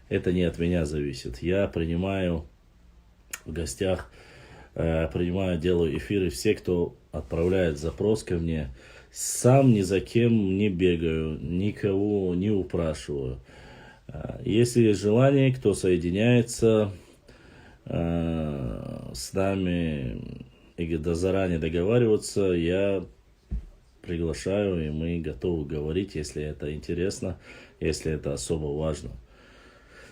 это не от меня зависит. Я принимаю в гостях, принимаю, делаю эфиры. Все, кто отправляет запрос ко мне, сам ни за кем не бегаю, никого не упрашиваю. Если есть желание, кто соединяется с нами и заранее договариваться, я приглашаю, и мы готовы говорить, если это интересно, если это особо важно.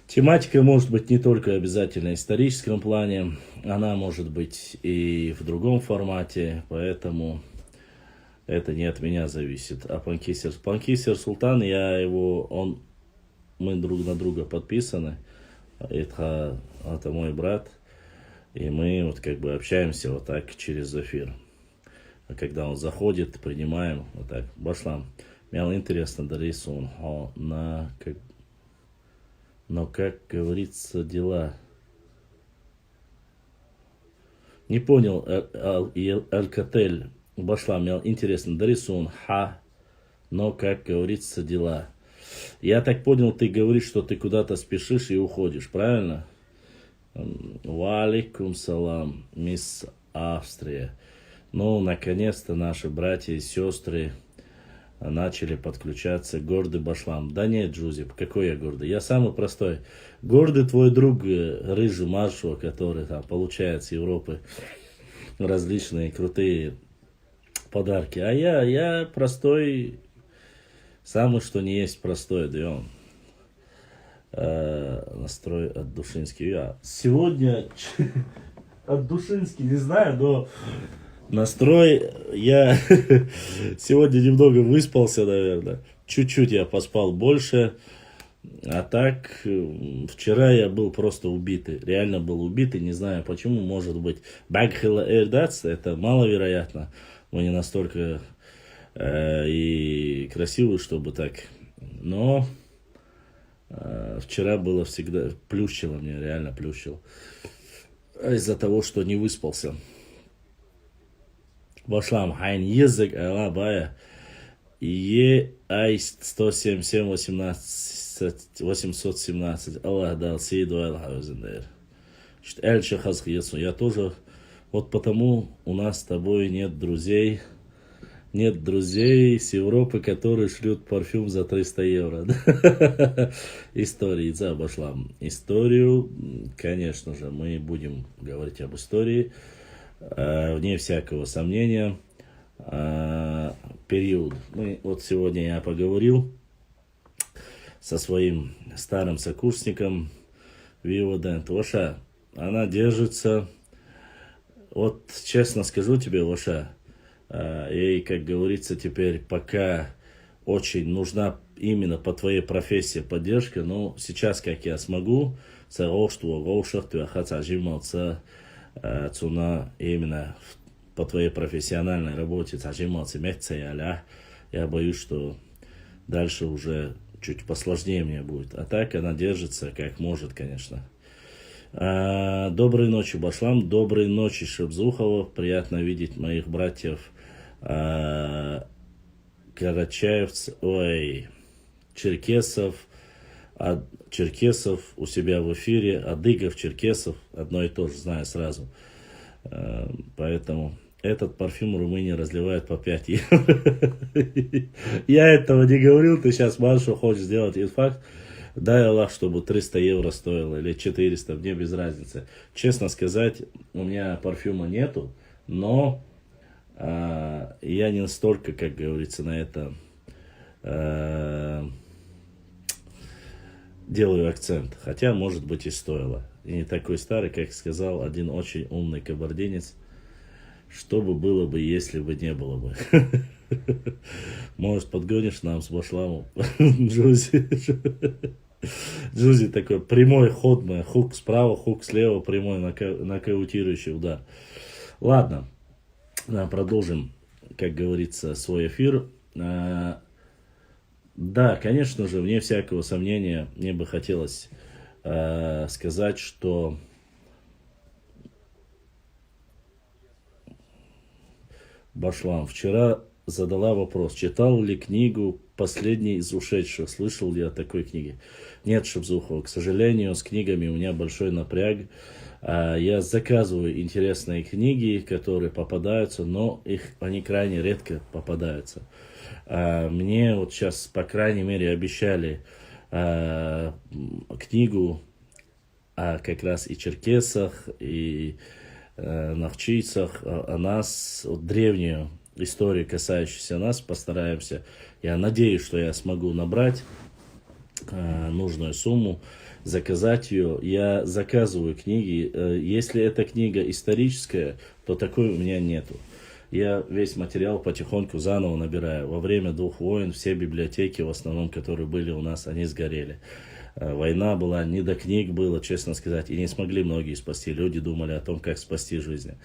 Тематика может быть не только обязательно в историческом плане, она может быть и в другом формате, поэтому это не от меня зависит. А Панкисер Султан, мы друг на друга подписаны. Это мой брат, и мы вот как бы общаемся вот так через эфир. А когда он заходит, принимаем вот так. Башлам. Мне интересно, Дарисун, но как говорится, дела. Не понял, Аль-Катель. Башлам, мне интересно, Дарисун, но как говорится, дела. Я так понял, ты говоришь, что ты куда-то спешишь и уходишь, правильно? Валикум салам, мисс Австрия. Ну, наконец-то наши братья и сестры начали подключаться. Гордый Башлам. Да нет, Джузи, какой я гордый? Я самый простой. Гордый твой друг, рыжий Маршо, который там получает с Европы различные крутые подарки. А я простой, самый что не есть простой, да он. Настрой от Душинский. Я сегодня от Душинский не знаю, но настрой я сегодня немного выспался, наверное. Чуть-чуть я поспал больше. А так, вчера я был просто убитый. Реально был убитый. Не знаю почему. Может быть, Бакхила Эрдац. Это маловероятно. Мы не настолько и красивые, чтобы так. Но вчера было всегда плющило мне. Реально плющило. Из-за того, что не выспался. Башлам, хайн язык, бая. Ай 177 817. Аллах дал сейду аль-хаузендер. Эльча хазхиясу. Я тоже, вот потому у нас с тобой нет друзей. Нет друзей с Европы, которые шлют парфюм за 300 евро. Истории, за Башлам. Историю, конечно же, мы будем говорить об истории. Вне всякого сомнения, период. Вот сегодня я поговорил со своим старым сокурсником Виводент. Воша, она держится, вот честно скажу тебе, Воша, ей, как говорится, теперь пока очень нужна именно по твоей профессии поддержка, но сейчас, как я смогу, цуна именно по твоей профессиональной работе, я боюсь, что дальше уже чуть посложнее мне будет. А так она держится как может, конечно. Доброй ночи, Башлам. Доброй ночи, Шебзухова. Приятно видеть моих братьев карачаевцев, черкесов у себя в эфире, адыгов, черкесов, одно и то же, знаю сразу. Поэтому этот парфюм Румыния разливает по 5 евро. Я этого не говорил, ты сейчас, Маршу, хочешь сделать этот факт. Дай Аллах, чтобы 300 евро стоило или 400, мне без разницы. Честно сказать, у меня парфюма нету, но я не настолько, как говорится, на это делаю акцент. Хотя, может быть, и стоило. И не такой старый, как сказал один очень умный кабардинец. Что бы было бы, если бы не было бы. Может, подгонишь нам с Башламом? Джузи. Джузи такой прямой ход, хук справа, хук слева, прямой нокаутирующий удар. Ладно, продолжим, как говорится, свой эфир. Да, конечно же, вне всякого сомнения, мне бы хотелось сказать, что Башлам вчера задала вопрос, читал ли книгу последний из ушедших. Слышал ли о такой книге? Нет, Шабзухова, к сожалению, с книгами у меня большой напряг. Я заказываю интересные книги, которые попадаются, но они крайне редко попадаются. Мне вот сейчас, по крайней мере, обещали книгу о как раз и черкесах, и навчийцах, о нас, вот, древнюю историю, касающуюся нас, постараемся. Я надеюсь, что я смогу набрать нужную сумму, заказать ее. Я заказываю книги. Если эта книга историческая, то такой у меня нету. Я весь материал потихоньку заново набираю. Во время 2 войн все библиотеки, в основном, которые были у нас, они сгорели. Война была, не до книг было, честно сказать, и не смогли многие спасти. Люди думали о том, как спасти жизни.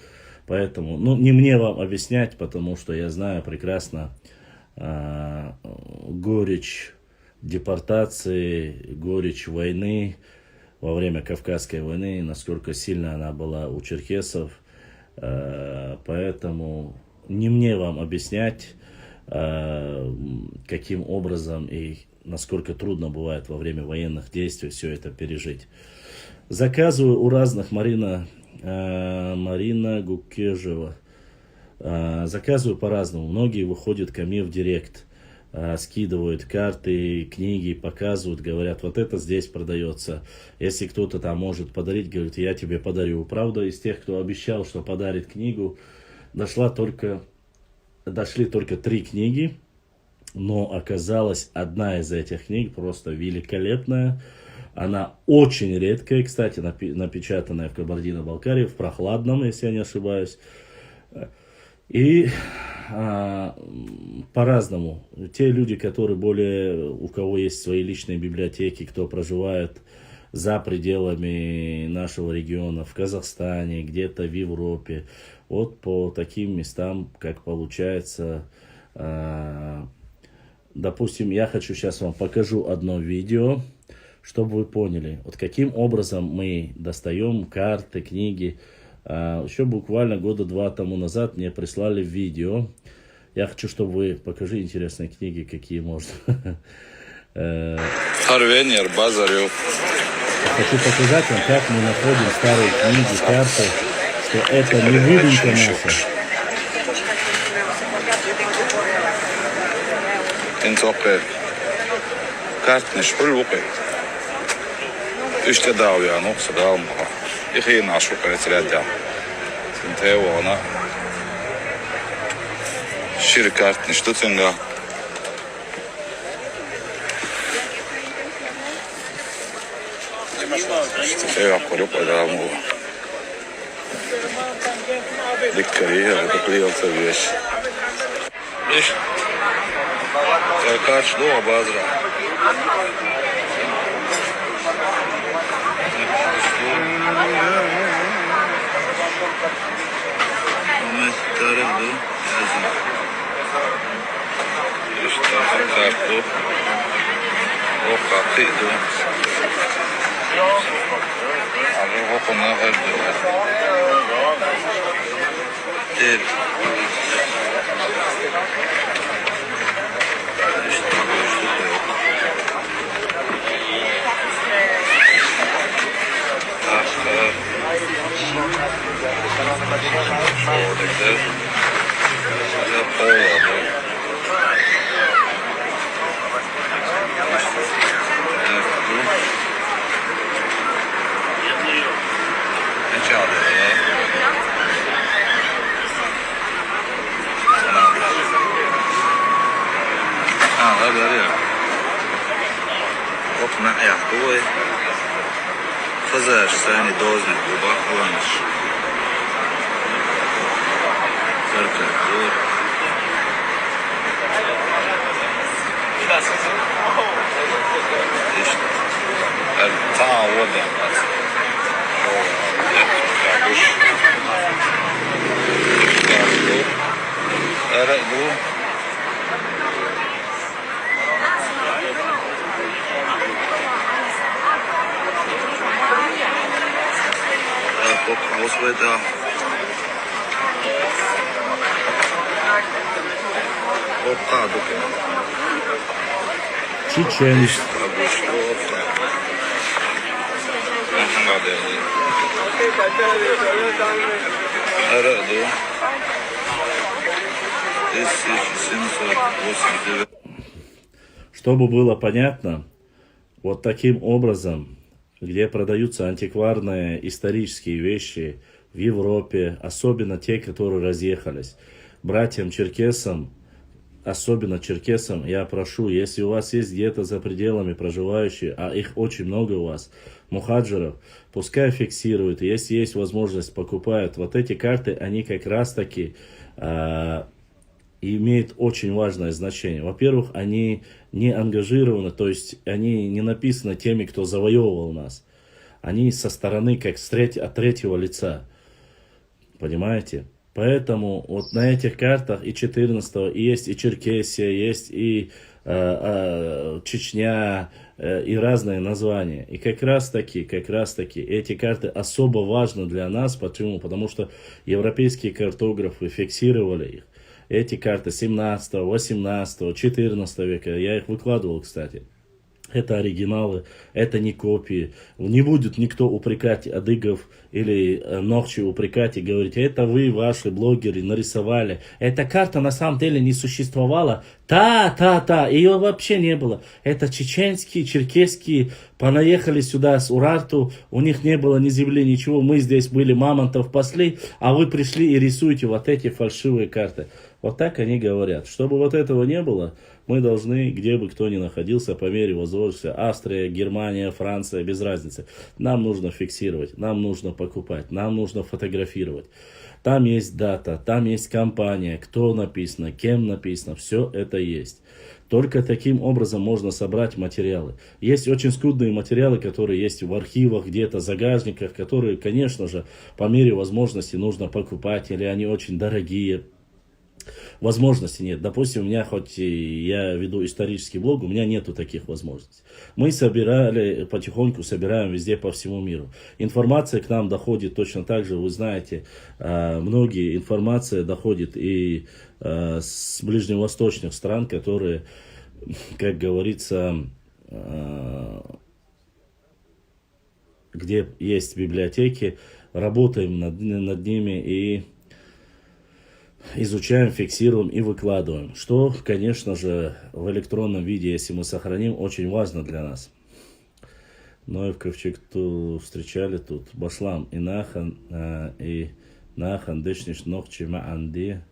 Поэтому, не мне вам объяснять, потому что я знаю прекрасно горечь депортации, горечь войны во время Кавказской войны, насколько сильно она была у черкесов. Поэтому не мне вам объяснять, каким образом и насколько трудно бывает во время военных действий все это пережить. Заказываю у разных Марина Гукежева. Заказываю по-разному. Многие выходят ко мне в директ, скидывают карты, книги, показывают, говорят, вот это здесь продается. Если кто-то там может подарить, говорит, я тебе подарю. Правда, из тех, кто обещал, что подарит книгу, дошли только 3 книги, но оказалась одна из этих книг просто великолепная. Она очень редкая, кстати, напечатанная в Кабардино-Балкарии, в Прохладном, если я не ошибаюсь. И по-разному. Те люди, которые у кого есть свои личные библиотеки, кто проживает за пределами нашего региона, в Казахстане, где-то в Европе, вот по таким местам, как получается. Допустим, я хочу сейчас вам покажу одно видео, чтобы вы поняли, вот каким образом мы достаем карты, книги. Еще буквально 2 года тому назад мне прислали видео. Я хочу, чтобы вы покажи интересные книги, какие можно. Харвенер, Базарев. Хочу показать вам, как мы находим старые книги, карты, что это не выдумка наша. Инцопер. Картнеш, пулвукай. Иште дав я, ну, садал муха. Ихи нашу перецрядя. Синтео, она. Шире картнеш, тут цинга. Синтео, аккурюпа, да, муха. Диккария, это клеился вещь. Видишь? Карч, ну, обазра. Карту. О, как иду. А вы вот он нагадывает. Теперь. Фазаш, сани должны глубоко. Церковь. تعوض чеченцы. Чтобы было понятно, вот таким образом, где продаются антикварные исторические вещи в Европе, особенно те, которые разъехались, братьям-черкесам, особенно черкесам, я прошу, если у вас есть где-то за пределами проживающие, а их очень много у вас, мухаджиров, пускай фиксируют, если есть возможность, покупают. Вот эти карты, они как раз таки имеют очень важное значение. Во-первых, они не ангажированы, то есть они не написаны теми, кто завоевывал нас. Они со стороны, как от третьего лица. Понимаете? Поэтому вот на этих картах и 14-го есть и Черкесия, есть и Чечня, и разные названия. И как раз таки эти карты особо важны для нас. Почему? Потому что европейские картографы фиксировали их. Эти карты 17, 18, 14 века, я их выкладывал, кстати. Это оригиналы, это не копии. Не будет никто упрекать адыгов или ногчи упрекать и говорить, это вы, ваши блогеры, нарисовали. Эта карта на самом деле не существовала. Ее вообще не было. Это чеченские, черкесские, понаехали сюда с Урарту, у них не было ни земли, ничего. Мы здесь были, мамонтов пасли, а вы пришли и рисуете вот эти фальшивые карты. Вот так они говорят. Чтобы вот этого не было, мы должны, где бы кто ни находился, по мере возможности, Австрия, Германия, Франция, без разницы, нам нужно фиксировать, нам нужно покупать, нам нужно фотографировать. Там есть дата, там есть компания, кто написано, кем написано, все это есть. Только таким образом можно собрать материалы. Есть очень скудные материалы, которые есть в архивах, где-то в загажниках, которые, конечно же, по мере возможности нужно покупать, или они очень дорогие. Возможностей нет. Допустим, у меня, хоть я веду исторический блог, у меня нету таких возможностей. Мы потихоньку собираем везде по всему миру. Информация к нам доходит точно так же, вы знаете, многие информация доходит и с ближневосточных стран, которые, как говорится, где есть библиотеки, работаем над ними и изучаем, фиксируем и выкладываем. Что, конечно же, в электронном виде, если мы сохраним, очень важно для нас. Ноев Ковчег встречали тут. Башлам и Нахан Дышниш Нохчи Маанди.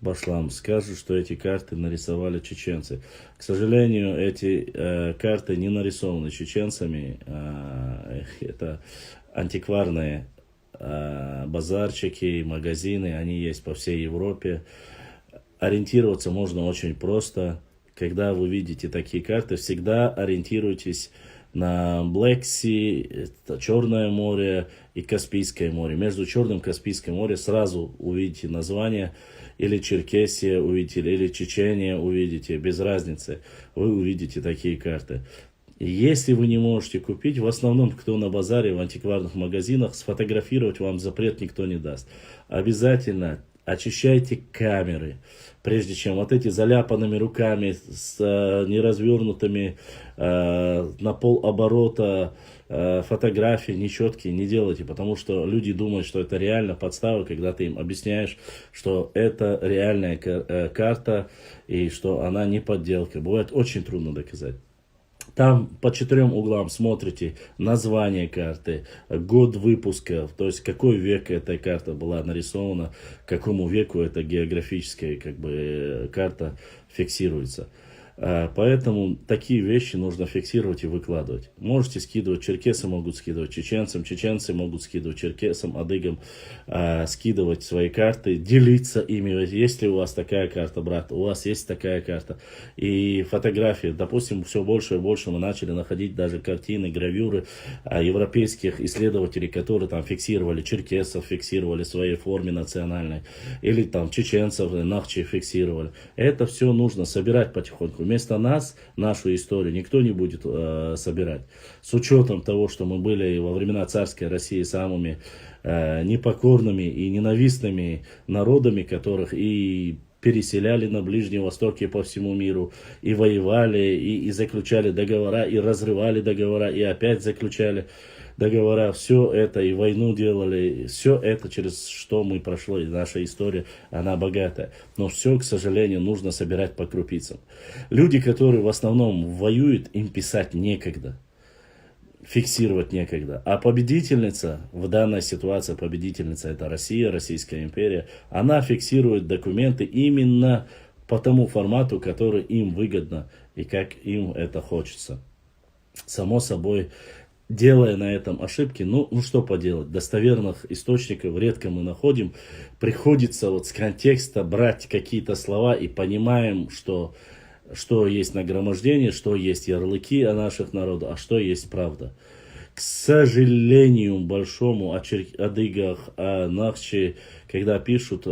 Башлам скажут, что эти карты нарисовали чеченцы. К сожалению, эти карты не нарисованы чеченцами. Это антикварные базарчики, магазины, они есть по всей Европе. Ориентироваться можно очень просто. Когда вы видите такие карты, всегда ориентируйтесь на Black Sea, Черное море и Каспийское море. Между Черным и Каспийским морем сразу увидите название, или Черкесия увидите, или Чечения увидите, без разницы. Вы увидите такие карты. Если вы не можете купить, в основном, кто на базаре, в антикварных магазинах, сфотографировать вам запрет никто не даст. Обязательно очищайте камеры, прежде чем вот эти заляпанными руками, с неразвернутыми на полоборота фотографии нечеткие не делайте, потому что люди думают, что это реально подстава, когда ты им объясняешь, что это реальная карта и что она не подделка. Бывает очень трудно доказать. Там по 4 углам смотрите название карты, год выпуска, то есть какой век эта карта была нарисована, к какому веку эта географическая карта фиксируется. Поэтому такие вещи нужно фиксировать и выкладывать. Можете скидывать, черкесы могут скидывать чеченцам, чеченцы могут скидывать черкесам, адыгам, скидывать свои карты, делиться ими. Есть ли у вас такая карта, брат? У вас есть такая карта. И фотографии, допустим, все больше и больше мы начали находить даже картины, гравюры европейских исследователей, которые там фиксировали черкесов, фиксировали в своей форме национальной, или там чеченцев, нахчи фиксировали. Это все нужно собирать потихоньку. Вместо нас, нашу историю, никто не будет собирать. С учетом того, что мы были во времена царской России самыми непокорными и ненавистными народами, которых и переселяли на Ближнем Востоке по всему миру, и воевали, и заключали договора, и разрывали договора, и опять заключали договора. Все это, и войну делали, все это, через что мы прошли, наша история, она богатая. Но все, к сожалению, нужно собирать по крупицам. Люди, которые в основном воюют, им писать некогда. Фиксировать некогда. А победительница, в данной ситуации победительница это Россия, Российская империя, она фиксирует документы именно по тому формату, который им выгодно и как им это хочется. Само собой, делая на этом ошибки, ну что поделать, достоверных источников редко мы находим, приходится вот с контекста брать какие-то слова и понимаем, что есть нагромождение, что есть ярлыки о наших народах, а что есть правда. К сожалению, большому о адыгах, о нахчи, когда пишут,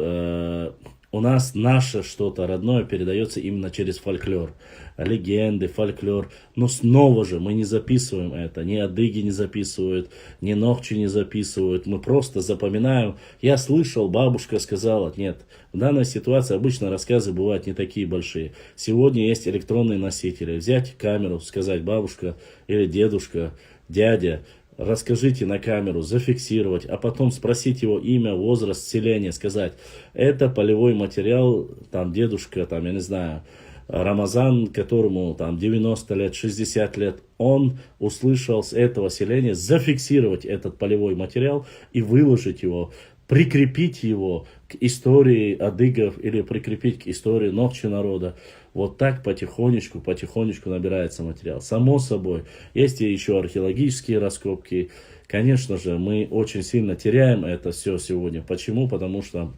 у нас наше что-то родное передается именно через фольклор. Легенды, фольклор. Но снова же мы не записываем это. Ни адыги не записывают, ни нохчи не записывают. Мы просто запоминаем. Я слышал, бабушка сказала. Нет. В данной ситуации обычно рассказы бывают не такие большие. Сегодня есть электронные носители. Взять камеру, сказать бабушка или дедушка, дядя. Расскажите на камеру, зафиксировать, а потом спросить его имя, возраст, селение, сказать, это полевой материал, там дедушка, там, я не знаю, Рамазан, которому там 90 лет, 60 лет, он услышал с этого селения, зафиксировать этот полевой материал и выложить его, прикрепить его к истории адыгов или прикрепить к истории нохчи народа. Вот так потихонечку набирается материал. Само собой, есть и еще археологические раскопки. Конечно же, мы очень сильно теряем это все сегодня. Почему? Потому что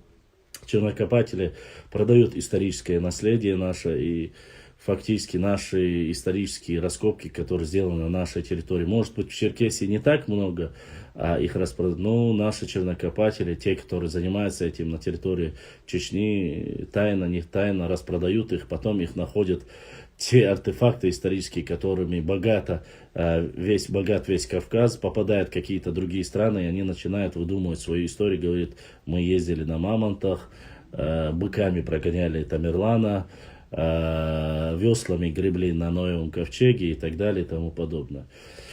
чернокопатели продают историческое наследие наше и фактически наши исторические раскопки, которые сделаны на нашей территории. Может быть, в Черкесии не так много, а их распродают. Но наши чернокопатели, те, которые занимаются этим на территории Чечни, тайно, не тайно распродают их, потом их находят те артефакты исторические, которыми богат весь Кавказ, попадают в какие-то другие страны, и они начинают выдумывать свою историю, говорят, мы ездили на мамонтах, быками прогоняли Тамерлана, веслами гребли на Ноевом ковчеге и так далее и тому подобное.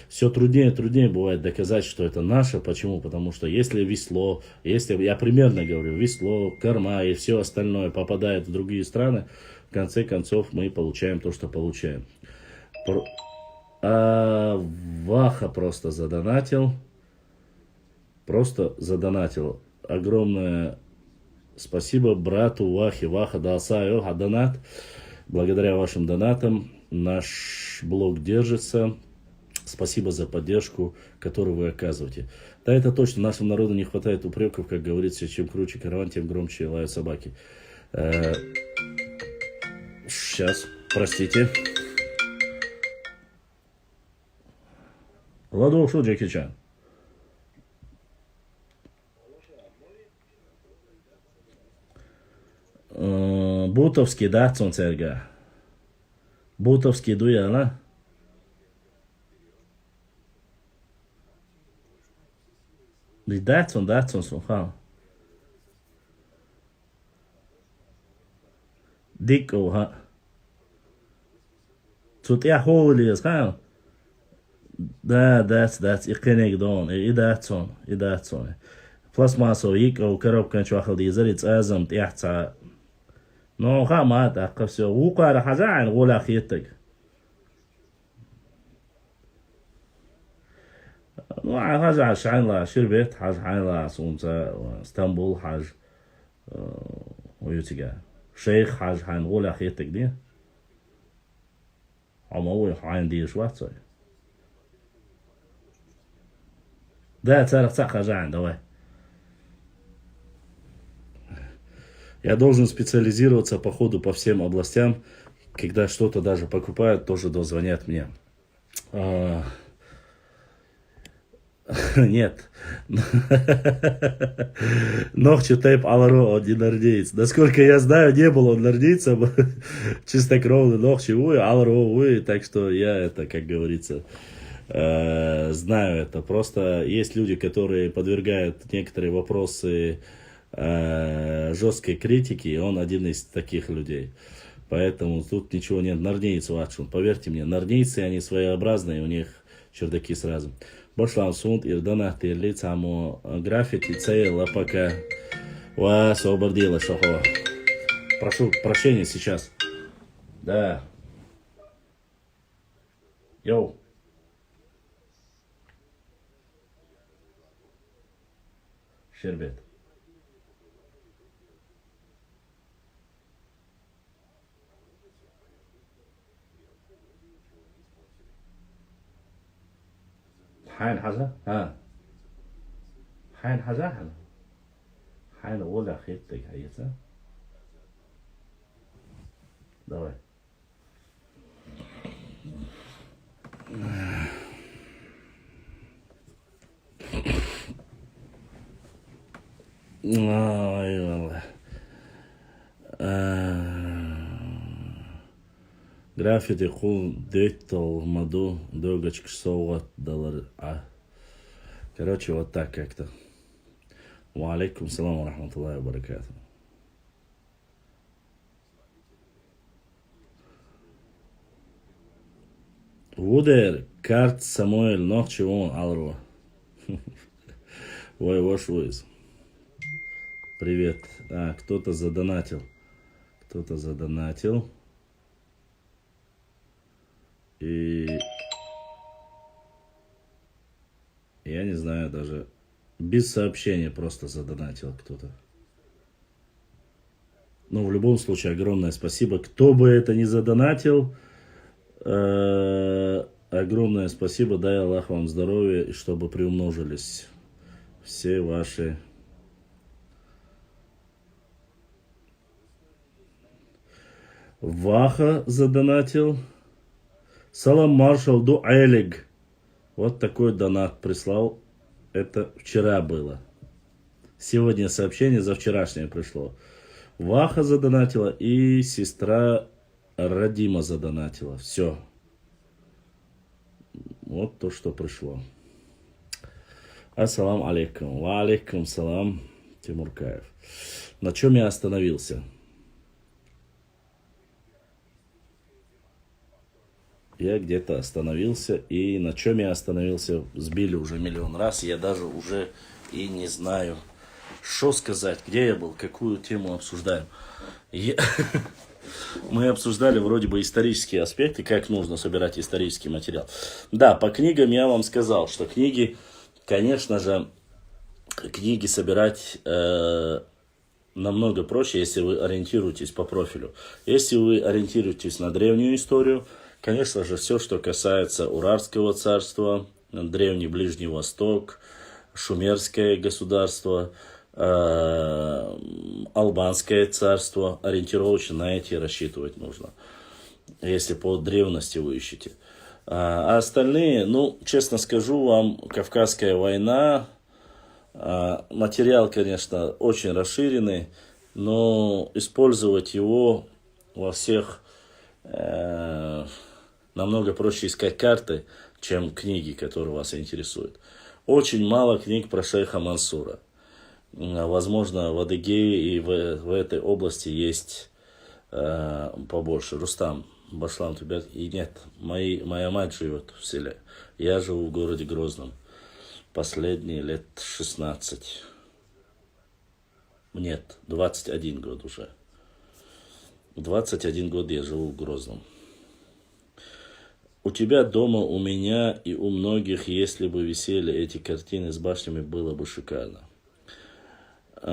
Все труднее и труднее бывает доказать, что это наше. Почему? Потому что если весло, если, я примерно говорю, весло, корма и все остальное попадает в другие страны, в конце концов мы получаем то, что получаем. Ваха просто задонатил. Огромное спасибо брату Вахе. Ваха дал донат. Благодаря вашим донатам наш блог держится. Спасибо за поддержку, которую вы оказываете. Да, это точно, нашему народу не хватает упреков, как говорится, чем круче караван, тем громче лают собаки. Сейчас, простите. Ладно, что, Джеки Чан? Бутовский, да, Цонцерга? Бутовский дуяла? Датсон, слухал. Дико, ха. Тут я холи, сказал. Да, икенек дон, и Датсон. Пластмассовый, и коробка чухал дизель, азам, тяхца. Но хама, так все. Укара хазайн, гола хиттек. Ну, حاج عشان لا شربت حاج حالا سونتا اسطنبول حاج ويوتيجا شيخ حاج حنقول أخيتك دي عموي عندي شوات صار да, царь хажан, давай. Я должен специализироваться по ходу по всем областям. Когда что-то даже покупают, тоже дозвонят мне. Нет. Нохчи тейп аларо, он не нордеец. Насколько я знаю, не был он нордейцем. Чистокровный нохчи, аларо, так что я это, как говорится, знаю это. Просто есть люди, которые подвергают некоторые вопросы жесткой критики, и он один из таких людей. Поэтому тут ничего нет. Нарнейцы, Ватшун. Поверьте мне, нарнейцы, они своеобразные, у них чердаки сразу. Бошлам сунд, ирдана, тирли, цамо, граффити, цейла, пока. Вас обордила, шохо. Прошу прощения сейчас. Да. Йоу. Şerbet. حين حاجة ها حين حاجة حين ولا خيطك هيتا давай. Eyvallah. Граффити хул дейтал маду догачки соуат доллар. Короче, вот так как-то. Ва алейкум салам ва рахматуллахи ва баракату. Вудер, карт Самуэль, ночи вон, алро. Ой, ваш войс. Привет. Кто-то задонатил. Кто-то задонатил. И я не знаю даже. Без сообщения просто задонатил кто-то. Но в любом случае огромное спасибо. Кто бы это ни задонатил, огромное спасибо. Дай Аллах вам здоровья, и чтобы приумножились все ваши... Ваха задонатил. Салам маршал ду Элиг. Вот такой донат прислал. Это вчера было. Сегодня сообщение за вчерашнее пришло. Ваха задонатила и сестра Радима задонатила. Все. Вот то, что пришло. Ассалам алейкум. Ва алейкум салам, Тимуркаев. На чем я остановился? Я где-то остановился, и на чем я остановился, сбили уже миллион раз, я даже уже и не знаю, что сказать, где я был, какую тему обсуждаем. Мы обсуждали вроде бы исторические аспекты, как нужно собирать исторический материал. Да, по книгам я вам сказал, что книги, конечно же, книги собирать намного проще, если вы ориентируетесь по профилю. Если вы ориентируетесь на древнюю историю, конечно же, все, что касается Уральского царства, Древний Ближний Восток, Шумерское государство, Албанское царство, ориентировочно на эти рассчитывать нужно, если по древности вы ищете. А остальные, ну, честно скажу вам, Кавказская война, материал, конечно, очень расширенный, но использовать его во всех... намного проще искать карты, чем книги, которые вас интересуют. Очень мало книг про шейха Мансура. Возможно, в Адыгее и в этой области есть побольше. Рустам, Башлам, тебя и нет. Моя мать живет в селе. Я живу в городе Грозном. Последние лет 16. Нет, 21 год уже. 21 год я живу в Грозном. У тебя дома, у меня и у многих, если бы висели эти картины с башнями, было бы шикарно. Да,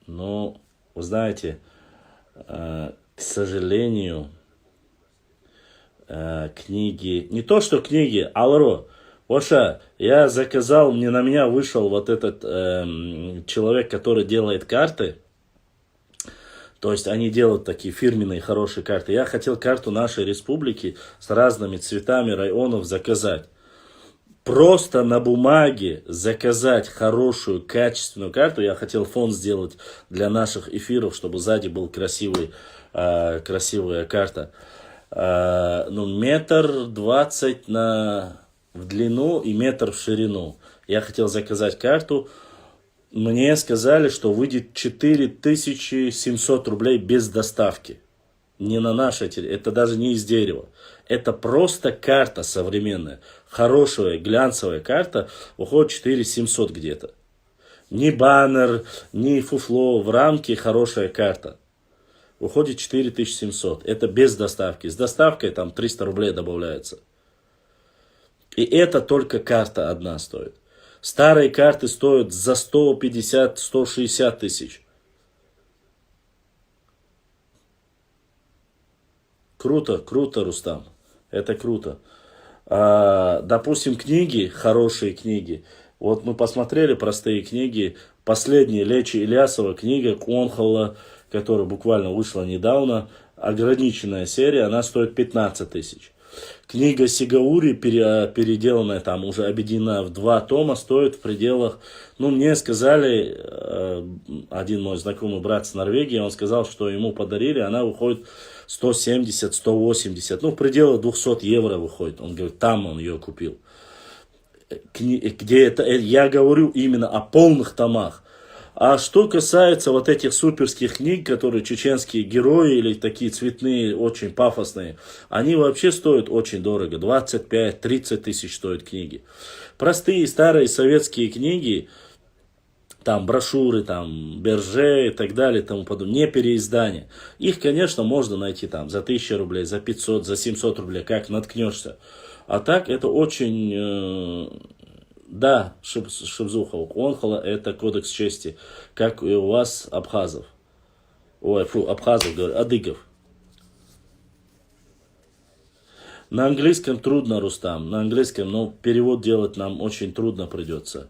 но, вы знаете, к сожалению, книги, не то что книги, алро, Оша, я заказал, на меня вышел вот этот человек, который делает карты. То есть они делают такие фирменные хорошие карты. Я хотел карту нашей республики с разными цветами районов заказать. Просто на бумаге заказать хорошую, качественную карту. Я хотел фон сделать для наших эфиров, чтобы сзади была красивая карта. Ну, 1,20 м в длину и 1 метр в ширину. Я хотел заказать карту. Мне сказали, что выйдет 4700 рублей без доставки. Не на нашей территории, это даже не из дерева. Это просто карта современная. Хорошая глянцевая карта уходит 4700 где-то. Ни баннер, ни фуфло, в рамке хорошая карта. Уходит 4700. Это без доставки. С доставкой там 300 рублей добавляется. И это только карта одна стоит. Старые карты стоят за 150-160 тысяч. Круто, круто, Рустам. Это круто. Допустим, книги, хорошие книги. Вот мы посмотрели простые книги. Последняя Лечи Ильясова книга Конхола, которая буквально вышла недавно. Ограниченная серия, она стоит 15 тысяч. Книга Сигаури, переделанная, там уже объединена в 2 тома, стоит в пределах, ну, мне сказали, один мой знакомый брат с Норвегии, он сказал, что ему подарили, она выходит 170-180, ну, в пределах 200 евро выходит. Он говорит, там он ее купил. Где это, я говорю именно о полных томах. А что касается вот этих суперских книг, которые чеченские герои или такие цветные, очень пафосные, они вообще стоят очень дорого. 25-30 тысяч стоят книги. Простые старые советские книги, там брошюры, там Берже и так далее, тому подобное, не переиздания. Их, конечно, можно найти там за 1000 рублей, за 500, за 700 рублей, как наткнешься. А так это очень... Да, Шибзухов, Конхола это кодекс чести, как и у вас абхазов. Ой, абхазов, говорю, адыгов. На английском трудно, Рустам, на английском, но перевод делать нам очень трудно придется.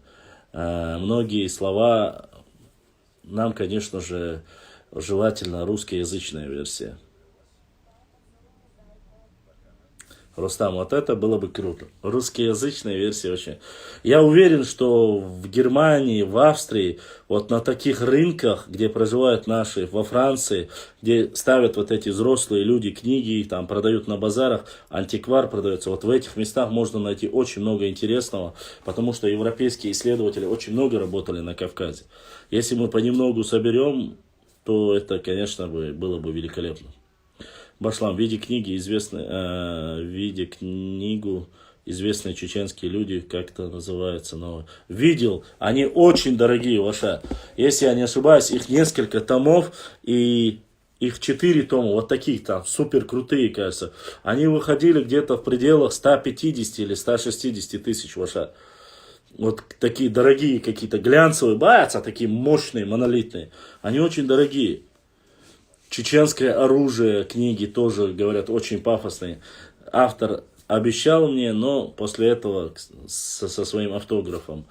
Многие слова нам, конечно же, желательно русскоязычная версия. Рустам, вот это было бы круто. Русскоязычная версия очень. Я уверен, что в Германии, в Австрии, вот на таких рынках, где проживают наши, во Франции, где ставят вот эти взрослые люди книги, там продают на базарах, антиквар продается, вот в этих местах можно найти очень много интересного, потому что европейские исследователи очень много работали на Кавказе. Если мы понемногу соберем, то это, конечно, было бы великолепно. Башлам, в виде книги известные чеченские люди, как это называется, но видел, они очень дорогие, Ваша. Если я не ошибаюсь, их несколько томов, и их 4 тома, вот таких там, супер крутые, кажется. Они выходили где-то в пределах 150 или 160 тысяч, Ваша. Вот такие дорогие какие-то глянцевые, такие мощные, монолитные. Они очень дорогие. Чеченское оружие, книги тоже, говорят, очень пафосные. Автор обещал мне, но после этого со своим автографом,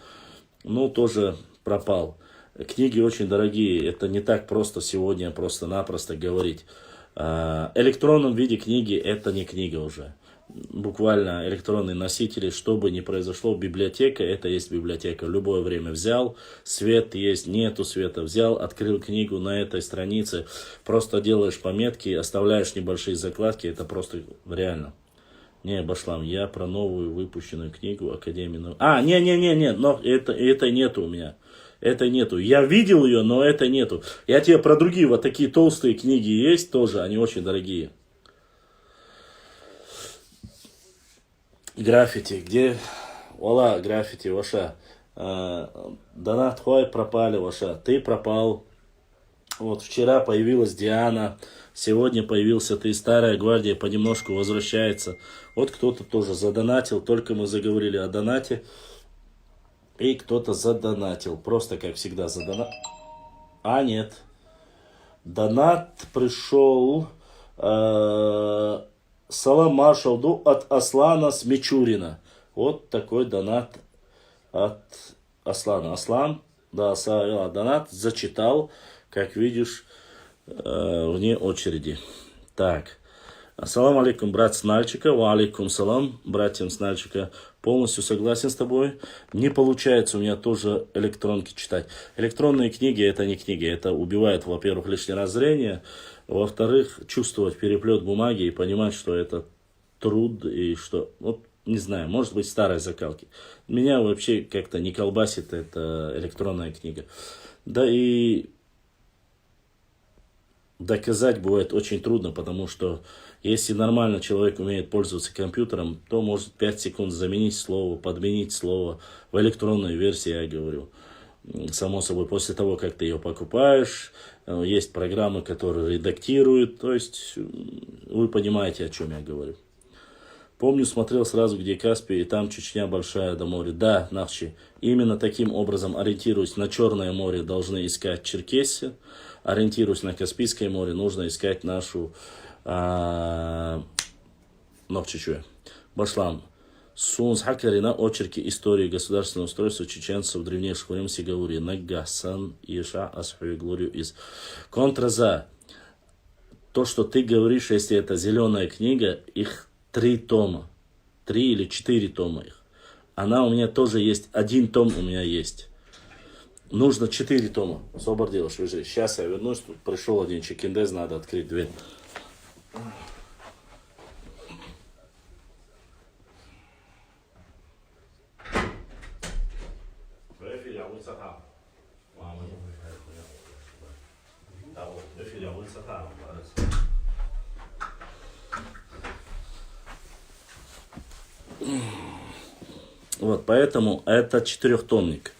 ну, тоже пропал. Книги очень дорогие, это не так просто сегодня просто-напросто говорить. В электронном виде книги это не книга уже. Буквально электронные носители, что бы ни произошло, библиотека, это есть библиотека. В любое время взял, свет есть, нету света, взял, открыл книгу на этой странице, просто делаешь пометки, оставляешь небольшие закладки, это просто реально. Не, Башлам, я про новую выпущенную книгу Академии. Не, но это нету у меня. Это нету. Я видел ее, но это нету. Я тебе про другие, вот такие толстые книги есть тоже, они очень дорогие. Граффити, где? Ола, граффити, Ваша. Донат Хой пропали, Ваша. Ты пропал. Вот вчера появилась Диана, сегодня появился ты. Старая гвардия понемножку возвращается. Вот кто-то тоже задонатил, только мы заговорили о донате. И кто-то задонатил. Просто, как всегда, задонатил. Нет. Донат пришел... Салам Маршалду от Аслана с Мичурина. Вот такой донат от Аслана. Аслан, да, донат зачитал, как видишь, вне очереди. Так. Ассалам алейкум, брат с Нальчика. Ва алейкум салам, братьям с Нальчика. Полностью согласен с тобой. Не получается у меня тоже электронки читать. Электронные книги это не книги. Это убивает, во-первых, лишний раз зрение. Во-вторых, чувствовать переплет бумаги и понимать, что это труд и что... Вот не знаю, может быть, старой закалки. Меня вообще как-то не колбасит эта электронная книга. Да и доказать бывает очень трудно, потому что если нормально человек умеет пользоваться компьютером, то может 5 секунд заменить слово, подменить слово. В электронной версии, я говорю. Само собой, после того, как ты ее покупаешь, есть программы, которые редактируют. То есть, вы понимаете, о чем я говорю. Помню, смотрел сразу, где Каспий, и там Чечня большая до моря. Да, Нахчи, именно таким образом, ориентируясь на Черное море, должны искать Черкесию. Ориентируясь на Каспийское море, нужно искать нашу Новчечуя. Башлам. Сунс Хакари на очерке истории государственного устройства чеченцев в древнейших времен Сигаури. Нагасан Иша Асхуи Глорию из Контраза. То, что ты говоришь, если это зеленая книга, их 3 тома. 3 или 4 тома их. Она у меня тоже есть. 1 том у меня есть. Нужно 4 тома. Собор делаешь, выжи. Сейчас я вернусь. Тут пришел один чекиндез, надо открыть дверь. Вот, поэтому это 4-томник.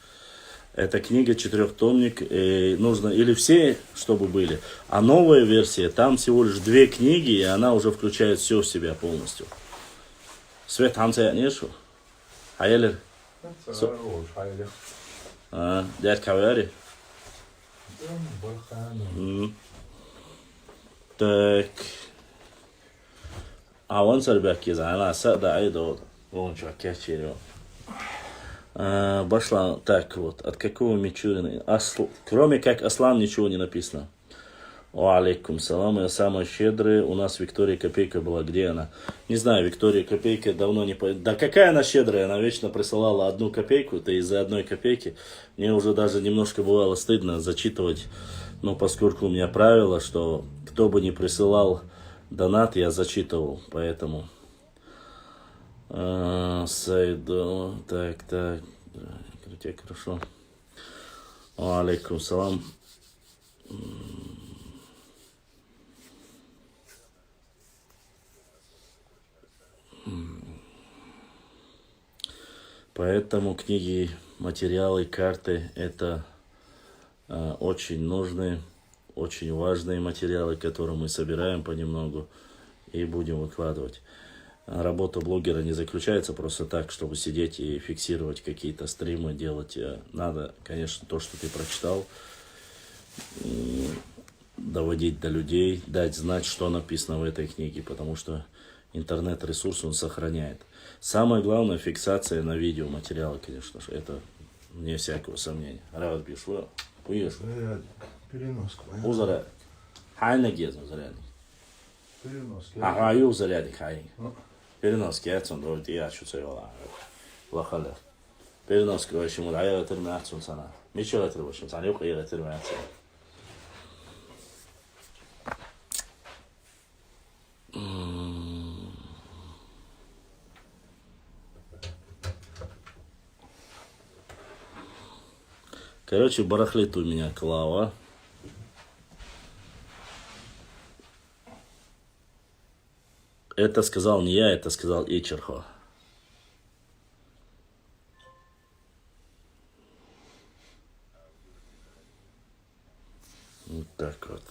Эта книга 4-томник. И нужно или все, чтобы были. А новая версия, там всего лишь 2 книги, и она уже включает все в себя полностью. Свет Хамса Нешу. Хаялер. Дядь Кавяри. Так. А он сарбяки за она сада айдо. Вон что кячерё. Башла. Так вот, от какого Мичурина? Кроме как Аслан ничего не написано. Алейкум салам. Я самая щедрая. У нас Виктория Копейка была. Где она? Не знаю, Виктория Копейка давно не... Да какая она щедрая? Она вечно присылала 1 копейку. Это из-за 1 копейки. Мне уже даже немножко бывало стыдно зачитывать. Но поскольку у меня правило, что кто бы ни присылал донат, я зачитывал. Поэтому... Сайду. Так. Крутя, хорошо. Алейкум салам. Поэтому книги, материалы, карты это очень нужные, очень важные материалы, которые мы собираем понемногу и будем выкладывать. Работа блогера не заключается просто так, чтобы сидеть и фиксировать какие-то стримы, делать. Надо, конечно, то, что ты прочитал, доводить до людей, дать знать, что написано в этой книге, потому что интернет-ресурс он сохраняет. Самое главное — фиксация на видео материала, конечно же. Это вне всякого сомнения. Рават бишло. Уешь. Переноска. Узаря. Хайна гезм зарядник. Переноски. Аю зарядник хай. Переноски. Ятсон дойти я чуца yola. Лахалер. Переноски вашему дая терми ятсон сана. Мичо ятер вашим сана. Юка я терми ятсон. Короче, барахлит у меня клава. Это сказал не я, это сказал Ичерхо. Вот так вот.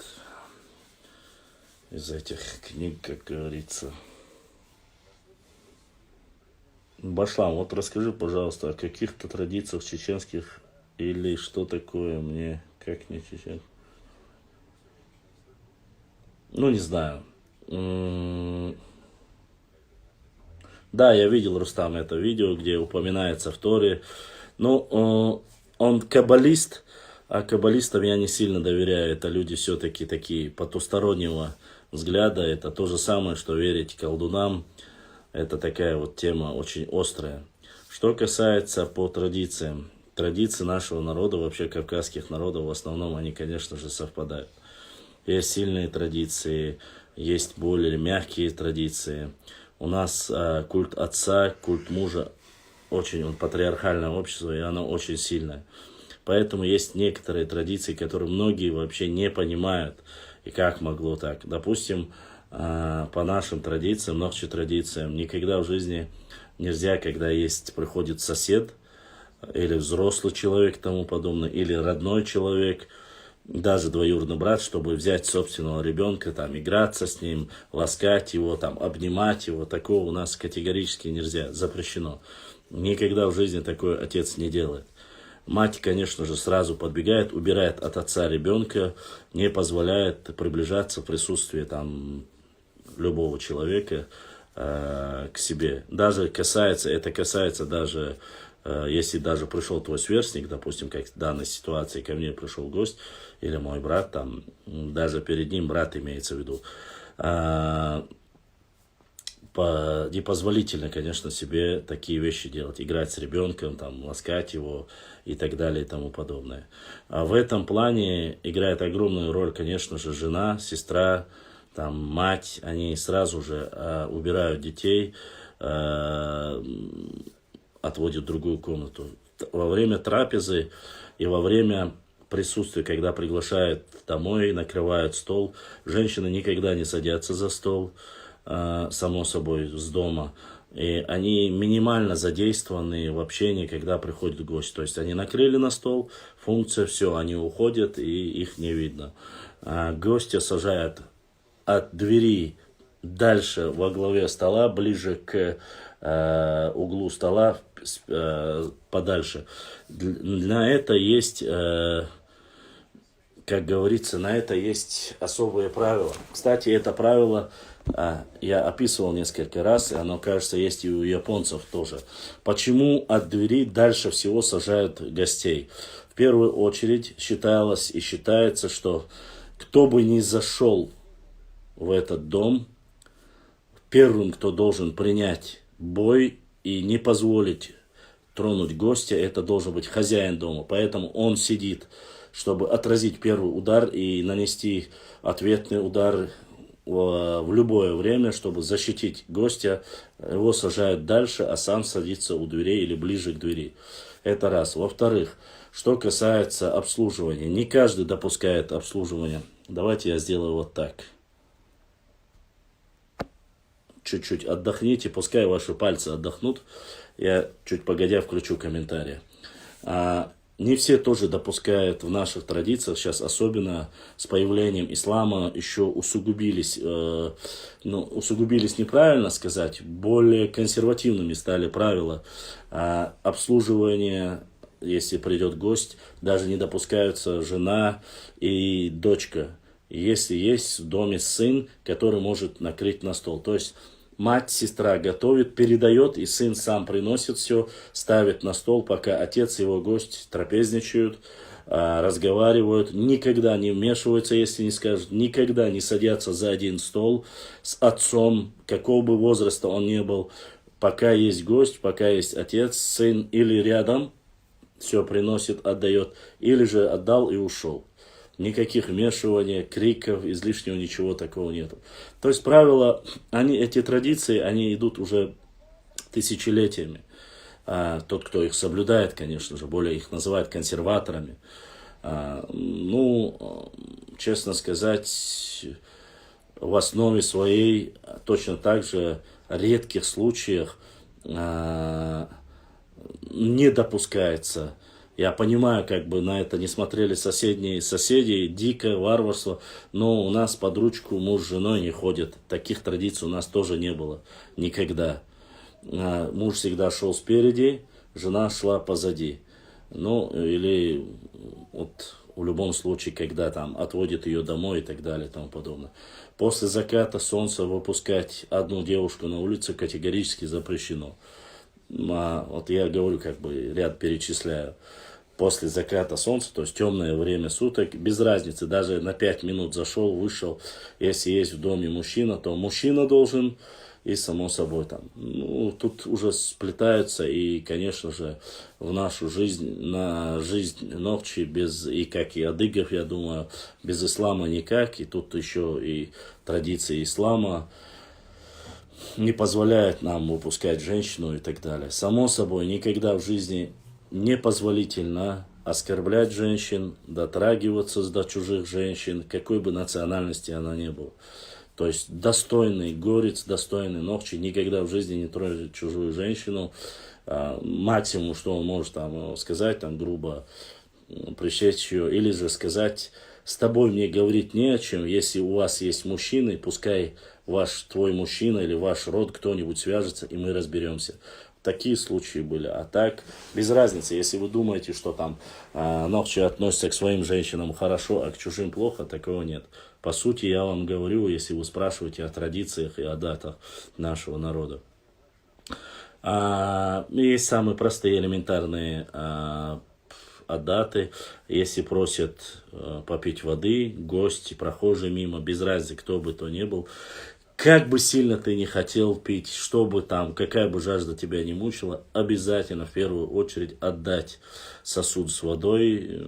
Из этих книг, как говорится. Башлам, вот расскажи, пожалуйста, о каких-то традициях чеченских или что такое мне, как не чечен. Ну, не знаю. Да, я видел, Рустам, это видео, где упоминается в Торе. Ну, он каббалист, а каббалистам я не сильно доверяю. Это люди все-таки такие потустороннего взгляда. Это то же самое, что верить колдунам. Это такая вот тема очень острая. Что касается по традициям. Традиции нашего народа, вообще кавказских народов, в основном они, конечно же, совпадают. Есть сильные традиции, есть более мягкие традиции. у нас культ отца, культ мужа, очень патриархальное общество, и оно очень сильное. Поэтому есть некоторые традиции, которые многие вообще не понимают, и как могло так. Допустим, по нашим традициям, ногчи традициям, никогда в жизни нельзя, когда приходит сосед, или взрослый человек и тому подобное, или родной человек, даже двоюродный брат, чтобы взять собственного ребенка, там, играться с ним, ласкать его, там, обнимать его. Такого у нас категорически нельзя, запрещено. Никогда в жизни такой отец не делает. Мать, конечно же, сразу подбегает, убирает от отца ребенка, не позволяет приближаться в присутствии там, любого человека к себе. Даже это касается даже, если даже пришел твой сверстник, допустим, как в данной ситуации ко мне пришел гость, или мой брат, там, даже перед ним брат имеется в виду, непозволительно, конечно, себе такие вещи делать, играть с ребенком, там, ласкать его и так далее и тому подобное. А в этом плане играет огромную роль, конечно же, жена, сестра, там, мать, они сразу же убирают детей, отводят в другую комнату. Во время трапезы и во время присутствия, когда приглашают домой, накрывают стол, женщины никогда не садятся за стол, само собой, с дома. И они минимально задействованы в общении, когда приходит гость. То есть они накрыли на стол, функция, все, они уходят, и их не видно. Гостя сажают от двери дальше во главе стола, ближе к углу стола, подальше. На это есть, как говорится, на это есть особые правила. Кстати, это правило я описывал несколько раз, и оно, кажется, есть и у японцев тоже. Почему от двери дальше всего сажают гостей? В первую очередь считалось и считается, что кто бы ни зашел в этот дом, первым, кто должен принять бой и не позволить тронуть гостя, это должен быть хозяин дома. Поэтому он сидит, чтобы отразить первый удар и нанести ответный удар в любое время, чтобы защитить гостя. Его сажают дальше, а сам садится у дверей или ближе к двери. Это раз. Во-вторых, что касается обслуживания. Не каждый допускает обслуживание. Давайте я сделаю вот так. Чуть-чуть отдохните, пускай ваши пальцы отдохнут. Я чуть погодя включу комментарии. Не все тоже допускают в наших традициях, сейчас особенно с появлением ислама еще усугубились, усугубились неправильно сказать, более консервативными стали правила обслуживания. Если придет гость, даже не допускаются жена и дочка. Если есть в доме сын, который может накрыть на стол. То есть мать, сестра готовит, передает, и сын сам приносит все, ставит на стол, пока отец и его гость трапезничают, разговаривают, никогда не вмешиваются, если не скажут, никогда не садятся за один стол с отцом, какого бы возраста он ни был, пока есть гость, пока есть отец, сын или рядом, все приносит, отдает, или же отдал и ушел. Никаких вмешиваний, криков, излишнего ничего такого нету. То есть правила, эти традиции, они идут уже тысячелетиями. Тот, кто их соблюдает, конечно же, более их называют консерваторами. Честно сказать, в основе своей точно так же в редких случаях не допускается. Я понимаю, как бы на это не смотрели соседи, дикое варварство, но у нас под ручку муж с женой не ходят. Таких традиций у нас тоже не было никогда. Муж всегда шел спереди, жена шла позади. Или в любом случае, когда там отводит ее домой и так далее и тому подобное. После заката солнца выпускать одну девушку на улицу категорически запрещено. Я говорю, ряд перечисляю. После заката солнца, то есть темное время суток, без разницы, даже на 5 минут зашел, вышел, если есть в доме мужчина, то мужчина должен, и само собой там. Тут уже сплетаются, и, конечно же, в нашу жизнь, на жизнь ногчи, как и адыгов, я думаю, без ислама никак, и тут еще и традиции ислама. не позволяет нам выпускать женщину и так далее. Само собой, никогда в жизни не позволительно оскорблять женщин, дотрагиваться до чужих женщин, какой бы национальности она ни была. То есть достойный горец, достойный ногчи никогда в жизни не трогает чужую женщину. Максимум, что он может там сказать, там грубо пресечь ее, или же сказать: с тобой мне говорить не о чем, если у вас есть мужчины, пускай твой мужчина или ваш род кто-нибудь свяжется, и мы разберемся. Такие случаи были. А так, без разницы, если вы думаете, что там ногчи относятся к своим женщинам хорошо, а к чужим плохо, такого нет. По сути, я вам говорю, если вы спрашиваете о традициях и о датах нашего народа. Есть самые простые, элементарные даты. Если просят попить воды, гости, прохожие мимо, без разницы, кто бы то ни был, как бы сильно ты не хотел пить, что бы там, какая бы жажда тебя не мучила, обязательно в первую очередь отдать сосуд с водой,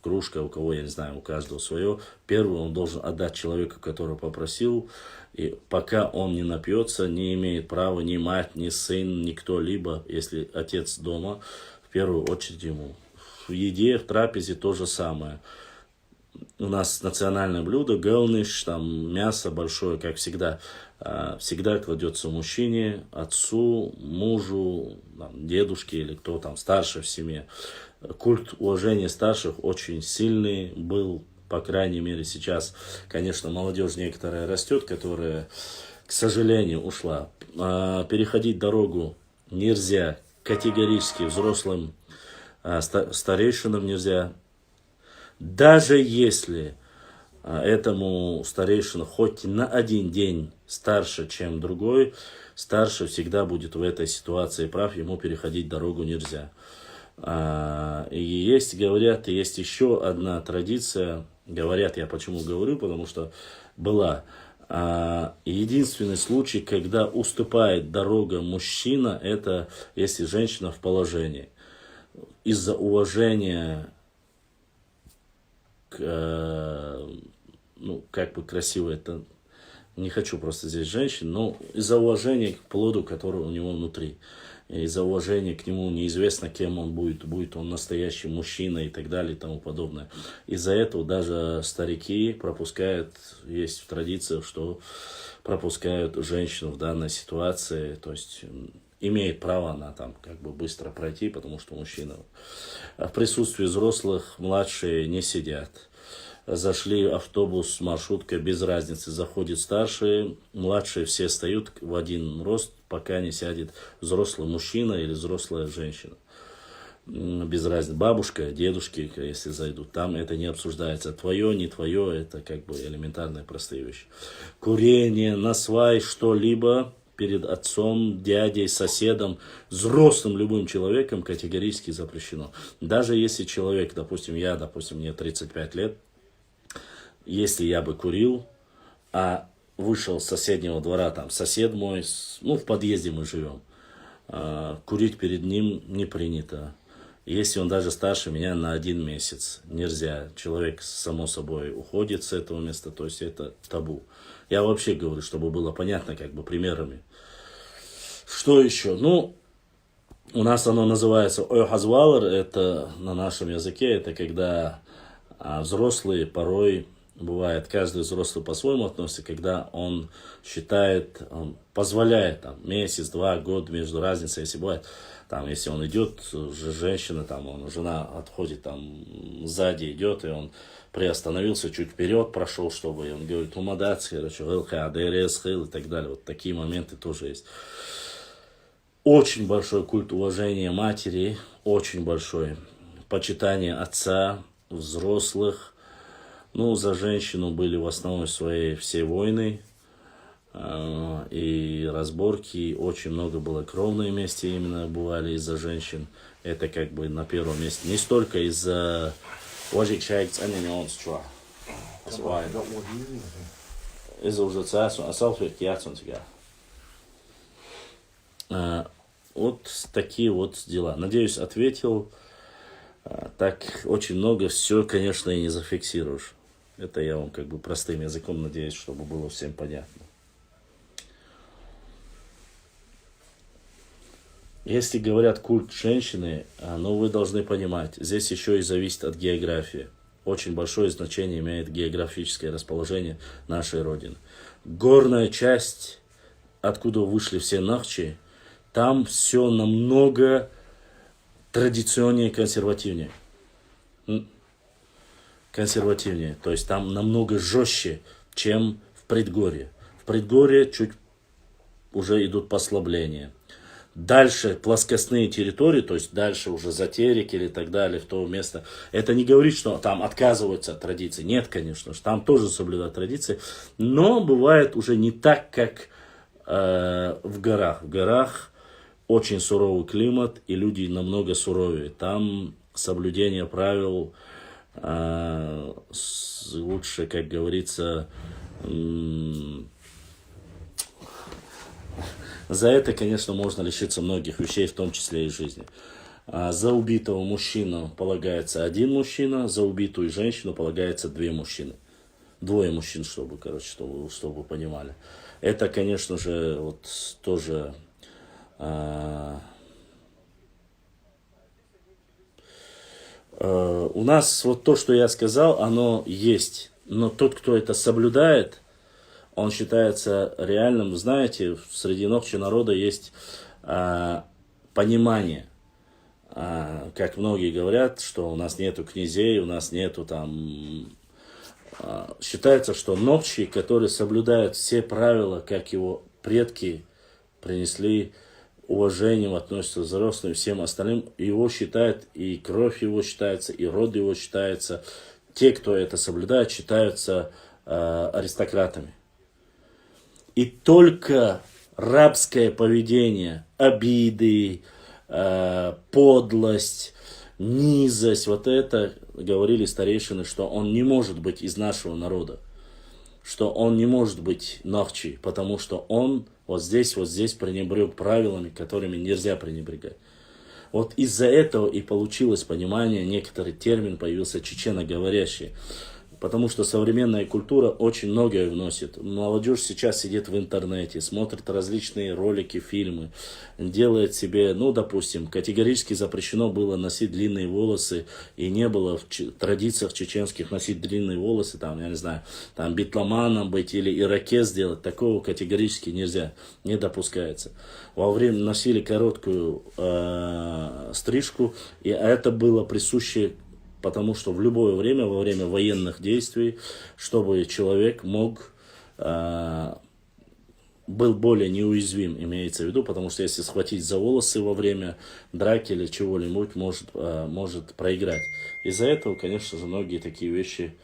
кружка, у кого, я не знаю, у каждого свое. Первый он должен отдать человеку, который попросил, и пока он не напьется, не имеет права ни мать, ни сын, ни кто-либо, если отец дома, в первую очередь ему. В еде, в трапезе то же самое. У нас национальное блюдо, гэлныш, там мясо большое, как всегда. Всегда кладется мужчине, отцу, мужу, там, дедушке или кто там старше в семье. Культ уважения старших очень сильный был, по крайней мере сейчас. Конечно, молодежь некоторая растет, которая, к сожалению, ушла. Переходить дорогу нельзя категорически, взрослым старейшинам нельзя. Даже если этому старейшину хоть на один день старше, чем другой, старший всегда будет в этой ситуации прав, ему переходить дорогу нельзя. И есть, говорят, есть еще одна традиция, говорят, я почему говорю, потому что была. Единственный случай, когда уступает дорога мужчина, это если женщина в положении. Из-за уважения ну, как бы красиво это, не хочу просто здесь женщин, но из-за уважения к плоду, который у него внутри, из-за уважения к нему, неизвестно, кем он будет он настоящий мужчина и так далее и тому подобное. Из-за этого даже старики пропускают, есть в традициях, что пропускают женщину в данной ситуации, то есть имеет право она там как бы быстро пройти, потому что мужчина. В присутствии взрослых младшие не сидят. Зашли автобус, маршрутка, без разницы, заходит старшие, младшие все встают в один рост, пока не сядет взрослый мужчина или взрослая женщина. Без разницы, бабушка, дедушки, если зайдут, там это не обсуждается. Твое, не твое, это как бы элементарные простые вещи. Курение, насвай, что-либо перед отцом, дядей, соседом, взрослым любым человеком категорически запрещено. Даже если человек, допустим, мне 35 лет, если я бы курил, а вышел с соседнего двора, там сосед мой, ну в подъезде мы живем, курить перед ним не принято. Если он даже старше меня на 1 месяц, нельзя. Человек, само собой, уходит с этого места, то есть это табу. Я вообще говорю, чтобы было понятно, как бы примерами. Что еще? Ну, у нас оно называется ойхазвалар, это на нашем языке, это когда взрослые порой, бывает, каждый взрослый по-своему относится, когда он считает, он позволяет там, месяц, 2, год между разницей, если бывает, там, если он идет, женщина, там, жена отходит, там, сзади идет, и он приостановился, чуть вперед прошел, чтобы, и он говорит, умадаться, короче, и так далее, вот такие моменты тоже есть. Очень большой культ уважения матери, очень большой, почитание отца, взрослых. Ну, за женщину были в основном своей все войны и разборки. Очень много было кровные мести именно бывали из-за женщин. Это как бы на первом месте. Не столько из-за... Из-за уже вот такие вот дела. Надеюсь, ответил. Так очень много, все, конечно, и не зафиксируешь. Это я вам как бы простым языком надеюсь, чтобы было всем понятно. Если говорят культ женщины, ну вы должны понимать, здесь еще и зависит от географии. Очень большое значение имеет географическое расположение нашей Родины. Горная часть, откуда вышли все нахчи, там все намного традиционнее и консервативнее. Консервативнее, то есть там намного жестче, чем в предгорье. В предгорье чуть уже идут послабления. Дальше плоскостные территории, то есть дальше уже за Терек или так далее, в то место. Это не говорит, что там отказываются от традиций. Нет, конечно же, там тоже соблюдают традиции. Но бывает уже не так, как в горах. В горах очень суровый климат, и люди намного суровее. Там соблюдение правил лучше, как говорится, за это, конечно, можно лишиться многих вещей, в том числе и жизни. За убитого мужчину полагается один мужчина, за убитую женщину полагается двое мужчин, чтобы вы понимали. Это, конечно же, вот тоже у нас вот то, что я сказал, оно есть. Но тот, кто это соблюдает, он считается реальным. Знаете, среди ногчи народа есть понимание. Как многие говорят, что у нас нету князей, у нас нету там... считается, что ногчи, которые соблюдают все правила, как его предки принесли, уважением относятся к взрослым, всем остальным, его считают, и кровь его считается, и род его считается. Те, кто это соблюдает, считаются аристократами. И только рабское поведение, обиды, подлость, низость, вот это говорили старейшины, что он не может быть из нашего народа, что он не может быть нахчи, потому что он вот здесь пренебрег правилами, которыми нельзя пренебрегать. Вот из-за этого и получилось понимание, некоторый термин появился чеченоговорящий. Потому что современная культура очень многое вносит. Молодежь сейчас сидит в интернете, смотрит различные ролики, фильмы, делает себе, ну, допустим, категорически запрещено было носить длинные волосы, и не было в традициях чеченских носить длинные волосы, там, я не знаю, там, битломаном быть или ирокез делать, такого категорически нельзя, не допускается. Во время носили короткую стрижку, и это было присуще. Потому что в любое время, во время военных действий, чтобы человек был более неуязвим, имеется в виду, потому что если схватить за волосы во время драки или чего-нибудь, может проиграть. Из-за этого, конечно же, многие такие вещи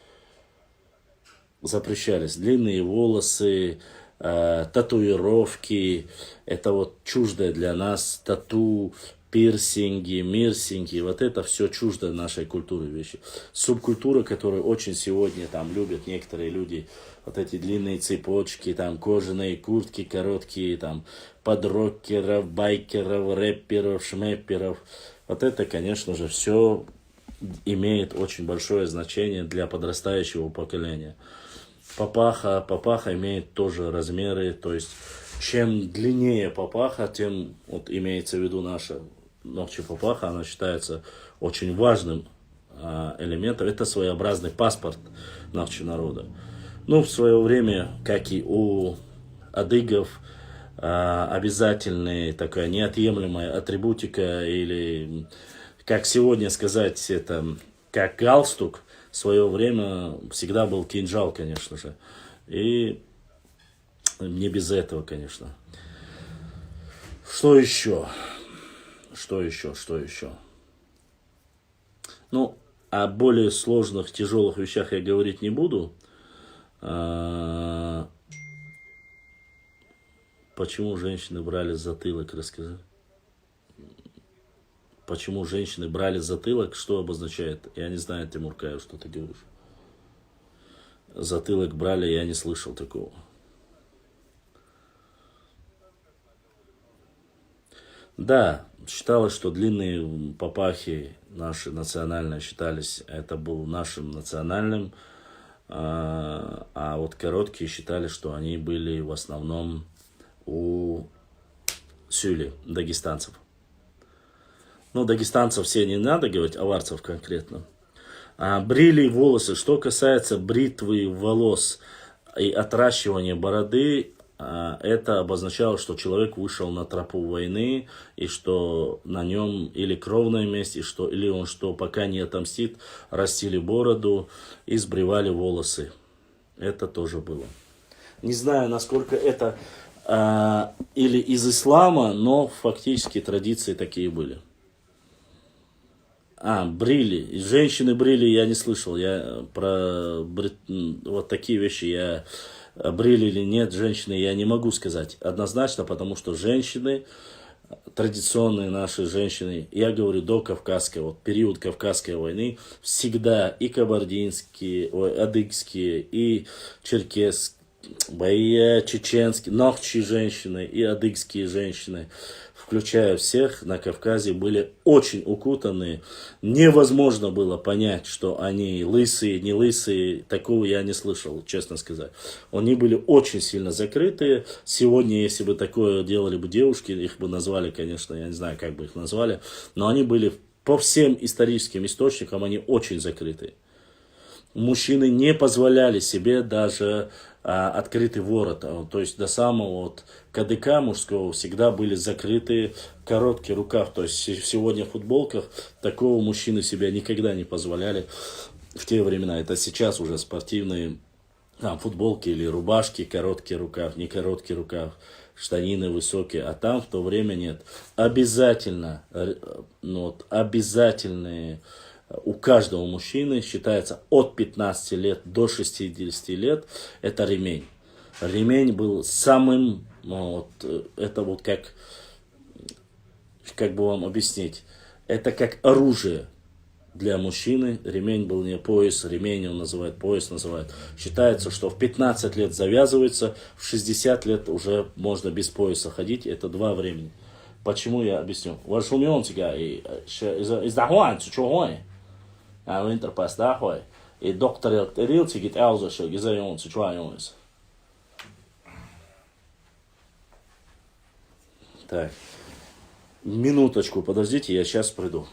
запрещались. Длинные волосы, татуировки, это вот чуждое для нас, тату, пирсинги, мирсинги, вот это все чуждо нашей культуры вещи. Субкультура, которую очень сегодня там любят некоторые люди, вот эти длинные цепочки, там кожаные куртки короткие, там под рокеров, байкеров, рэперов, шмепперов. Вот это, конечно же, все имеет очень большое значение для подрастающего поколения. Папаха имеет тоже размеры, то есть чем длиннее папаха, тем, вот имеется в виду наша ногчи папаха, она считается очень важным элементом. Это своеобразный паспорт ногчи народа. Ну, в свое время, как и у адыгов, обязательная такая неотъемлемая атрибутика, или, как сегодня сказать, это как галстук, в свое время всегда был кинжал, конечно же. И не без этого, конечно. Что еще? Ну, о более сложных, тяжелых вещах я говорить не буду. Почему женщины брали затылок, расскажи. Почему женщины брали затылок, что обозначает? Я не знаю, Тимуркаев, что ты говоришь. Затылок брали, я не слышал такого. Да, считалось, что длинные папахи наши национальные считались, это был нашим национальным, а вот короткие считали, что они были в основном у сюли, дагестанцев. Ну, дагестанцев все не надо говорить, аварцев конкретно. Брили волосы. Что касается бритвы волос и отращивания бороды, это обозначало, что человек вышел на тропу войны, и что на нем или кровная месть, или он что, пока не отомстит, растили бороду и сбривали волосы. Это тоже было. Не знаю, насколько это или из ислама, но фактически традиции такие были. Брили. Женщины брили, я не слышал. Я про вот такие вещи, брили или нет женщины, я не могу сказать однозначно, потому что женщины, традиционные наши женщины, я говорю до Кавказской, вот период Кавказской войны, всегда и кабардинские, адыгские, и черкесские, и чеченские, нохчи женщины, и адыгские женщины, включая всех на Кавказе, были очень укутаны. Невозможно было понять, что они лысые, не лысые. Такого я не слышал, честно сказать. Они были очень сильно закрытые. Сегодня, если бы такое делали бы девушки, их бы назвали, конечно, я не знаю, как бы их назвали, но они были по всем историческим источникам, они очень закрытые. Мужчины не позволяли себе даже открытый ворот. То есть до самого вот кадыка мужского всегда были закрыты короткий рукав. То есть сегодня в футболках такого мужчины себе никогда не позволяли в те времена. Это сейчас уже спортивные футболки или рубашки, короткий рукав, не короткий рукав, штанины высокие. А там в то время нет. Обязательно, обязательные у каждого мужчины считается от 15 лет до 60 лет, это ремень. Ремень был самым, это вот как бы вам объяснить, это как оружие для мужчины. Ремень был не пояс, ремень он называет, пояс называет. Считается, что в 15 лет завязывается, в 60 лет уже можно без пояса ходить, это 2 времени. Почему, я объясню. И доктор Рилци говорит, ауза, гизайон, сучуайонис. Так, минуточку, подождите, я сейчас приду.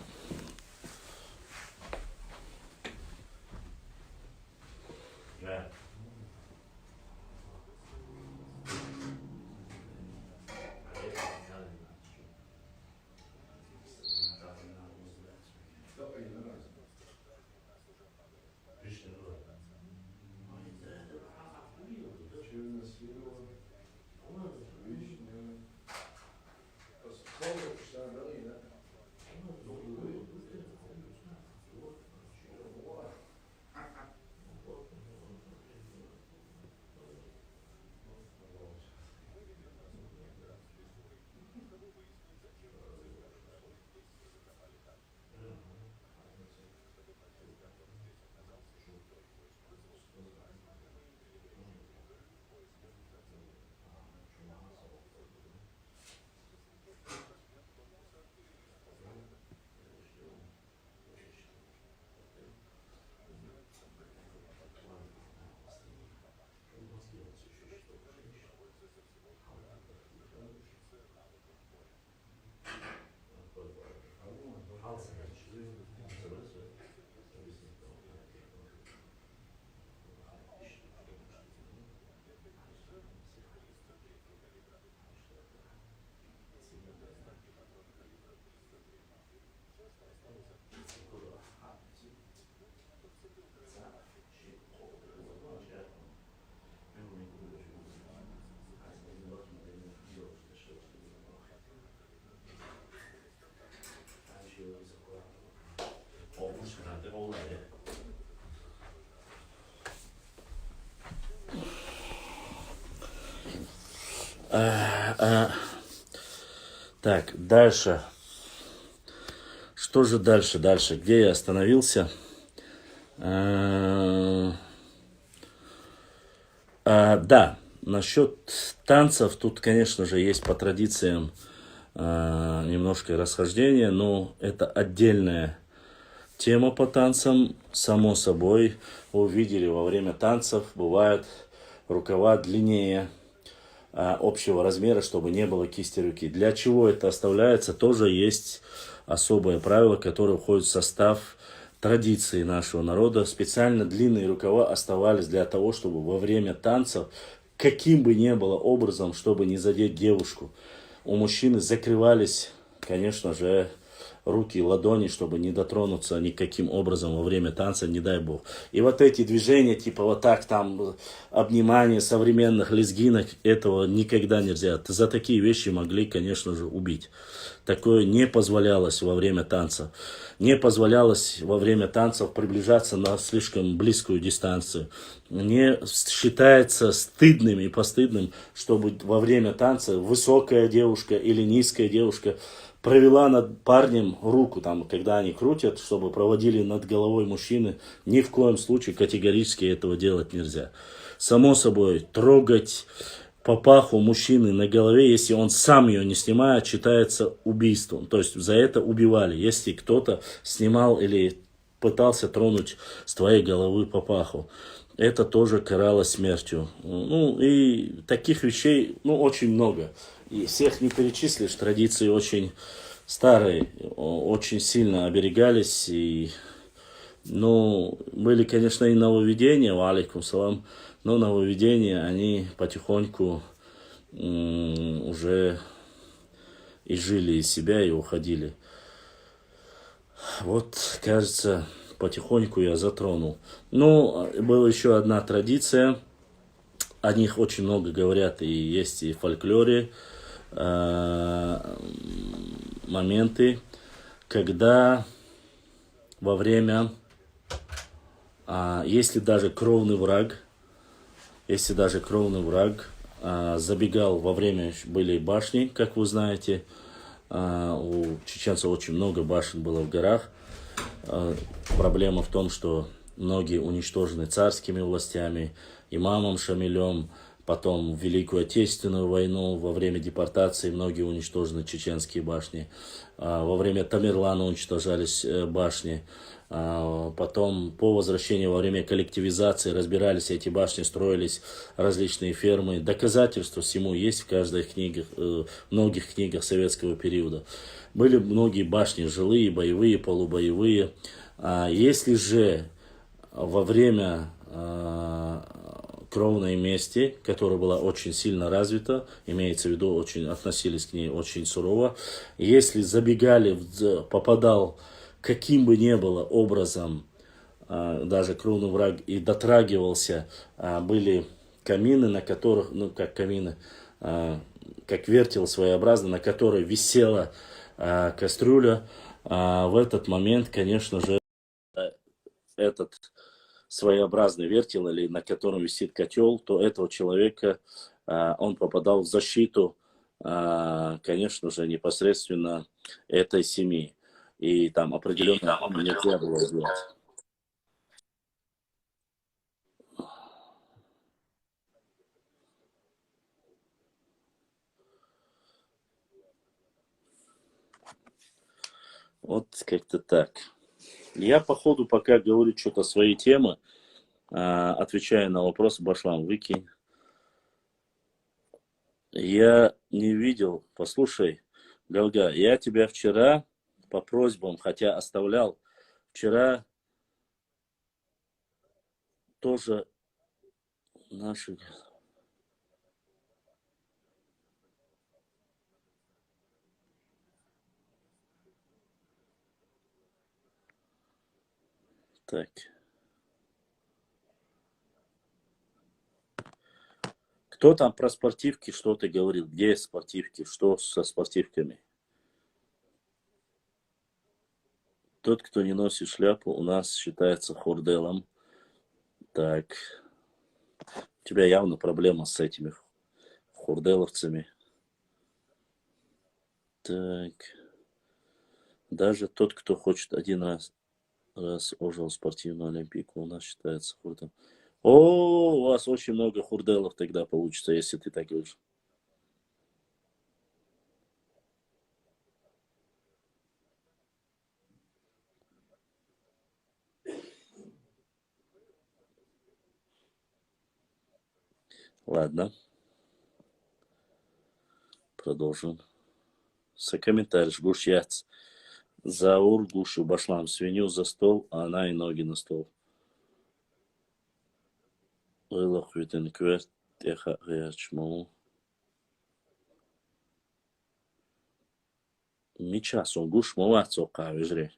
Так, дальше. Что же дальше? Где я остановился? Да, насчет танцев, тут, конечно же, есть по традициям немножко расхождение, но это отдельная тема по танцам. Само собой, вы увидели, во время танцев бывают рукава длиннее общего размера, чтобы не было кисти руки. Для чего это оставляется, тоже есть особое правило, которое входит в состав традиции нашего народа. Специально длинные рукава оставались для того, чтобы во время танцев, каким бы ни было образом, чтобы не задеть девушку, у мужчины закрывались, конечно же, руки и ладони, чтобы не дотронуться никаким образом во время танца, не дай бог. И вот эти движения, типа вот так там, обнимания современных лезгинок, этого никогда нельзя. За такие вещи могли, конечно же, убить. Такое не позволялось во время танца. Не позволялось во время танцев приближаться на слишком близкую дистанцию. Не считается стыдным и постыдным, чтобы во время танца высокая девушка или низкая девушка провела над парнем руку, там, когда они крутят, чтобы проводили над головой мужчины. Ни в коем случае категорически этого делать нельзя. Само собой, трогать папаху мужчины на голове, если он сам ее не снимает, считается убийством. То есть за это убивали, если кто-то снимал или пытался тронуть с твоей головы папаху. Это тоже каралось смертью. Ну и таких вещей, очень много. И всех не перечислишь, традиции очень старые, очень сильно оберегались. И, были, конечно, и нововведения, валейкум салам, но нововведения, они потихоньку уже изжили из себя и уходили. Вот, кажется, потихоньку я затронул. Была еще одна традиция, о них очень много говорят, и есть и в фольклоре моменты, когда во время, если даже кровный враг забегал во время, были башни, как вы знаете, у чеченцев очень много башен было в горах. Проблема в том, что многие уничтожены царскими властями, имамом Шамилем, потом в Великую Отечественную войну, во время депортации многие уничтожены чеченские башни, во время Тамерлана уничтожались башни, потом по возвращению во время коллективизации разбирались эти башни, строились различные фермы. Доказательства всему есть в каждой книге, многих книгах советского периода. Были многие башни жилые, боевые, полубоевые. Если же во время кровной мести, которая была очень сильно развита, имеется в виду, очень относились к ней очень сурово, если попадал каким бы ни было образом, даже кровный враг, и дотрагивался, были камины, на которых, как вертел своеобразно, на которой висела кастрюля, в этот момент, конечно же, этот своеобразный вертел, или на котором висит котел, то этого человека, он попадал в защиту, конечно же, непосредственно этой семьи. И там определенно нельзя было сделать. Вот как-то так. Я, по ходу, пока говорю что-то свои темы, отвечая на вопрос, Башлам, выкинь. Я не видел, послушай, Галга, я тебя вчера по просьбам, хотя оставлял, вчера тоже наши... Так. Кто там про спортивки что-то говорил? Где спортивки? Что со спортивками? Тот, кто не носит шляпу, у нас считается хурделом. Так. У тебя явно проблема с этими хурделовцами. Так. Даже тот, кто хочет один раз ожил спортивную олимпийку, у нас считается хурделом. О, у вас очень много хурделов тогда получится, если ты так говоришь. Ладно. Продолжим. Комментарий, гушьяц. Заур гушу башлам. Свинью за стол, а она и ноги на стол. Рылах витен кверт, теха рячму. Мича сон гуш мова цока вижре.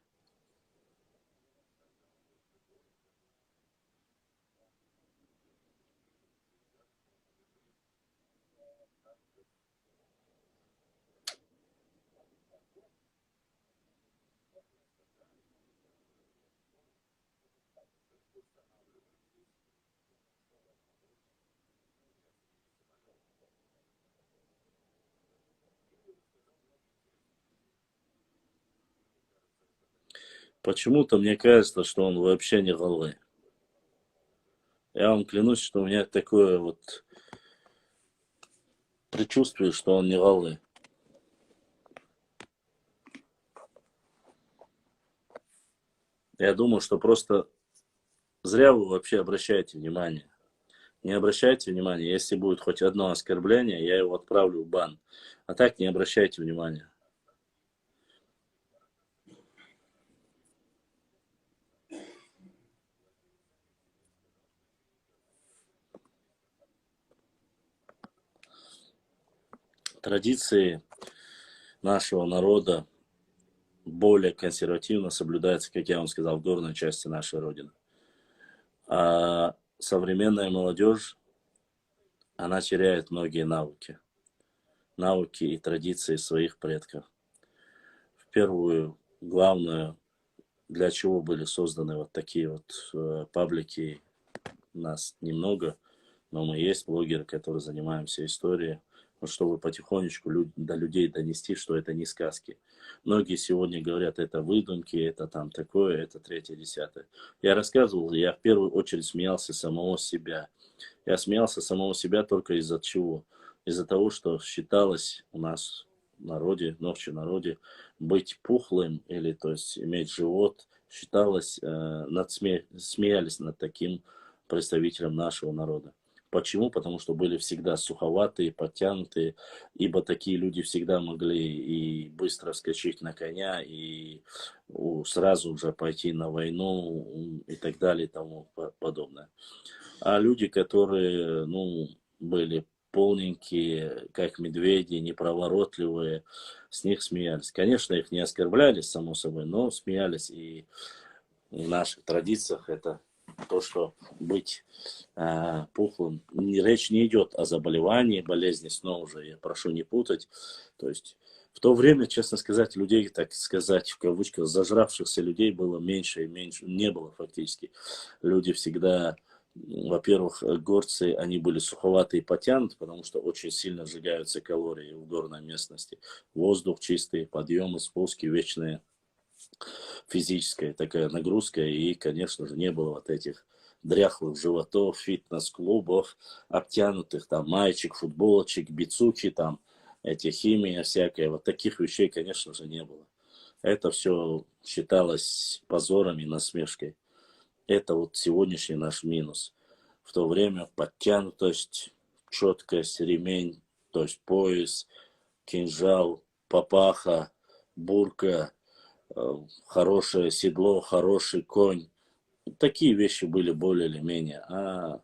Почему-то мне кажется, что он вообще не голый. Я вам клянусь, что у меня такое вот предчувствие, что он не голый. Я думаю, что просто зря вы вообще обращаете внимание. Не обращайте внимания, если будет хоть одно оскорбление, я его отправлю в бан. А так не обращайте внимания. Традиции нашего народа более консервативно соблюдаются, как я вам сказал, в горной части нашей Родины. А современная молодежь, она теряет многие навыки. Навыки и традиции своих предков. В первую, главную, для чего были созданы вот такие вот паблики, нас немного, но мы есть блогеры, которые занимаемся историей, вот чтобы потихонечку до людей донести, что это не сказки. Многие сегодня говорят, это выдумки, это там такое, это третье, десятое. Я рассказывал, я в первую очередь смеялся самого себя. Я смеялся самого себя только из-за чего? Из-за того, что считалось у нас в народе, в народе, быть пухлым или то есть иметь живот, считалось, смеялись над таким представителем нашего народа. Почему? Потому что были всегда суховатые, подтянутые, ибо такие люди всегда могли и быстро вскочить на коня, и сразу же пойти на войну и так далее и тому подобное. А люди, которые, были полненькие, как медведи, неповоротливые, с них смеялись. Конечно, их не оскорбляли, само собой, но смеялись. И в наших традициях это то, что быть пухлым. Речь не идет о заболевании, болезни, снова же, я прошу не путать. То есть в то время, честно сказать, людей, так сказать, в кавычках, зажравшихся людей было меньше и меньше, не было фактически. Люди всегда, во-первых, горцы, они были суховатые и потянуты, потому что очень сильно сжигаются калории в горной местности. Воздух чистый, подъемы, спуски, вечные физическая такая нагрузка, и, конечно же, не было вот этих дряхлых животов, фитнес-клубов, обтянутых там маечек, футболочек, бицухи там, эти химия всякая, вот таких вещей, конечно же, не было. Это все считалось позором и насмешкой. Это вот сегодняшний наш минус. В то время подтянутость, четкость, ремень, то есть пояс, кинжал, папаха, бурка, хорошее седло, хороший конь. Такие вещи были более или менее. А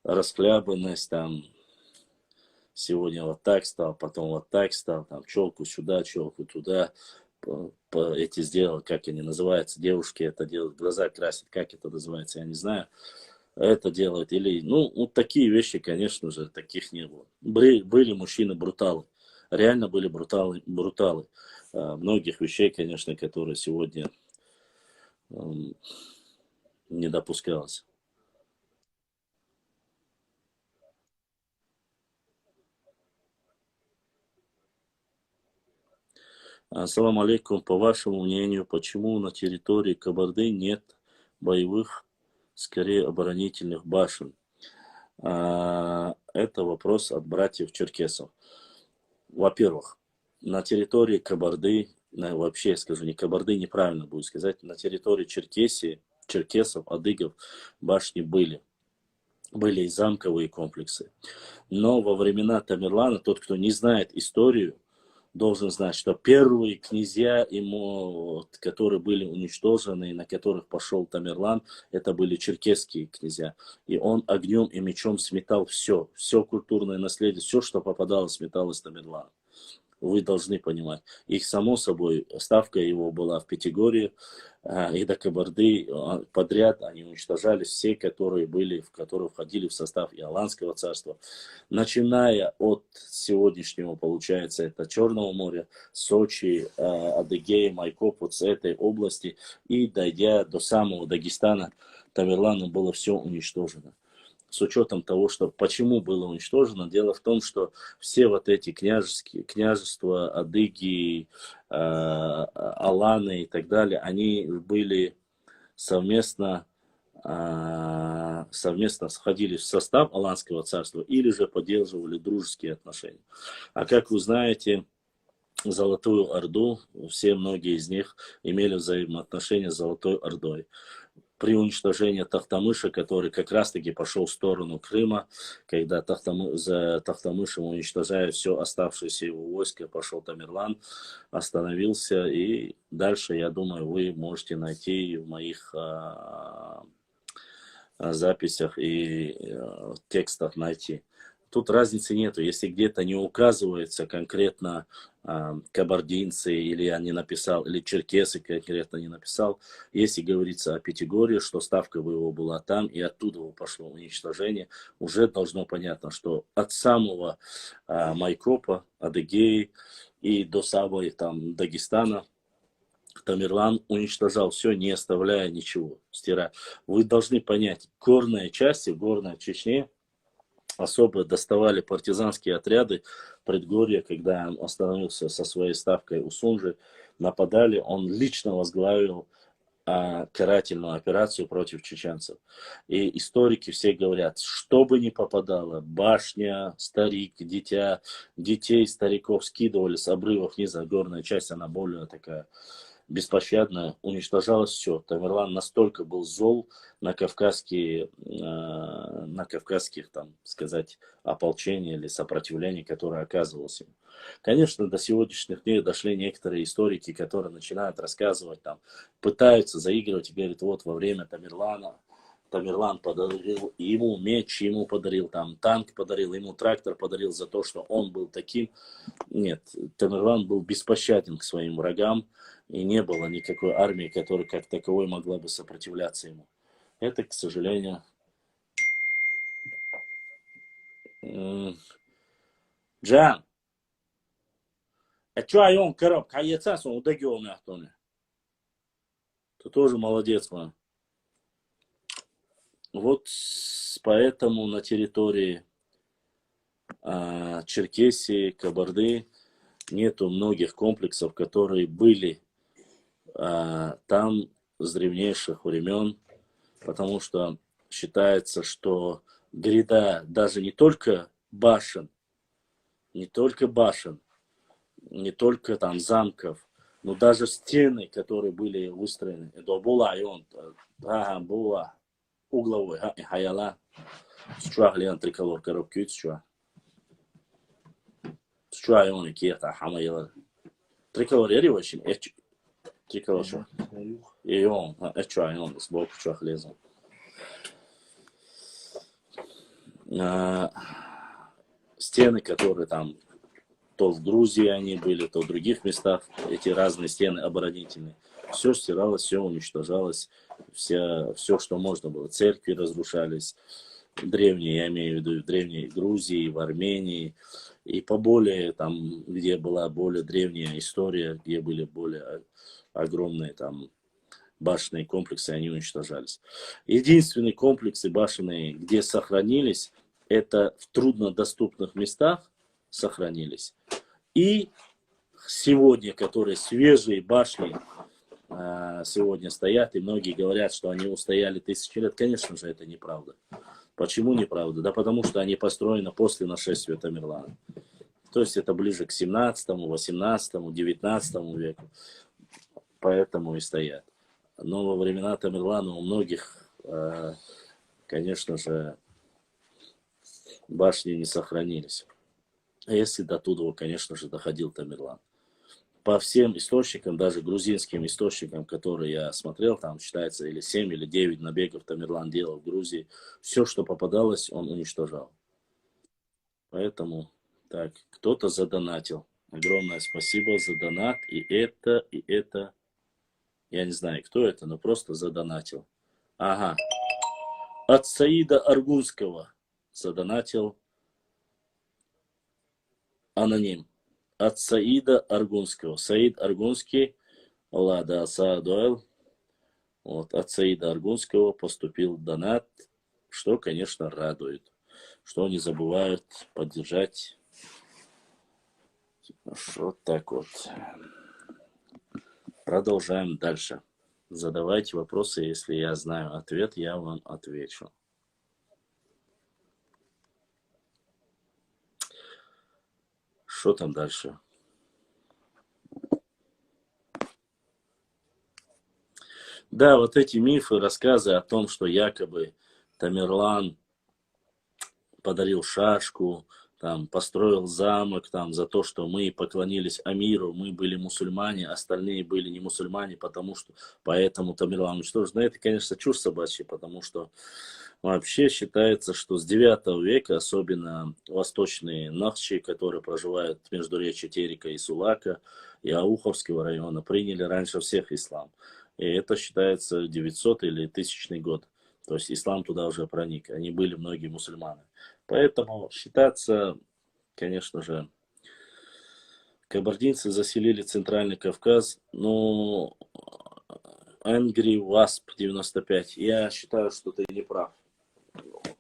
расхлябанность там, сегодня вот так стал, потом вот так стал, там челку сюда, челку туда, эти сделал, как они называются, девушки это делают, глаза красят, как это называется, я не знаю. Это делают, или, вот такие вещи, конечно же, таких не было. Были мужчины-бруталы, реально были бруталы. Многих вещей, конечно, которые сегодня не допускалось. Ассаламу алейкум. По вашему мнению, почему на территории Кабарды нет боевых, скорее оборонительных башен? Это вопрос от братьев черкесов. Во-первых, на территории Кабарды, вообще я скажу, не Кабарды, неправильно будет сказать, на территории Черкесии, черкесов, адыгов башни были. Были и замковые комплексы. Но во времена Тамерлана, тот, кто не знает историю, должен знать, что первые князья, которые были уничтожены, на которых пошел Тамерлан, это были черкесские князья. И он огнем и мечом сметал все культурное наследие, все, что попадало, сметалось Тамерланом. Вы должны понимать. Их, само собой, ставка его была в Пятигорье, и до Кабарды подряд они уничтожались все, которые входили в состав Иоланского царства. Начиная от сегодняшнего, получается, это Черного моря, Сочи, Адыгея, Майкоп, вот с этой области, и дойдя до самого Дагестана, Тамерланом было все уничтожено. С учетом того, что почему было уничтожено, дело в том, что все вот эти княжества, адыги, аланы и так далее, они были совместно входили в состав Аланского царства или же поддерживали дружеские отношения. А как вы знаете, Золотую Орду, многие из них имели взаимоотношения с Золотой Ордой. При уничтожении Тохтамыша, который как раз-таки пошел в сторону Крыма, когда за Тохтамышем, уничтожая все оставшееся его войско, пошел Тамерлан, остановился. И дальше, я думаю, вы можете найти в моих записях и текстах найти. Тут разницы нету. Если где-то не указывается конкретно кабардинцы, или я не написал, или черкесы конкретно не написал, если говорится о Пятигорье, что ставка его была там, и оттуда пошло уничтожение, уже должно понятно, что от самого Майкопа, Адыгеи и до самого там Дагестана Тамерлан уничтожал все, не оставляя ничего, стирая. Вы должны понять, горная часть, горная Чечня, особо доставали партизанские отряды предгорья, когда он остановился со своей ставкой у Сунжи, нападали, он лично возглавил карательную операцию против чеченцев. И историки все говорят, что бы ни попадало, башня, старик, дитя, детей, стариков скидывали с обрывов низа, горная часть, она более такая беспощадно, уничтожалось все. Тамерлан настолько был зол на кавказских, там, сказать, ополчения или сопротивления, которое оказывалось ему. Конечно, до сегодняшних дней дошли некоторые историки, которые начинают рассказывать, там, пытаются заигрывать и говорят, вот во время Тамерлан подарил ему меч, ему подарил там танк, подарил ему трактор, подарил за то, что он был таким. Нет, Тамерлан был беспощаден к своим врагам, и не было никакой армии, которая как таковой могла бы сопротивляться ему. Это, к сожалению, Джан, а что он коробка, а яйца он удагил мяхтоне. Ты тоже молодец, man. Вот поэтому на территории Черкесии, Кабарды нету многих комплексов, которые были там с древнейших времен, потому что считается, что гряда даже не только башен, не только там замков, но даже стены, которые были выстроены. Это была угловой, хаяла, счуахлиан триколор коробки, счуахлиан киета, хамаяла. Триколор очень, триколор что? И он, счуахлиан, сбоку счуахлезан. Стены, которые там то в Грузии они были, то в других местах, эти разные стены оборонительные. Все стиралось, все уничтожалось, все, что можно было. Церкви разрушались, древние, я имею в виду, в древней Грузии, в Армении, и поболее, там, где была более древняя история, где были более огромные там башенные комплексы, они уничтожались. Единственные комплексы башенные, где сохранились, это в труднодоступных местах сохранились. И сегодня, которые свежие башни сегодня стоят, и многие говорят, что они устояли тысячи лет. Конечно же, это неправда. Почему неправда? Да потому что они построены после нашествия Тамерлана. То есть это ближе к 17, 18, 19 веку. Поэтому и стоят. Но во времена Тамерлана у многих, конечно же, башни не сохранились. А если до туда, конечно же, доходил Тамерлан. по всем источникам, даже грузинским источникам, которые я смотрел, там считается или 7, или 9 набегов Тамерлан делал в Грузии. Все, что попадалось, он уничтожал. Поэтому, так, кто-то задонатил. Огромное спасибо за донат. И это. Я не знаю, кто это, но просто задонатил. Ага. От Саида Аргунского задонатил аноним. От Саида Аргунского. Саид Аргунский, Лада Саадуэл. Вот, от Саида Аргунского поступил донат, что, конечно, радует. Что не забывают поддержать. Вот так вот. Продолжаем дальше. Задавайте вопросы, если я знаю ответ, я вам отвечу. Что там дальше? Да, вот эти мифы, рассказы о том, что якобы Тамерлан подарил шашку, там, построил замок там, за то, что мы поклонились Амиру, мы были мусульмане, остальные были не мусульмане, поэтому Тамерлан уничтожен. Но это, конечно, чушь собачья, потому что вообще считается, что с 9 века, особенно восточные нахчи, которые проживают в междуречье Терека и Сулака, и Ауховского района, приняли раньше всех ислам. И это считается 900 или 1000 год. То есть ислам туда уже проник. Они были многие мусульмане. Поэтому считаться, конечно же, кабардинцы заселили Центральный Кавказ, но Angry Wasp 95, я считаю, что ты не прав.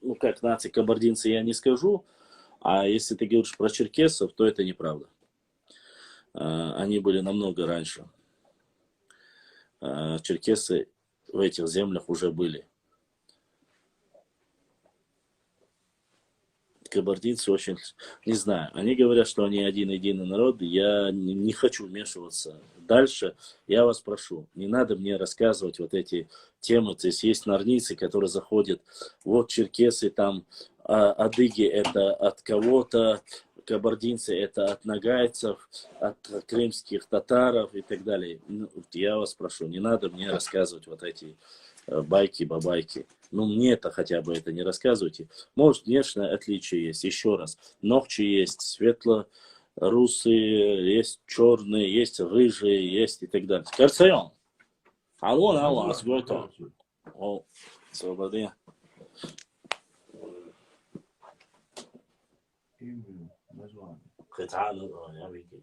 Ну, как нации кабардинцы я не скажу, а если ты говоришь про черкесов, то это неправда. Они были намного раньше. Черкесы в этих землях уже были. Кабардинцы очень, не знаю, они говорят, что они один единый народ, я не хочу вмешиваться. Дальше я вас прошу, не надо мне рассказывать вот эти темы, то есть нарницы, которые заходят, вот черкесы там, адыги это от кого-то, кабардинцы это от нагайцев, от крымских татаров и так далее. Я вас прошу, не надо мне рассказывать вот эти байки-бабайки. Ну, мне это хотя бы это не рассказывайте. Может, конечно, отличия есть. Еще раз. Ногчи есть светло-русые, есть черные, есть рыжие, есть и так далее. Карцайон. Алло, алло, асгойто. О, свободы. Название. Хотя, ну, я видел.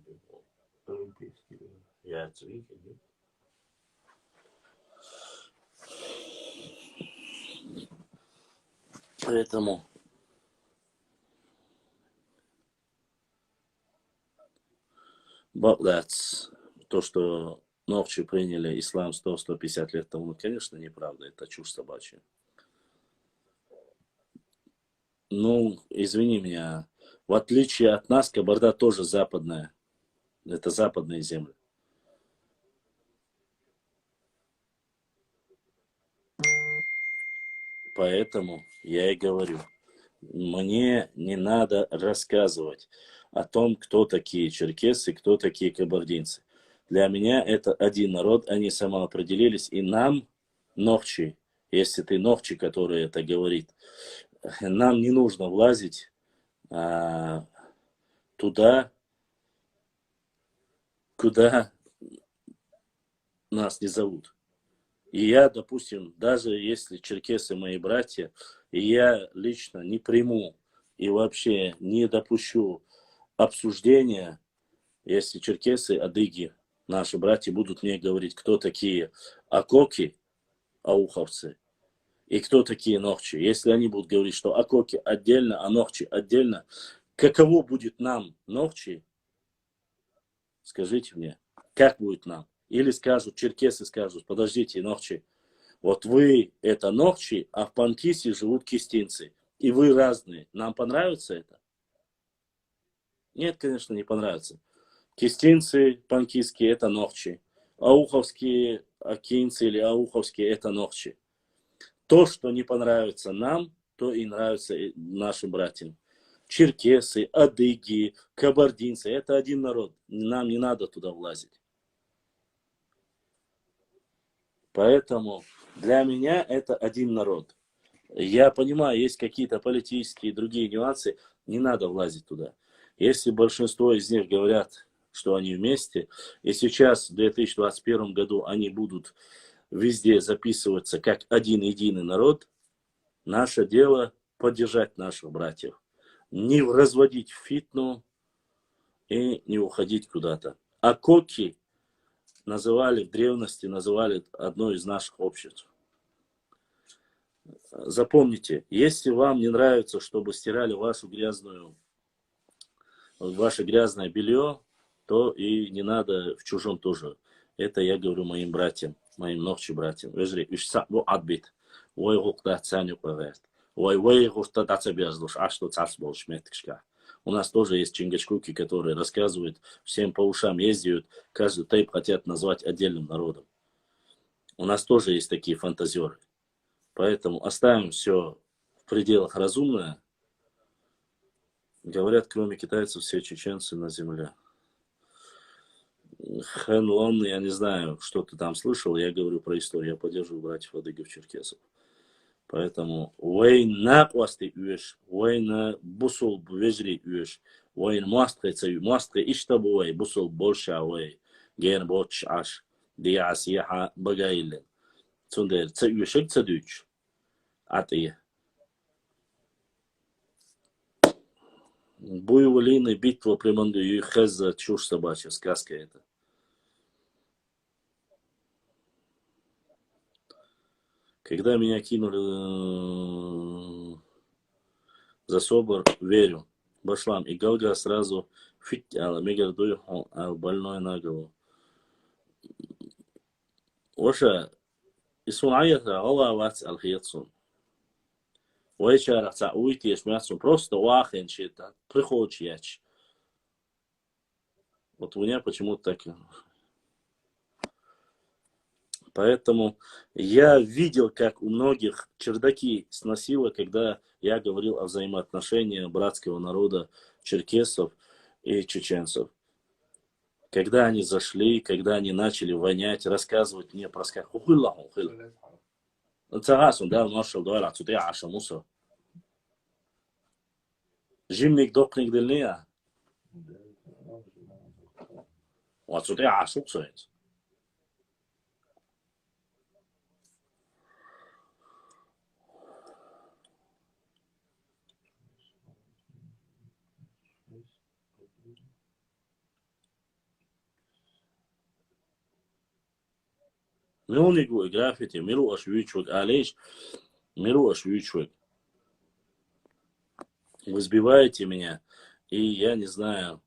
Олимпийский. Я это видел. Поэтому то, что Нохчи приняли ислам 100-150 лет тому, конечно, неправда, это чушь собачья. Ну, извини меня, в отличие от нас, Кабарда тоже западная. Это западные земли. Поэтому я и говорю, мне не надо рассказывать о том, кто такие черкесы, кто такие кабардинцы. Для меня это один народ, они самоопределились, и нам, Нохчи, если ты Нохчи, который это говорит, нам не нужно влазить туда, куда нас не зовут. И я, допустим, даже если черкесы мои братья, и я лично не приму и вообще не допущу обсуждения, если черкесы, адыги, наши братья будут мне говорить, кто такие акоки, ауховцы, и кто такие нохчи. Если они будут говорить, что акоки отдельно, а нохчи отдельно, каково будет нам нохчи? Скажите мне, как будет нам? Или скажут, черкесы скажут, подождите, нохчи, вот вы это нохчи, а в Панкисе живут кистинцы. И вы разные. Нам понравится это? Нет, конечно, не понравится. Кистинцы панкисские это нохчи. Ауховские акинцы или ауховские это нохчи. То, что не понравится нам, то и нравится нашим братьям. черкесы, адыги, кабардинцы. Это один народ. Нам не надо туда влазить. Поэтому для меня это один народ. Я понимаю, есть какие-то политические и другие нюансы, не надо влазить туда. Если большинство из них говорят, что они вместе, и сейчас в 2021 году они будут везде записываться как один единый народ, наше дело поддержать наших братьев. Не разводить фитну и не уходить куда-то. А коки называли в древности, называли одно из наших обществ. Запомните, если вам не нравится, чтобы стирали ваше грязное белье, то и не надо в чужом тоже. Это я говорю моим братьям, моим ногчим братьям. У нас тоже есть чингачгуки, которые рассказывают, всем по ушам ездят, каждый тейп хотят назвать отдельным народом. У нас тоже есть такие фантазеры. Поэтому оставим все в пределах разумного. Говорят, кроме китайцев, все чеченцы на земле. Хэн Лон, я не знаю, что ты там слышал, я говорю про историю. Я поддерживаю братьев адыгов черкесов. Поэтому война квасты уеш, война бусул бвежри уеш, война мастре иштабуэй, бусул больше ауэй, ген боч аш, диасиха багайлен. Цундер ца уешек ца дюч. Атые. Буйволины, битва при Мандуе, хеза, чушь собачья, сказка это. Когда меня кинули за собор, верю, башлам, и Галга сразу фитяла, мегардуй, больной на голову. Оша, исун аята, Аллах вац алхиятсун. Вечера уйти, смеяться, просто вахен читать, приходишь. Вот у меня почему-то так. Поэтому я видел, как у многих чердаки сносило, когда я говорил о взаимоотношениях братского народа черкесов и чеченцев. Когда они зашли, когда они начали вонять, рассказывать мне про сказку. Жимник допник дельния. Вот сюда я асуксует. Милнигу и граффити, миру аж вючвик, алейш, миру аж вючвик. Вы сбиваете меня, и я не знаю.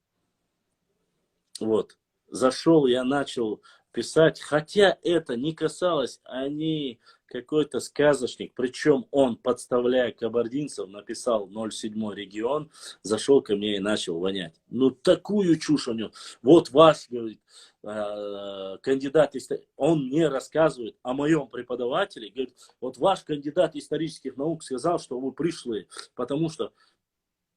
Вот, зашел, я начал писать, хотя это не касалось, они какой-то сказочник, причем он, подставляя кабардинцев, написал 07 регион, зашел ко мне и начал вонять. Ну, такую чушь у него. Вот ваш, говорит, кандидат, он мне рассказывает о моем преподавателе, говорит, вот ваш кандидат исторических наук сказал, что вы пришли, потому что,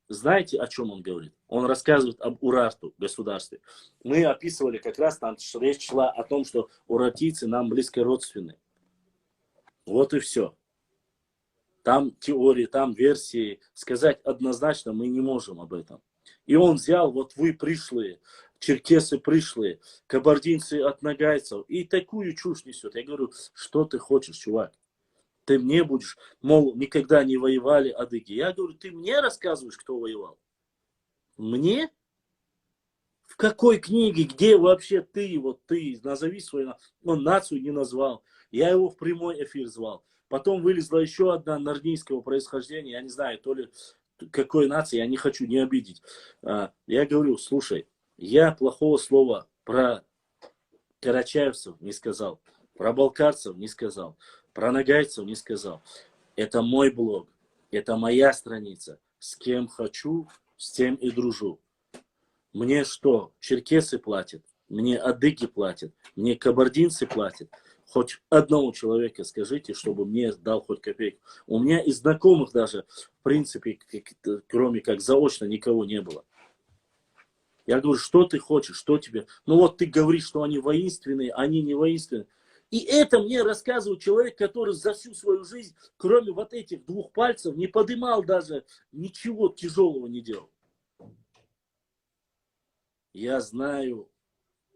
знаете, о чем он говорит? Он рассказывает об Урарту, государстве. Мы описывали как раз, там речь шла о том, что уратийцы нам близко родственны. Вот и все. Там теории, там версии. Сказать однозначно мы не можем об этом. И он взял, вот вы пришлые, черкесы пришлые, кабардинцы от нагайцев. И такую чушь несет. Я говорю, что ты хочешь, чувак? Ты мне будешь, мол, никогда не воевали адыги. Я говорю, ты мне рассказываешь, кто воевал? Мне? В какой книге, где вообще ты, вот ты, назови свою, он нацию не назвал. Я его в прямой эфир звал. Потом вылезла еще одна нордийского происхождения, я не знаю, то ли какой нации, я не хочу не обидеть. Я говорю, слушай, я плохого слова про карачаевцев не сказал, про балкарцев не сказал, про нагайцев не сказал. Это мой блог, это моя страница. С кем хочу, с тем и дружу. Мне что, черкесы платят? мне адыги платят, мне кабардинцы платят. Хоть одного человека скажите, чтобы мне дал хоть копейку. У меня и знакомых даже, в принципе, кроме как заочно, никого не было. Я говорю, что ты хочешь, что тебе? Ну вот ты говоришь, что они воинственные, они не воинственные. И это мне рассказывает человек, который за всю свою жизнь, кроме вот этих 2 пальцев, не подымал даже, ничего тяжелого не делал. Я знаю,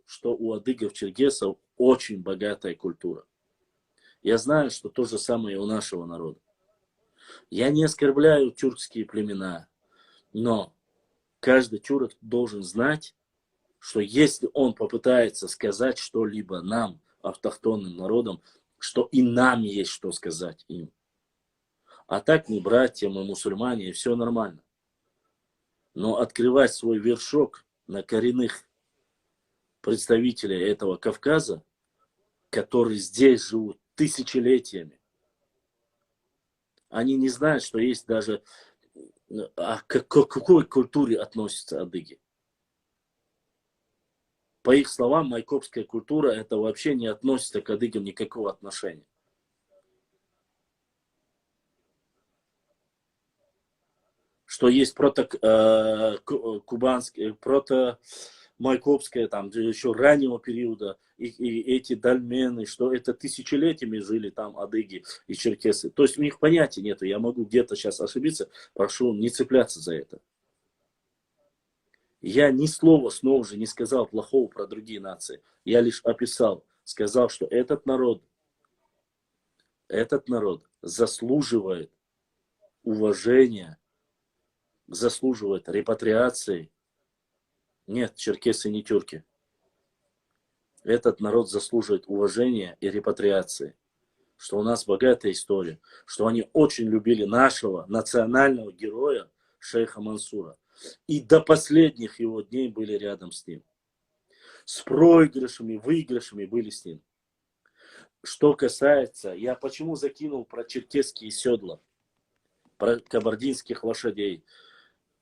что у адыгов, черкесов очень богатая культура. Я знаю, что то же самое и у нашего народа. Я не оскорбляю тюркские племена, но каждый тюрок должен знать, что если он попытается сказать что-либо нам, автохтонным народам, что и нам есть что сказать им. А так мы братья, мы мусульмане, и все нормально. Но открывать свой вершок на коренных представителей этого Кавказа, которые здесь живут тысячелетиями, они не знают, что есть даже... А к какой культуре относятся адыги? По их словам, майкопская культура это вообще не относится к адыгам никакого отношения. Что есть кубанское, майкопское, там еще раннего периода, и эти дольмены, что это тысячелетиями жили там адыги и черкесы. То есть у них понятия нету. Я могу где-то сейчас ошибиться, прошу не цепляться за это. Я ни слова снова же не сказал плохого про другие нации. Я лишь описал, сказал, что этот народ заслуживает уважения, заслуживает репатриации. Нет, черкесы не тюрки. Этот народ заслуживает уважения и репатриации. Что у нас богатая история. Что они очень любили нашего национального героя шейха Мансура. И до последних его дней были рядом с ним. С проигрышами, выигрышами были с ним. Что касается, я почему закинул про черкесские седла, про кабардинских лошадей.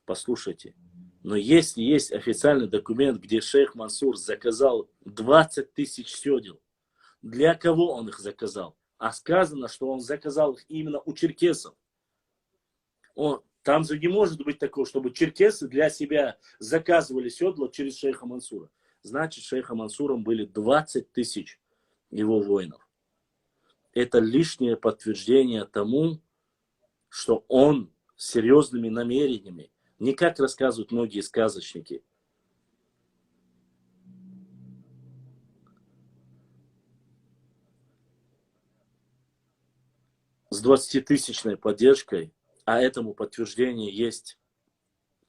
Послушайте, но если есть официальный документ, где шейх Мансур заказал 20 тысяч седел, для кого он их заказал? А сказано, что он заказал их именно у черкесов. Там же не может быть такого, чтобы черкесы для себя заказывали седла через шейха Мансура. Значит, шейха Мансуром были 20 тысяч его воинов. Это лишнее подтверждение тому, что он с серьезными намерениями, не как рассказывают многие сказочники. С 20-тысячной поддержкой, а этому подтверждение есть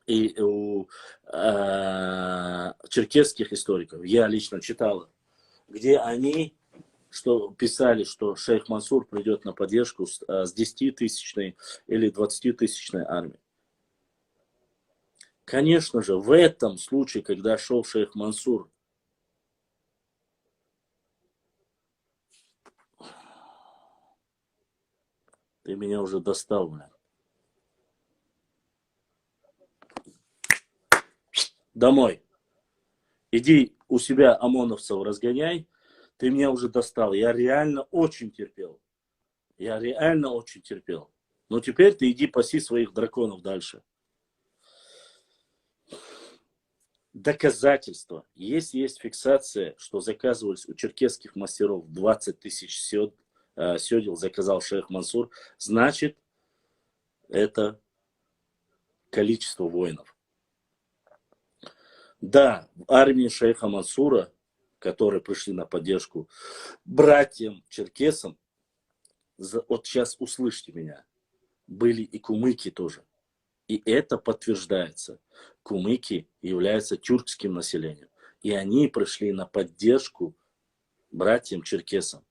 и у черкесских историков. Я лично читал, где они писали, что шейх Мансур придет на поддержку с 10-тысячной или 20-тысячной армией. Конечно же, в этом случае, когда шел шейх Мансур, ты меня уже достал, блядь. Домой. Иди у себя ОМОНовцев разгоняй. Ты меня уже достал. Я реально очень терпел. Но теперь ты иди паси своих драконов дальше. Доказательства. Если есть фиксация, что заказывались у черкесских мастеров 20 тысяч седел, заказал шейх Мансур, значит, это количество воинов. Да, в армии шейха Мансура, которые пришли на поддержку братьям черкесам, вот сейчас услышьте меня, были и кумыки тоже. И это подтверждается. Кумыки являются тюркским населением. И они пришли на поддержку братьям черкесам.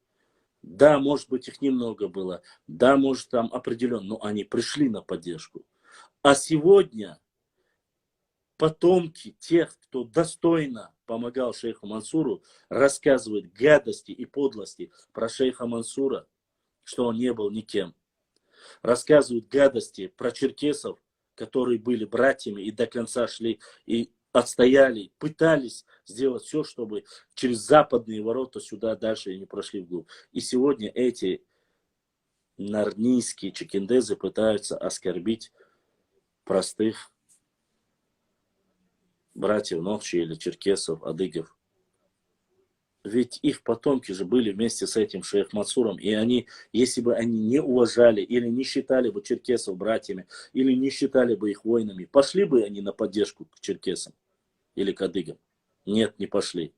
Да, может быть, их немного было. Да, может, там определенно. Но они пришли на поддержку. А сегодня потомки тех, кто достойно помогал шейху Мансуру, рассказывают гадости и подлости про шейха Мансура, что он не был никем. Рассказывают гадости про черкесов, которые были братьями и до конца шли, и отстояли, пытались сделать все, чтобы через западные ворота сюда дальше не прошли вглубь. И сегодня эти нарнийские чекиндезы пытаются оскорбить простых братьев Нохчи или черкесов, адыгов. Ведь их потомки же были вместе с этим шейх Мансуром, и они, если бы они не уважали или не считали бы черкесов братьями, или не считали бы их воинами, пошли бы они на поддержку к черкесам или к адыгам? Нет, не пошли.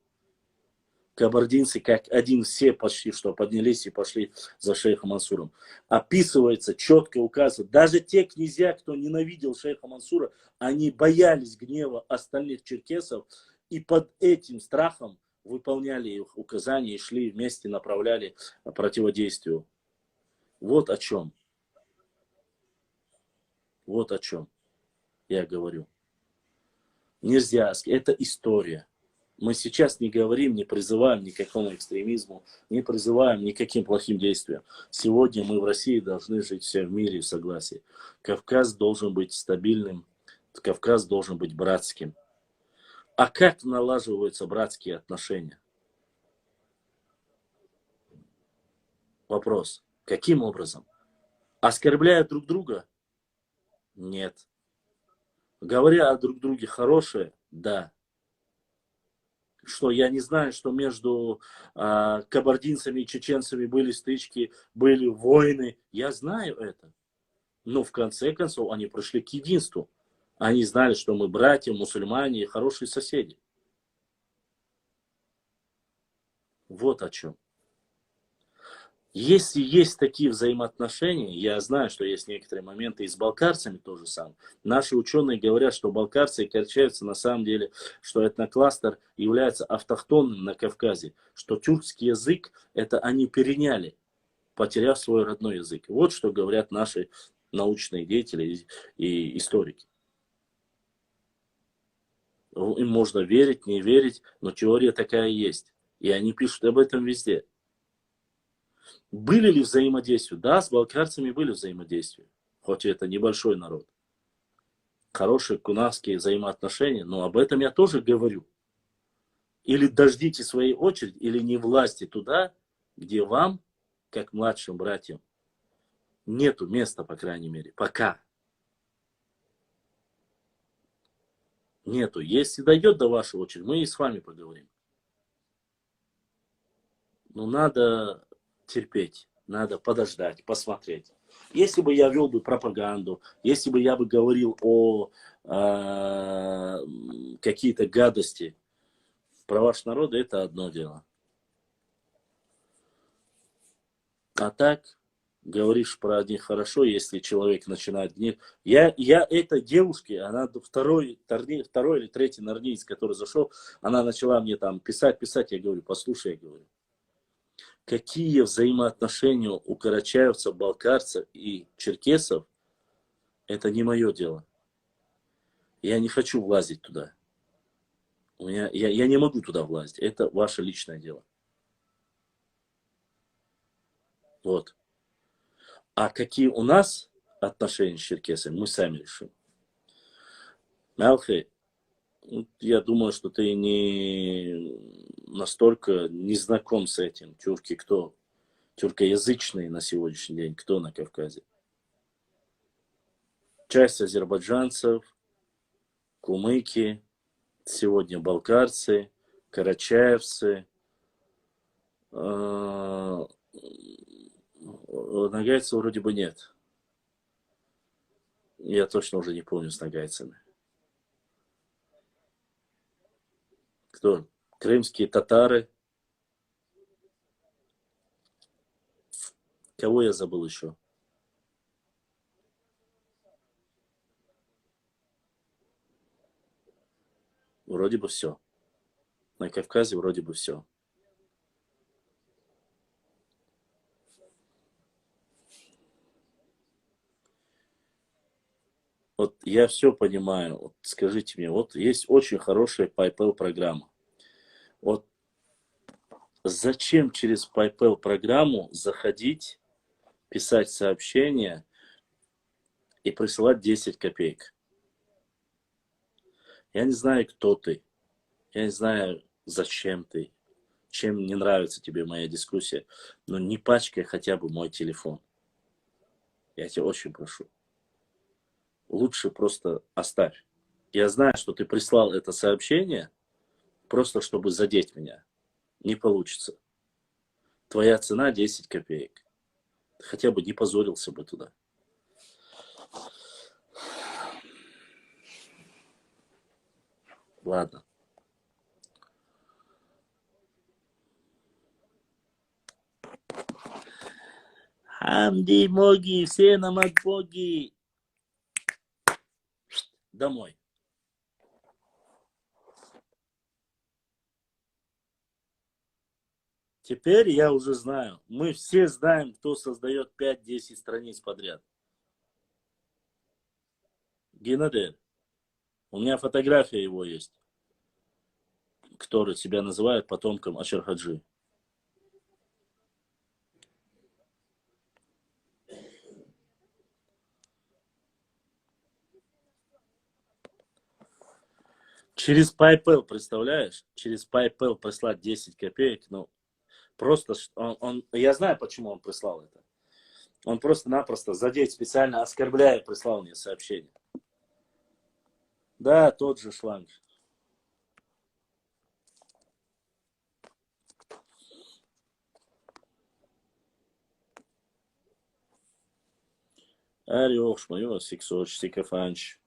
Кабардинцы как один все почти что поднялись и пошли за шейхом Мансуром. Описывается, четко указывается, даже те князья, кто ненавидел шейха Мансура, они боялись гнева остальных черкесов и под этим страхом выполняли их указания и шли вместе, направляли противодействию. Вот о чем. Вот о чем я говорю. Нельзя, это история. Мы сейчас не говорим, не призываем ни к какому экстремизму, не призываем ни к каким плохим действиям. Сегодня мы в России должны жить все в мире и в согласии. Кавказ должен быть стабильным, Кавказ должен быть братским. А как налаживаются братские отношения? Вопрос. Каким образом? Оскорбляя друг друга? Нет. Говоря о друг друге хорошее? Да. Что я не знаю, что между кабардинцами и чеченцами были стычки, были войны. Я знаю это. Но в конце концов они пришли к единству. Они знали, что мы братья, мусульмане и хорошие соседи. Вот о чем. Если есть такие взаимоотношения, я знаю, что есть некоторые моменты и с балкарцами тоже самое. Наши ученые говорят, что балкарцы и карачаевцы на самом деле, что этнокластер является автохтонным на Кавказе, что тюркский язык это они переняли, потеряв свой родной язык. Вот что говорят наши научные деятели и историки. Им можно верить, не верить, но теория такая есть. И они пишут об этом везде. Были ли взаимодействия? Да, с балкарцами были взаимодействия. Хоть это небольшой народ. Хорошие кунавские взаимоотношения, но об этом я тоже говорю. Или дождите своей очереди, или не власти туда, где вам, как младшим братьям, нету места, по крайней мере, пока. Нету. Если дойдет до вашей очереди, мы и с вами поговорим. Но надо терпеть, надо подождать, посмотреть. Если бы я вел бы пропаганду, если бы я бы говорил о какие-то гадости про ваш народ, это одно дело. А так, говоришь про одних хорошо, если человек начинает гневать. Я этой девушке, она второй или третий нарниец, который зашел, она начала мне там писать, я говорю, послушай, я говорю, какие взаимоотношения у карачаевцев, балкарцев и черкесов, это не мое дело. Я не хочу влазить туда. Я не могу туда влазить. Это ваше личное дело. Вот. А какие у нас отношения с черкесами, мы сами решим. Мелхи, я думаю, что ты не настолько не знаком с этим. Тюрки кто? Тюркоязычные на сегодняшний день. Кто на Кавказе? Часть азербайджанцев, кумыки, сегодня балкарцы, карачаевцы, нагайцев вроде бы нет. Я точно уже не помню с нагайцами. Кто? Крымские татары. Кого я забыл еще? Вроде бы все. На Кавказе вроде бы все. Вот я все понимаю. Вот скажите мне, вот есть очень хорошая PayPal программа. Вот зачем через PayPal программу заходить, писать сообщения и присылать 10 копеек? Я не знаю, кто ты. Я не знаю, зачем ты. Чем не нравится тебе моя дискуссия. Но не пачкай хотя бы мой телефон. Я тебя очень прошу. Лучше просто оставь. Я знаю, что ты прислал это сообщение, просто чтобы задеть меня. Не получится. Твоя цена 10 копеек. Ты хотя бы не позорился бы туда. Ладно. Хамди Моги, все намаз Боги. Домой. Теперь я уже знаю. Мы все знаем, кто создает 5-10 страниц подряд. Генадер. У меня фотография его есть, который себя называет потомком Ашер-Хаджи. Через PayPal, представляешь? Через PayPal прислать 10 копеек, ну, просто, я знаю, почему он прислал это. Он просто-напросто задеть, специально оскорбляя, прислал мне сообщение. Да, тот же шланг. Орешь, мое, сиксоч, сикофанч.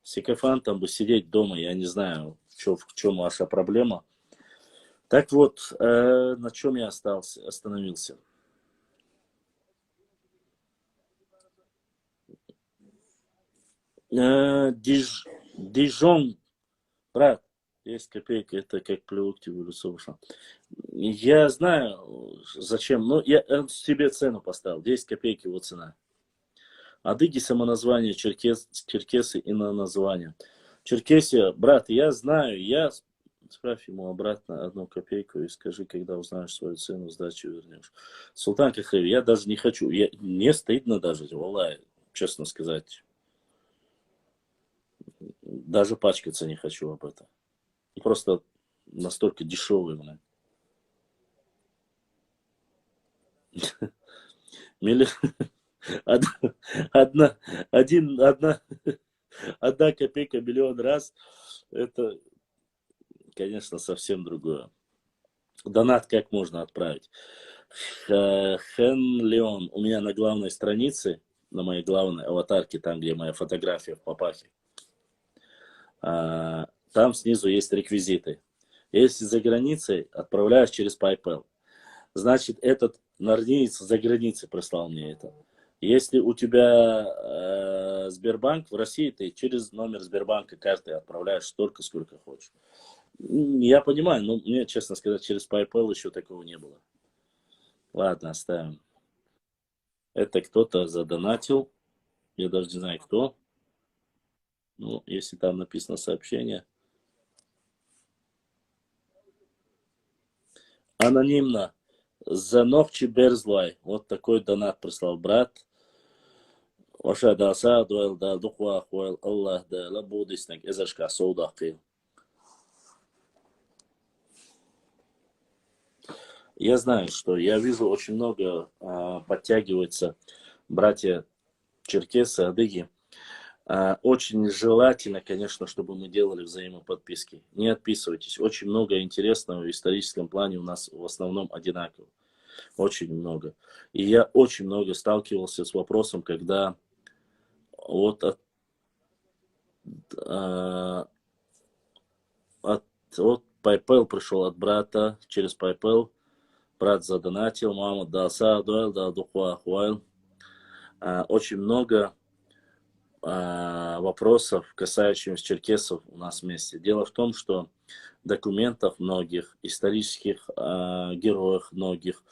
Сикофантом бы сидеть дома, я не знаю, в чем ваша проблема. Так вот, на чем я остановился. Дижон, брат, 10 копеек, это как плюнуть в лицо вышло. Я знаю, зачем, но я себе цену поставил, 10 копеек его цена. Адыги самоназвание, черкесы и на название. Черкесия, брат, я знаю, справь ему обратно 1 копейку и скажи, когда узнаешь свою цену, сдачу вернешь. Султан Кахаев, я даже не хочу, мне стыдно даже, валлай, честно сказать. Даже пачкаться не хочу об этом. Просто настолько дешевый, блин. Одна копейка миллион раз, это, конечно, совсем другое. Донат как можно отправить? Хэн Леон, у меня на главной странице, на моей главной аватарке, там, где моя фотография в папахе, там снизу есть реквизиты. Если за границей, отправляешь через PayPal. Значит, этот норниец за границей прислал мне это. Если у тебя Сбербанк в России, ты через номер Сбербанка карты отправляешь столько, сколько хочешь. Я понимаю, но мне, честно сказать, через PayPal еще такого не было. Ладно, оставим. Это кто-то задонатил. Я даже не знаю, кто. Ну, если там написано сообщение. Анонимно. Занохчи Берзлай. Вот такой донат прислал брат. Ваша да садуэл да духва хуэл Аллах да лабудиснак эзашка соудахил. Я знаю, что я вижу очень много подтягиваются братья черкесы, адыги. Очень желательно, конечно, чтобы мы делали взаимоподписки. Не отписывайтесь. Очень много интересного в историческом плане у нас в основном одинаково. Очень много. И я очень много сталкивался с вопросом, когда вот от PayPal пришел от брата, через PayPal. Брат задонатил, мама даса, дуэл, да, духуа, хуайл. Очень много вопросов, касающихся черкесов у нас вместе. Дело в том, что документов многих, исторических героев многих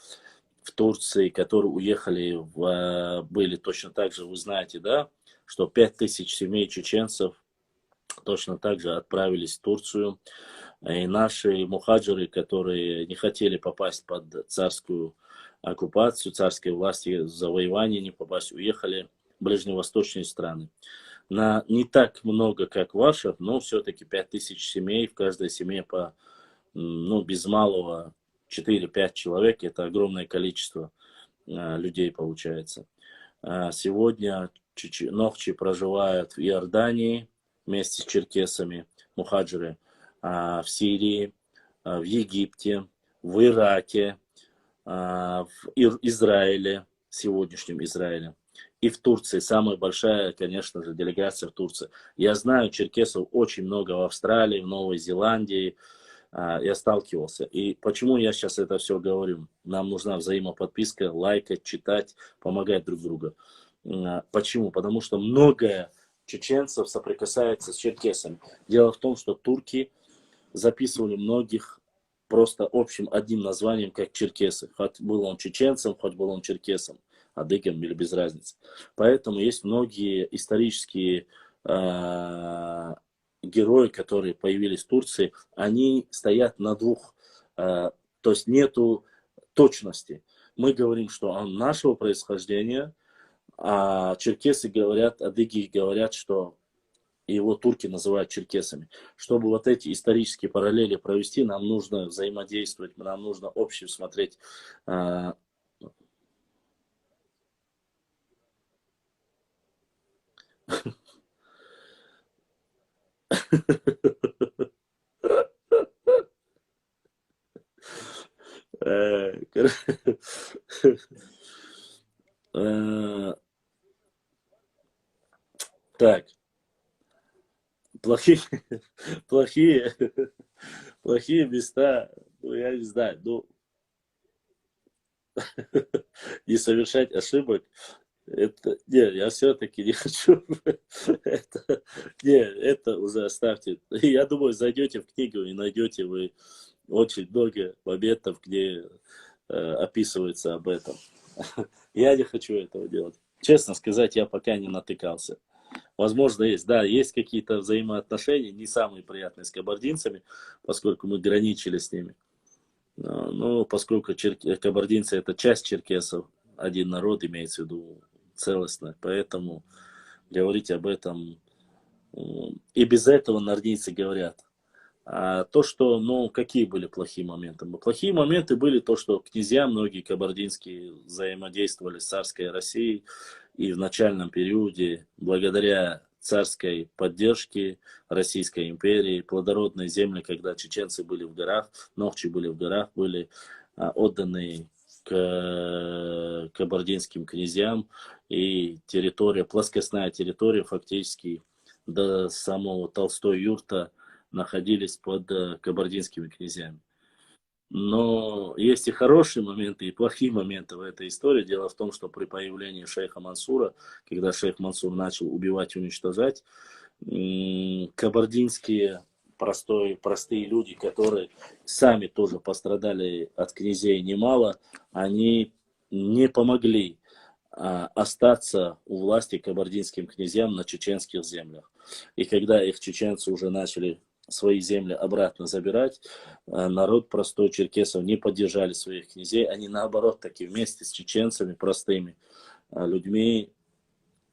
в Турции, которые уехали, были точно так же, вы знаете, да, что 5000 семей чеченцев точно так же отправились в Турцию. И наши мухаджиры, которые не хотели попасть под царскую оккупацию, царской власти, завоевание, не попасть, уехали в ближневосточные страны. не так много, как ваших, но все-таки 5000 семей, в каждой семье ну, без малого 4-5 человек, это огромное количество людей получается. Сегодня нохчи проживают в Иордании вместе с черкесами, мухаджиры, в Сирии, в Египте, в Ираке, в Израиле, сегодняшнем Израиле. И в Турции. Самая большая, конечно же, делегация в Турции. Я знаю черкесов очень много в Австралии, в Новой Зеландии. Я сталкивался. И почему я сейчас это все говорю? Нам нужна взаимоподписка, лайкать, читать, помогать друг другу. Почему? Потому что много чеченцев соприкасается с черкесами. Дело в том, что турки записывали многих просто общим одним названием, как черкесы. Хоть был он чеченцем, хоть был он черкесом, адыгом или без разницы. Поэтому есть многие исторические герои, которые появились в Турции, они стоят на двух, то есть нету точности. Мы говорим, что он нашего происхождения, а черкесы говорят, адыги говорят, что его турки называют черкесами. Чтобы вот эти исторические параллели провести, нам нужно взаимодействовать, нам нужно общем смотреть. Так, плохие, плохие, плохие места, ну, я не знаю, ну, не совершать ошибок. Это, не, я все-таки не хочу. Это уже оставьте. Я думаю, зайдете в книгу и найдете вы очень много моментов, где описывается об этом. Я не хочу этого делать. Честно сказать, я пока не натыкался. Возможно, есть. Да, есть какие-то взаимоотношения, не самые приятные с кабардинцами, поскольку мы граничили с ними. Но поскольку кабардинцы это часть черкесов, один народ имеется в виду целостно, поэтому говорить об этом и без этого нордийцы говорят. А то, что, ну, какие были плохие моменты? Плохие моменты были то, что князья многие кабардинские взаимодействовали с царской Россией, и в начальном периоде, благодаря царской поддержке Российской империи, плодородные земли, когда чеченцы были в горах, нохчи были в горах, были отданы к кабардинским князьям, и территория, плоскостная территория фактически до самого Толстой юрта находились под кабардинскими князьями. Но есть и хорошие моменты, и плохие моменты в этой истории. Дело в том, что при появлении шейха Мансура, когда шейх Мансур начал убивать и уничтожать, кабардинские простые люди, которые сами тоже пострадали от князей немало, они не помогли остаться у власти кабардинским князьям на чеченских землях. И когда их чеченцы уже начали свои земли обратно забирать, народ простой черкесов не поддержали своих князей, они наоборот таки вместе с чеченцами, простыми людьми,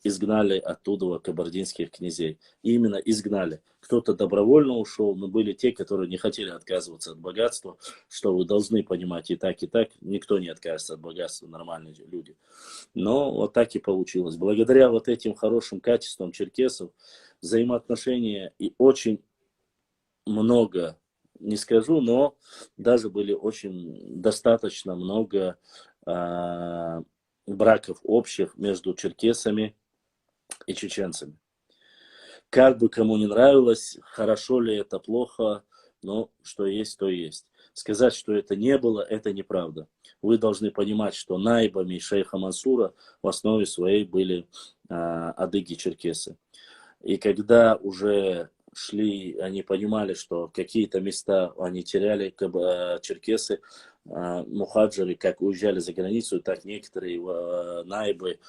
изгнали оттуда кабардинских князей. И именно изгнали. Кто-то добровольно ушел, но были те, которые не хотели отказываться от богатства, что вы должны понимать и так, никто не откажется от богатства, нормальные люди. Но вот так и получилось. Благодаря вот этим хорошим качествам черкесов, взаимоотношения и очень много, не скажу, но даже были очень достаточно много браков общих между черкесами и чеченцами. Как бы кому не нравилось, хорошо ли это, плохо, но что есть, то есть. Сказать, что это не было, это неправда. Вы должны понимать, что наибами шейха Мансура в основе своей были адыги-черкесы. И когда уже шли, они понимали, что какие-то места они теряли, черкесы, мухаджиры, как уезжали за границу, так некоторые наибы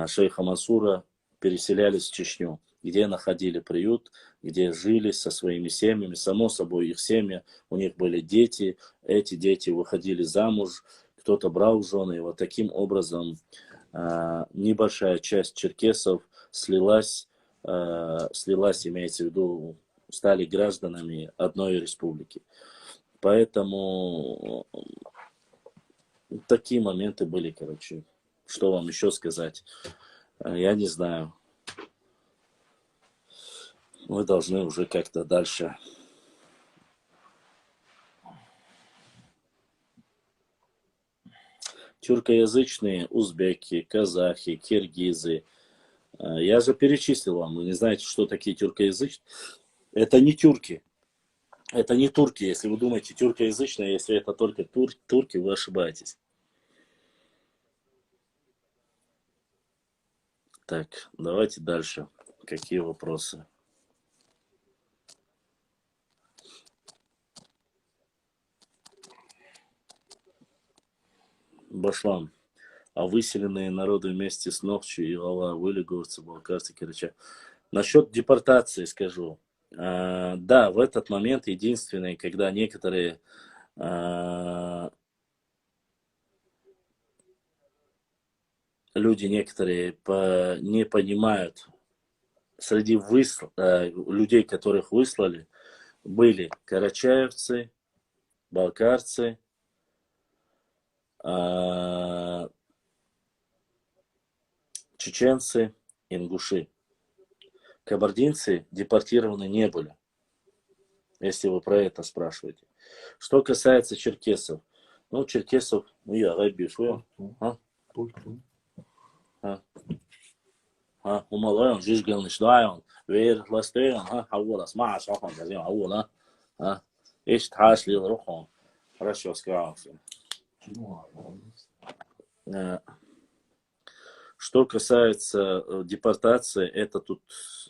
шейха Мансура переселялись в Чечню, где находили приют, где жили со своими семьями. Само собой, их семьи, у них были дети, эти дети выходили замуж, кто-то брал жены, и вот таким образом небольшая часть черкесов слилась слилась, имеется в виду, стали гражданами одной республики. Поэтому такие моменты были, короче. Что вам еще сказать? Я не знаю. Вы должны уже как-то дальше. Тюркоязычные узбеки, казахи, киргизы. Я же перечислил вам. Вы не знаете, что такие тюркоязычные? Это не тюрки. Это не турки. Если вы думаете тюркоязычные, если это только турки, вы ошибаетесь. Так, давайте дальше. Какие вопросы? Башлам. А выселенные народы вместе с Нохчи и Лала, вылеговцы, балкарцы, Кирича. Насчет депортации скажу. Да, в этот момент единственный, когда некоторые люди некоторые не понимают, среди людей, которых выслали, были карачаевцы, балкарцы, чеченцы, ингуши. Кабардинцы депортированы не были, если вы про это спрашиваете. Что касается черкесов. Ну, черкесов, ну, я райбишу. Умалаем, жижган, шдаем, веер, ластеем, хаула, смаш, ахан, газим, хаула, эш ташли, рухон. Хорошо сказал. Что касается депортации, это тут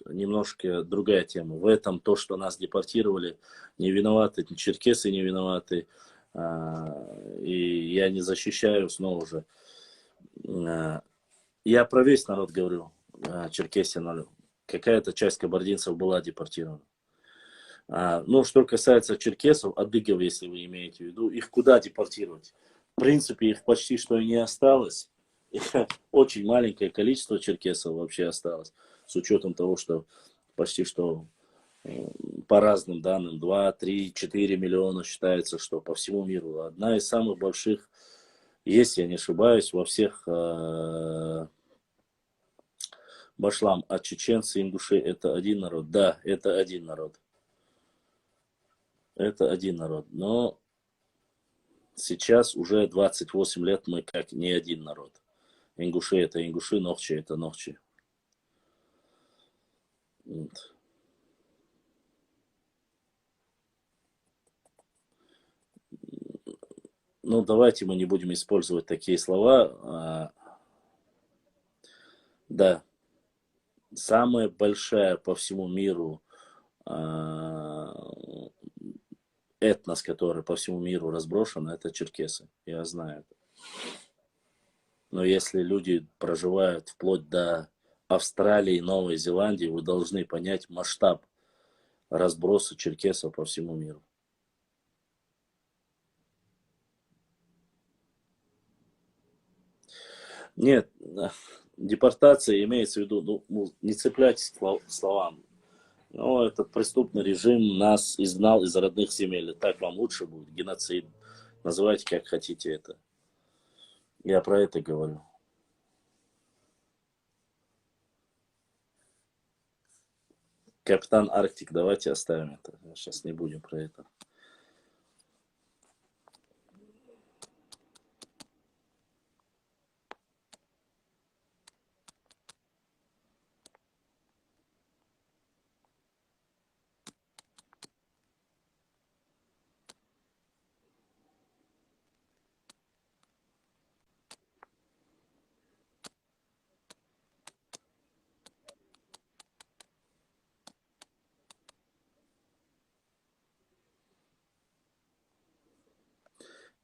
немножко другая тема. В этом то, что нас депортировали, не виноваты, черкесы не виноваты. И я не защищаю снова же. Я про весь народ говорю, Черкесия. Какая-то часть кабардинцев была депортирована. Ну, что касается черкесов, адыгов, если вы имеете в виду, их куда депортировать? В принципе, их почти что и не осталось. Очень маленькое количество черкесов вообще осталось, с учетом того, что почти что по разным данным 2, 3, 4 миллиона считается, что по всему миру. Одна из самых больших, если я не ошибаюсь, во всех башлам. А чеченцы, ингуши это один народ? Да, это один народ. Это один народ. Но сейчас уже 28 лет мы как не один народ. Ингуши это ингуши, нохчи это нохчи. Вот. Ну, давайте мы не будем использовать такие слова. Да, самая большая по всему миру этнос, который по всему миру разброшен, это черкесы. Я знаю это. Но если люди проживают вплоть до Австралии и Новой Зеландии, вы должны понять масштаб разброса черкесов по всему миру. Нет, депортация имеется в виду, ну, не цепляйтесь к словам. Но этот преступный режим нас изгнал из родных земель. Так вам лучше будет, геноцид. Называйте как хотите это. Я про это говорю. Капитан Арктик, давайте оставим это. Сейчас не будем про это.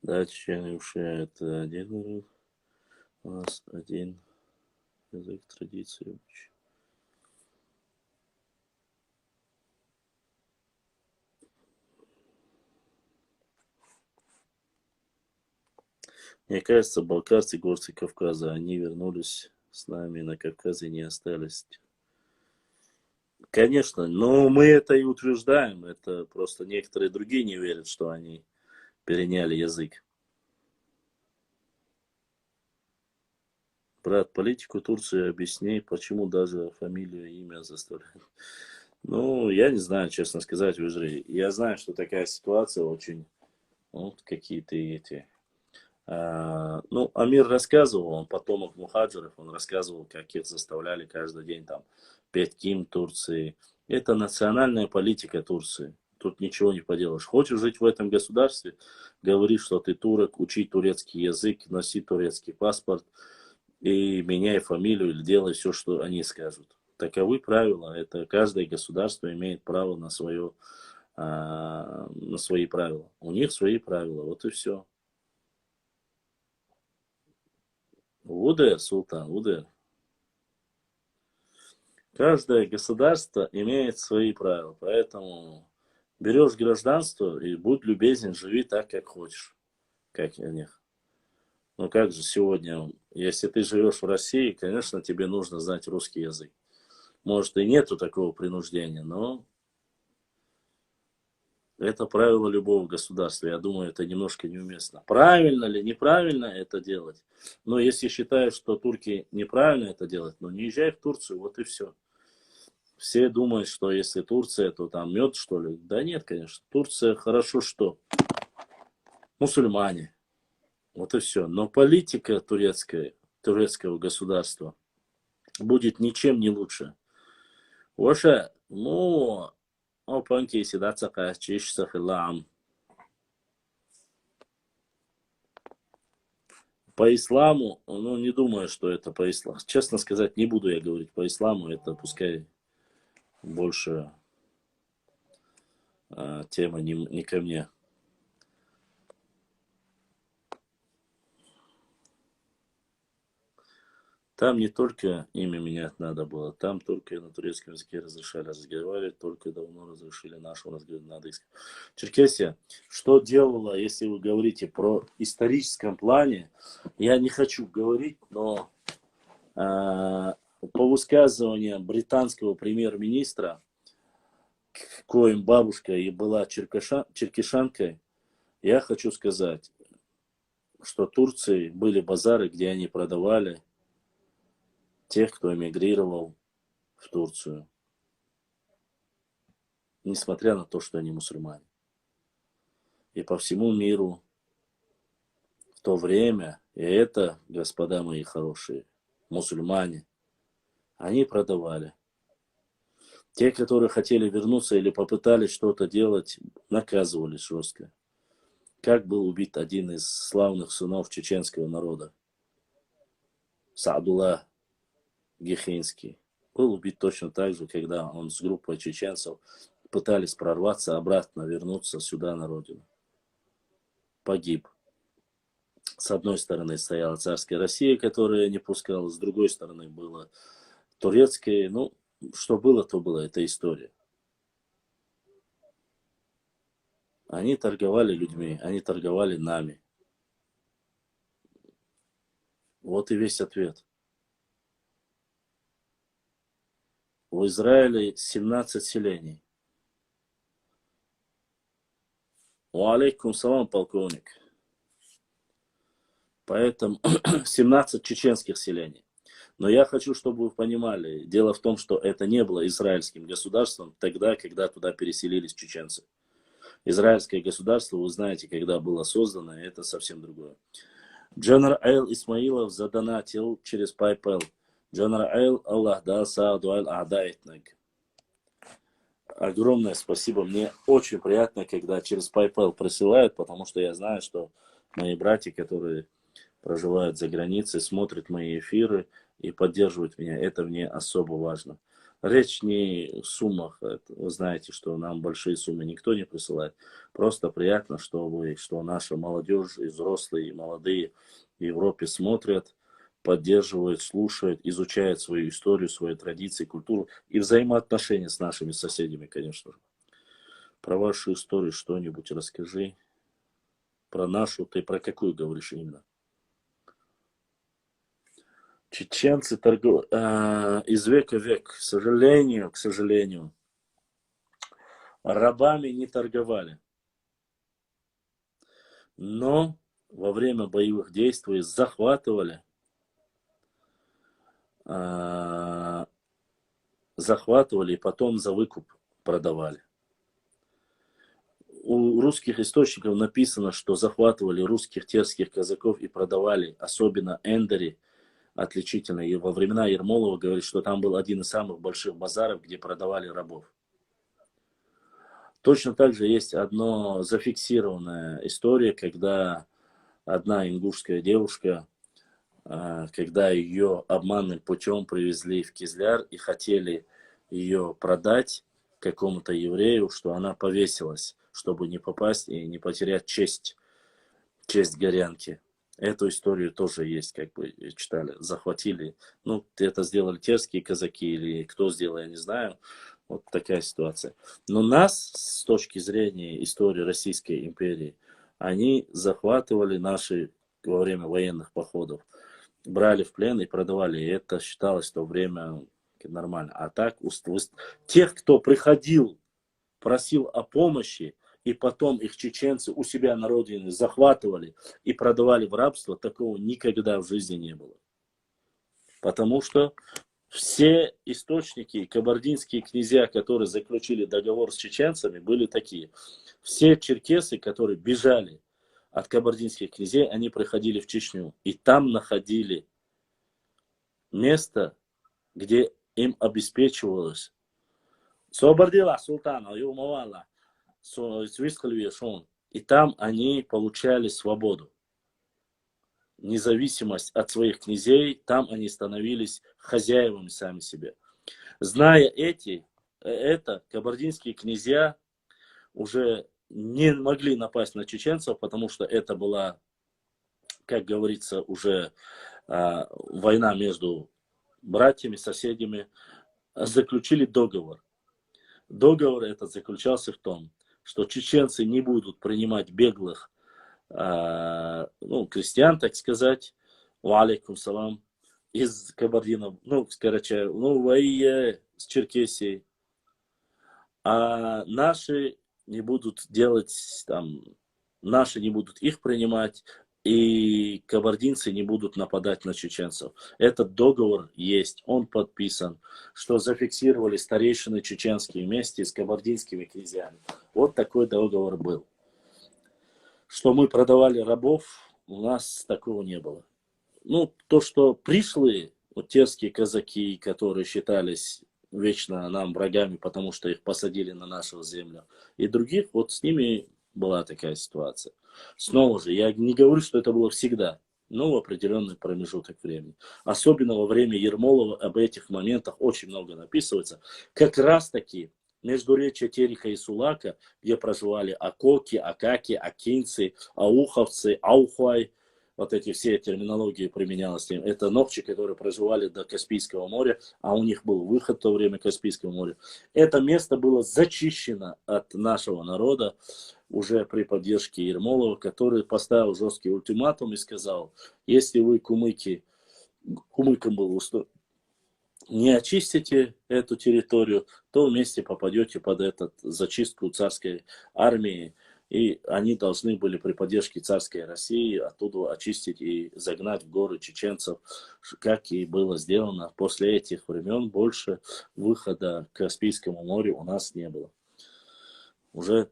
Да, чечены уши это один народ. У нас один язык, традиции. Мне кажется, балкарцы, горцы Кавказа, они вернулись с нами на Кавказе и не остались. Конечно, но мы это и утверждаем. Это просто некоторые другие не верят, что они переняли язык. Брат, политику Турции объясни, почему даже фамилию и имя заставляют. Ну, я не знаю, честно сказать, Визри. Я знаю, что такая ситуация очень... Вот какие-то эти... ну, Амир рассказывал, он потомок мухаджиров, он рассказывал, как их заставляли каждый день там петь гимн Турции. Это национальная политика Турции. Тут ничего не поделаешь. Хочешь жить в этом государстве, говори, что ты турок, учи турецкий язык, носи турецкий паспорт и меняй фамилию или делай все, что они скажут. Таковы правила. Это каждое государство имеет право на свое, на свои правила. У них свои правила. Вот и все. Удер, султан, удер. Каждое государство имеет свои правила, поэтому берешь гражданство и будь любезен, живи так, как хочешь, как у них. Ну как же сегодня, если ты живешь в России, конечно, тебе нужно знать русский язык. Может и нету такого принуждения, но это правило любого государства. Я думаю, это немножко неуместно. Правильно ли, неправильно это делать? Но если считаешь, что турки неправильно это делают, ну не езжай в Турцию, вот и все. Все думают, что если Турция, то там мед, что ли. Да нет, конечно. Турция хорошо что? Мусульмане. Вот и все. Но политика турецкая, турецкого государства будет ничем не лучше. Вообще, ну, опанки седацака, чишься хилам. По исламу, ну, не думаю, что это по исламу. Честно сказать, не буду я говорить по исламу. Это пускай больше тема не ко мне. Там не только имя менять надо было, там только на турецком языке разрешали разговаривать, только давно разрешили нашему разговаривать на адыгском. Черкесия, что делала, если вы говорите про историческом плане, я не хочу говорить, но по высказываниям британского премьер-министра, коим бабушка и была черкешанкой, я хочу сказать, что в Турции были базары, где они продавали тех, кто эмигрировал в Турцию, несмотря на то, что они мусульмане. И по всему миру в то время, и это, господа мои хорошие, мусульмане, они продавали. Те, которые хотели вернуться или попытались что-то делать, наказывались жестко. Как был убит один из славных сынов чеченского народа, Саадулла Гехинский. Был убит точно так же, когда он с группой чеченцев пытались прорваться обратно, вернуться сюда на родину. Погиб. С одной стороны стояла царская Россия, которая не пускала, с другой стороны было турецкое. Ну, что было, то было, это история. Они торговали людьми, они торговали нами. Вот и весь ответ. В Израиле 17 селений. Уалейкум салам, полковник. Поэтому 17 чеченских селений. Но я хочу, чтобы вы понимали, дело в том, что это не было израильским государством тогда, когда туда переселились чеченцы. Израильское государство, вы знаете, когда было создано, это совсем другое. Джанар Айл Исмаилов задонатил через PayPal. Джанар Айл, Аллах да сааду айл адайтнаг. Огромное спасибо. Мне очень приятно, когда через PayPal присылают, потому что я знаю, что мои братья, которые проживают за границей, смотрят мои эфиры и поддерживают меня. Это мне особо важно. Речь не в суммах. Вы знаете, что нам большие суммы никто не присылает. Просто приятно, что наша молодежь, и взрослые, и молодые в Европе смотрят, поддерживают, слушают, изучают свою историю, свои традиции, культуру и взаимоотношения с нашими соседями, конечно же. Про вашу историю что-нибудь расскажи. Про нашу, ты про какую говоришь именно? Чеченцы из века в век, к сожалению, рабами не торговали. Но во время боевых действий захватывали и потом за выкуп продавали. У русских источников написано, что захватывали русских терских казаков и продавали, особенно эндери, отличительно. И во времена Ермолова говорит, что там был один из самых больших базаров, где продавали рабов. Точно так же есть одна зафиксированная история, когда одна ингушская девушка, когда ее обманным путем привезли в Кизляр и хотели ее продать какому-то еврею, что она повесилась, чтобы не попасть и не потерять честь горянки. Эту историю тоже есть, как бы читали, захватили. Ну, это сделали терские казаки или кто сделал, я не знаю. Вот такая ситуация. Но нас, с точки зрения истории Российской империи, они захватывали наши во время военных походов, брали в плен и продавали. И это считалось в то время нормально. А так, тех, кто приходил, просил о помощи, и потом их чеченцы у себя на родине захватывали и продавали в рабство, такого никогда в жизни не было. Потому что все источники, кабардинские князья, которые заключили договор с чеченцами, были такие. Все черкесы, которые бежали от кабардинских князей, они приходили в Чечню. И там находили место, где им обеспечивалось. Собардила султана, юмавала. И там они получали свободу, независимость от своих князей, там они становились хозяевами сами себе. Зная это, кабардинские князья уже не могли напасть на чеченцев, потому что это была, как говорится, уже война между братьями, соседями. Заключили договор. Договор этот заключался в том, что чеченцы не будут принимать беглых крестьян, так сказать, валейкум салам, из Кабардина, с Черкесии. А наши не будут наши не будут их принимать, и кабардинцы не будут нападать на чеченцев. Этот договор есть, он подписан, что зафиксировали старейшины чеченские вместе с кабардинскими князьями. Вот такой договор был. Что мы продавали рабов, у нас такого не было. То, что пришлые, терские казаки, которые считались вечно нам врагами, потому что их посадили на нашу землю, и других, вот с ними была такая ситуация. Снова же, я не говорю, что это было всегда, но в определенный промежуток времени. Особенно во время Ермолова об этих моментах очень много написывается. Как раз таки междуречье Терека и Сулака, где проживали Акоки, Акаки, Акинцы, Ауховцы, Аухуай, вот эти все терминологии применялись им. Это ногчи, которые проживали до Каспийского моря, а у них был выход в то время Каспийского моря. Это место было зачищено от нашего народа уже при поддержке Ермолова, который поставил жесткий ультиматум и сказал, если вы кумыкам был не очистите эту территорию, то вместе попадете под эту зачистку царской армии. И они должны были при поддержке царской России оттуда очистить и загнать в горы чеченцев, как и было сделано. После этих времен больше выхода к Каспийскому морю у нас не было. Уже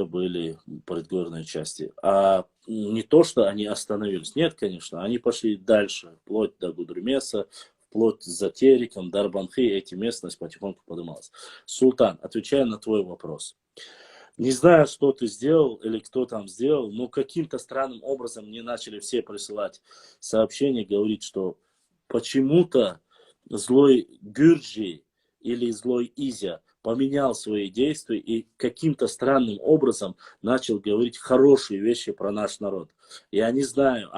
были предгорные части. А не то, что они остановились. Нет, конечно, они пошли дальше, вплоть до Гудермеса, вплоть за Тереком, Дарбанхи, эти местность потихоньку поднималась. Султан, отвечая на твой вопрос. Не знаю, что ты сделал или кто там сделал, но каким-то странным образом мне начали все присылать сообщения, говорить, что почему-то злой Гюрджи или злой Изя поменял свои действия и каким-то странным образом начал говорить хорошие вещи про наш народ. Я не знаю,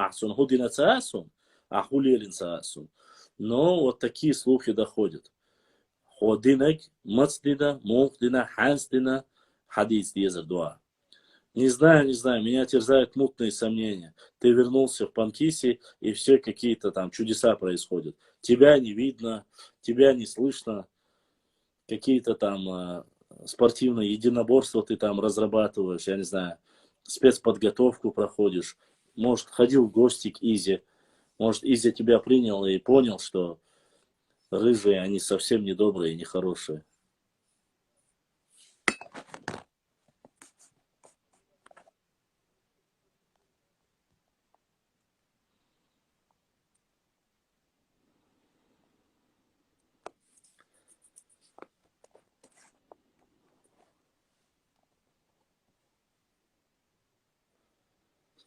но вот такие слухи доходят. Ходинек, Мацдина, Мухдина, Ханстина, Хадис Дезер Дуа. Не знаю, не знаю, меня терзают мутные сомнения. Ты вернулся в Панкиси, и все какие-то там чудеса происходят. Тебя не видно, тебя не слышно, какие-то там спортивные единоборства ты там разрабатываешь, я не знаю, спецподготовку проходишь. Может, ходил в гости к Изе, может, Изя тебя принял и понял, что рыжие, они совсем не добрые и не хорошие.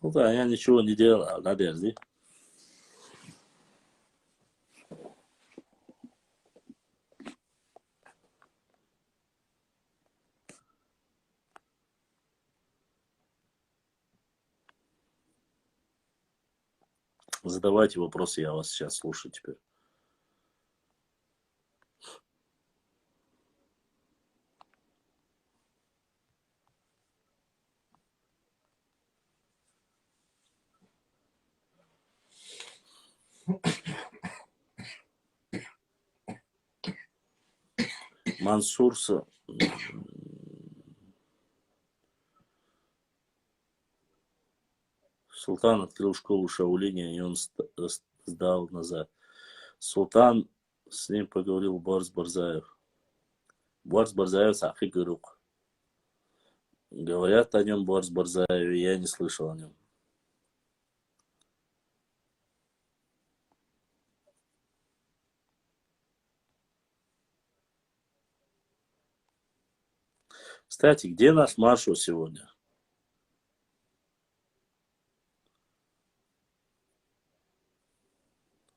Ну да, я ничего не делал, Надежде. Задавайте вопросы, я вас сейчас слушаю теперь. Мансур Султан открыл школу Шаолиня, и он сдал назад. Султан с ним поговорил Борис Барзаев. Борис Барзаев Сахи Гырук. Говорят о нем Борис Барзаев, я не слышал о нем. Кстати, где наш Маршал сегодня?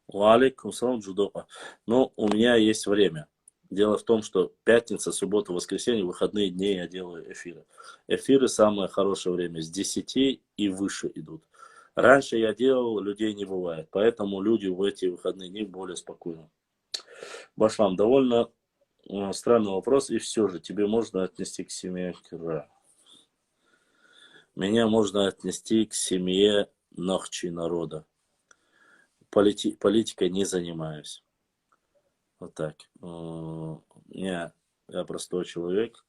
Валейкум салам, Джудопа. Но у меня есть время. Дело в том, что пятница, суббота, воскресенье, выходные дни я делаю эфиры. Эфиры самое хорошее время. С 10 и выше идут. Раньше я делал, людей не бывает. Поэтому люди в эти выходные дни более спокойны. Башлам, довольно странный вопрос. И все же, тебе можно отнести к семье Кира. Меня можно отнести к семье Нахчи народа. Политикой не занимаюсь. Вот так. Я простой человек.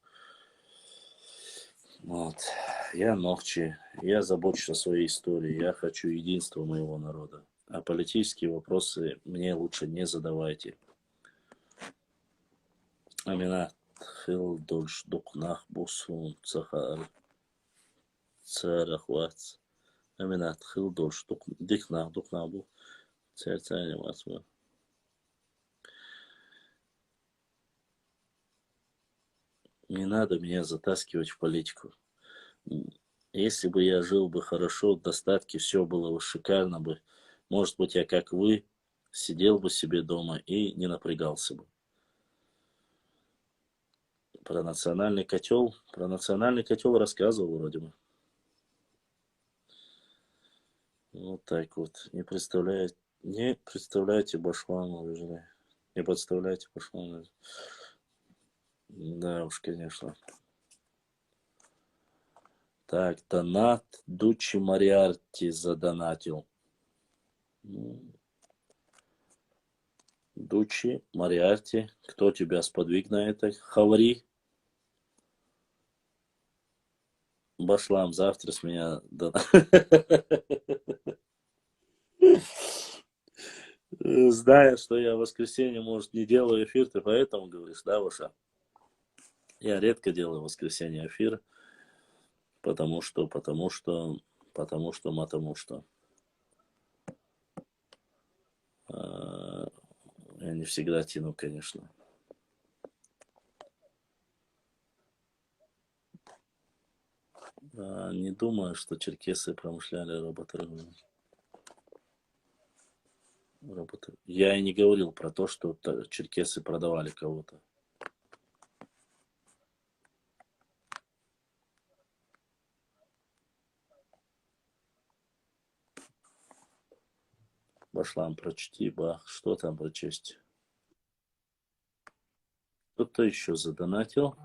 Вот. Я Нохчи. Я забочусь о своей истории. Я хочу единства моего народа. А политические вопросы мне лучше не задавайте. Амина хил дольш дукнах бусун цахар царахвац. Амина хил дольш дикнах дукнах бу царцане масма. Не надо меня затаскивать в политику. Если бы я жил бы хорошо, в достатке, все было бы шикарно бы. Может быть, я, как вы, сидел бы себе дома и не напрягался бы. Про национальный котел рассказывал вроде бы. Вот так вот. Не представляете Башлама, не подставляйте Башлама. Да уж, конечно. Так, донат Дучи Мариарти задонатил. Дучи Мариарти, кто тебя сподвиг на это? Хавари. Башлам, завтра с меня... Зная, что я в воскресенье, может, не делаю эфир, ты поэтому говоришь, да, Ваша? Я редко делаю в воскресенье эфир, потому что. Я не всегда тяну, конечно. Не думаю, что черкесы промышляли роботами. Я и не говорил про то, что черкесы продавали кого-то. Башлам, прочти, бах, что там прочесть? Кто-то еще задонатил.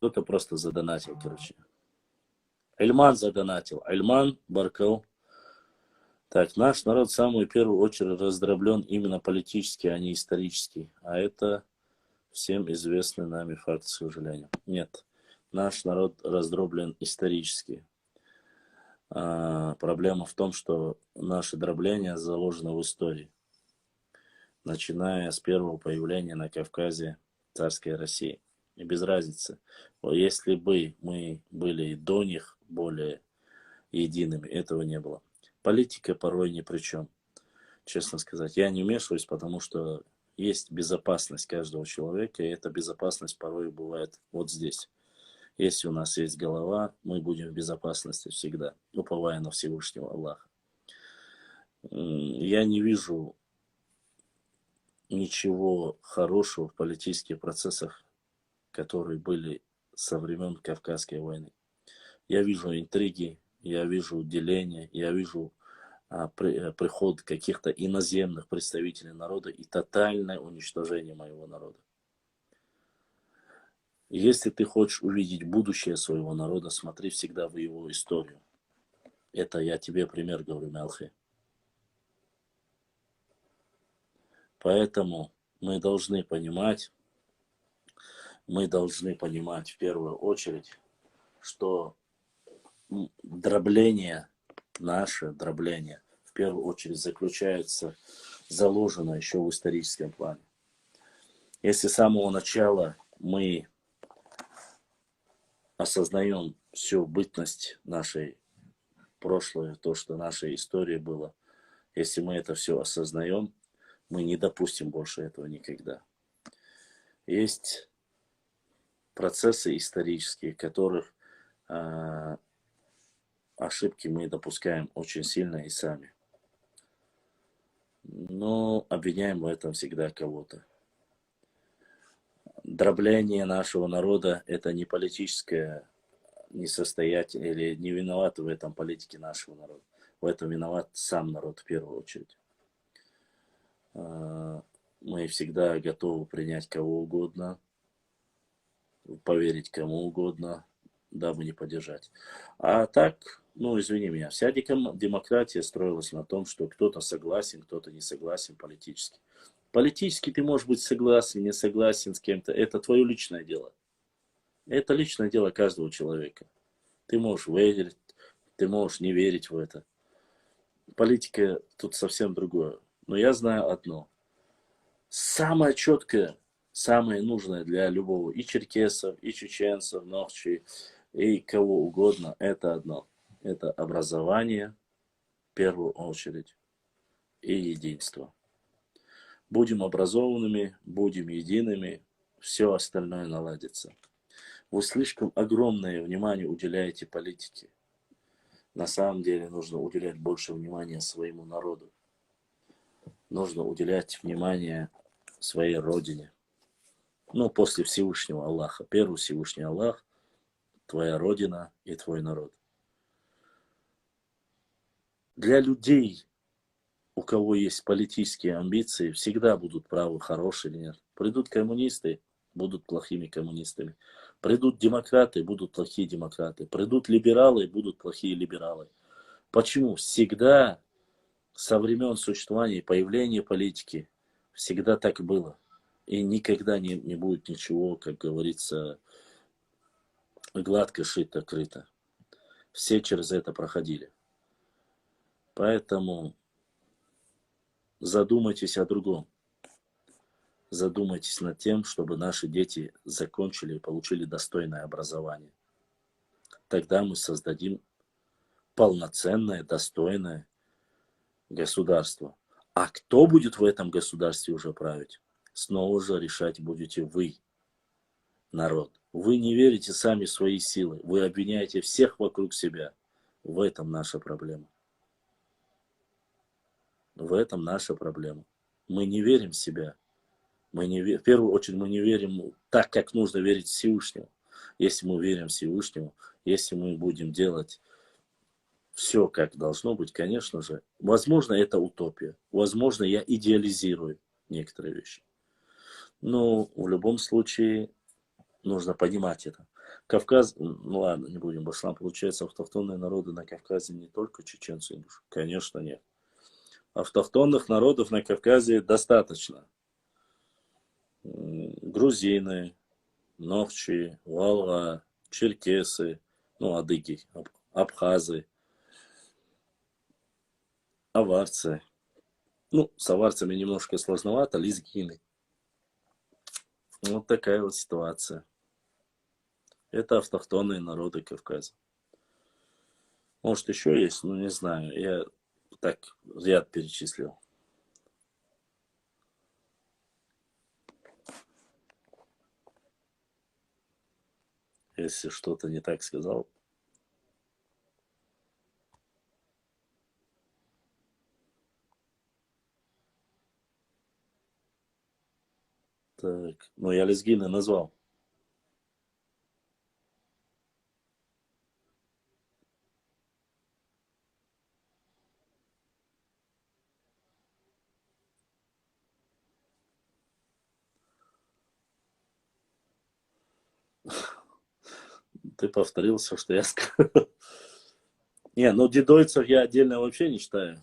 кто-то просто задонатил, короче. Ильман задонатил. Ильман Баркал. Так, наш народ в самую первую очередь раздроблен именно политически, а не исторически. А это всем известный нами факт, к сожалению. Нет, наш народ раздроблен исторически. Проблема в том, что наше дробление заложено в истории. Начиная с первого появления на Кавказе царской России. И без разницы. Если бы мы были до них более едиными, этого не было. Политика порой ни при чем. Честно сказать, я не вмешиваюсь, потому что есть безопасность каждого человека, и эта безопасность порой бывает вот здесь. Если у нас есть голова, мы будем в безопасности всегда, уповая на Всевышнего Аллаха. Я не вижу ничего хорошего в политических процессах, которые были со времен Кавказской войны. Я вижу интриги, я вижу деление, я вижу приход каких-то иноземных представителей народа и тотальное уничтожение моего народа. Если ты хочешь увидеть будущее своего народа, смотри всегда в его историю. Это я тебе пример говорю, Мялхи. Поэтому мы должны понимать в первую очередь, что наше дробление в первую очередь заключается, заложено еще в историческом плане. Если с самого начала мы осознаем всю бытность нашей прошлой, то, что нашей истории было, если мы это все осознаем, мы не допустим больше этого никогда. Есть процессы исторические, которых ошибки мы допускаем очень сильно и сами. Но обвиняем в этом всегда кого-то. Дробление нашего народа – это не политическое несостоятельное, или не виноваты в этом политики нашего народа. В этом виноват сам народ в первую очередь. Мы всегда готовы принять кого угодно, поверить кому угодно, дабы не поддержать. А так, извини меня, вся демократия строилась на том, что кто-то согласен, кто-то не согласен политически. Политически ты можешь быть согласен, не согласен с кем-то. Это твое личное дело. Это личное дело каждого человека. Ты можешь верить, ты можешь не верить в это. Политика тут совсем другое. Но я знаю одно. Самое четкое, самое нужное для любого, и черкесов, и чеченцев, нохчи, и кого угодно, это одно. Это образование, в первую очередь, и единство. Будем образованными, будем едиными, все остальное наладится. Вы слишком огромное внимание уделяете политике. На самом деле нужно уделять больше внимания своему народу. Нужно уделять внимание своей родине. После Всевышнего Аллаха. Первый Всевышний Аллах, твоя родина и твой народ. Для людей, у кого есть политические амбиции, всегда будут правы, хорошие или нет. Придут коммунисты, будут плохими коммунистами. Придут демократы, будут плохие демократы. Придут либералы, будут плохие либералы. Почему? Всегда со времен существования и появления политики всегда так было. И никогда не будет ничего, как говорится, гладко шито-крыто. Все через это проходили. Поэтому задумайтесь о другом. Задумайтесь над тем, чтобы наши дети закончили и получили достойное образование. Тогда мы создадим полноценное, достойное государство. А кто будет в этом государстве уже править? Снова же решать будете вы, народ. Вы не верите сами в свои силы. Вы обвиняете всех вокруг себя. В этом наша проблема. В этом наша проблема. Мы не верим в себя. В первую очередь мы не верим так, как нужно верить Всевышнему. Если мы верим Всевышнему, если мы будем делать все, как должно быть, конечно же, возможно, это утопия. Возможно, я идеализирую некоторые вещи. Но в любом случае нужно понимать это. Кавказ, ну ладно, не будем, Башлам, получается, автохтонные народы на Кавказе не только чеченцы, ингуши? Конечно, нет. Автохтонных народов на Кавказе достаточно. Грузины, новчи, валва, черкесы, ну, адыги, абхазы, аварцы. Ну, с аварцами немножко сложновато, лезгины. Вот такая вот ситуация. Это автохтонные народы Кавказа. Может, еще есть, ну, не знаю. Я так ряд перечислил. Если что-то не так сказал. Так, ну я лезгины назвал. Ты повторил все, что я сказал. Не, ну дидойцев я отдельно вообще не считаю.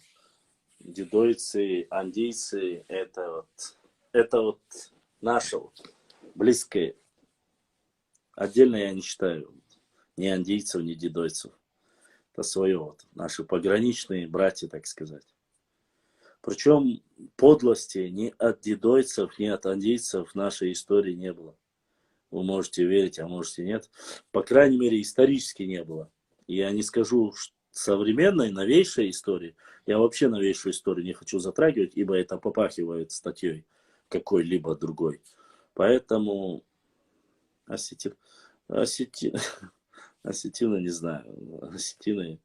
Дидойцы, андийцы, это вот наше вот, близкое. Отдельно я не считаю ни андийцев, ни дидойцев. Это свое вот, наши пограничные братья, так сказать. Причем подлости ни от дидойцев, ни от андийцев в нашей истории не было. Вы можете верить, а можете нет. По крайней мере, исторически не было. Я не скажу современной, новейшей истории. Я вообще новейшую историю не хочу затрагивать, ибо это попахивает статьей какой-либо другой. Поэтому осетины, не знаю. Осетины,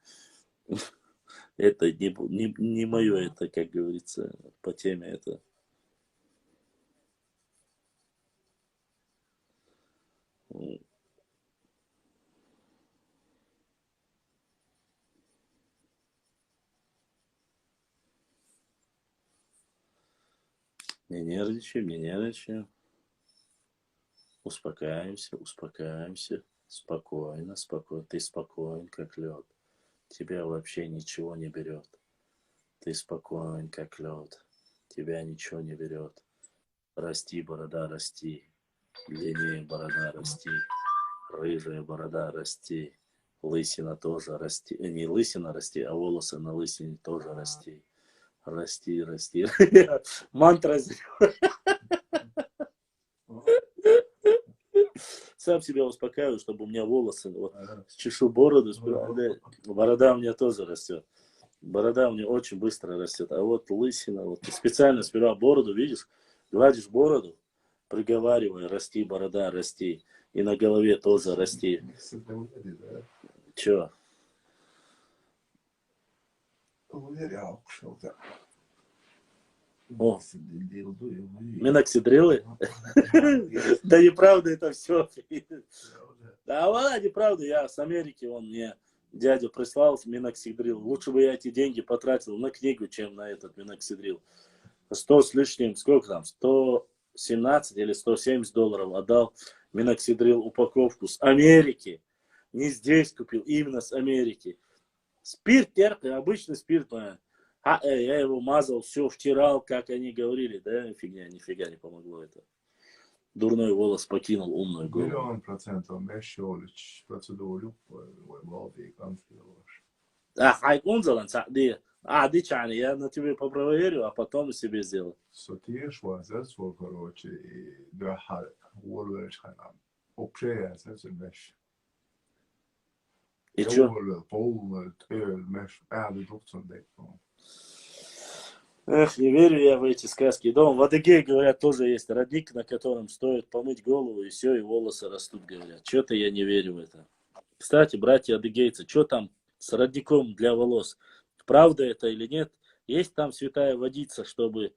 это не мое, это, как говорится, по теме это. Не нервничаем. Успокаиваемся. Спокойно. Ты спокоен, как лед. Тебя вообще ничего не берет. Ты спокоен, как лед. Тебя ничего не берет. Расти, борода, расти. Длиннее борода, расти. Рыжая борода, расти. Лысина тоже расти. Не лысина расти, а волосы на лысине тоже расти. Расти. Мантра. Сам себя успокаиваю, чтобы у меня волосы, вот, чешу бороду, борода у меня тоже растет. Борода у меня очень быстро растет. А вот лысина, вот ты специально сперва бороду, видишь, гладишь бороду, приговаривай, расти, борода, расти. И на голове тоже расти. Че? О, миноксидрилы? Да неправда это все. Да ладно, неправда, я с Америки, он мне дядя прислал миноксидрил. Лучше бы я эти деньги потратил на книгу, чем на этот миноксидрил. 100 с лишним, сколько там, 117 или 170 долларов отдал миноксидрил упаковку с Америки. Не здесь купил, именно с Америки. Спирт терпкий, обычный спирт. Я его мазал, все втирал, как они говорили. Да, фигня, нифига не помогло это. Durnoj волос покинул умную голову. 1,000% meșolci, procedurul voi конфликтовать. Хайкун залан, дичани, я на тебе проверю, а потом себе сделаю. Сотиеш вазас, короче, и дохар, волвеш ханам. Общее, это меш. И что? Полный, меш, духцондек. Эх, не верю я в эти сказки. Дома в Адыгее, говорят, тоже есть родник, на котором стоит помыть голову, и все, и волосы растут, говорят. Что-то я не верю в это. Кстати, братья адыгейцы, что там с родником для волос? Правда это или нет? Есть там святая водица, чтобы...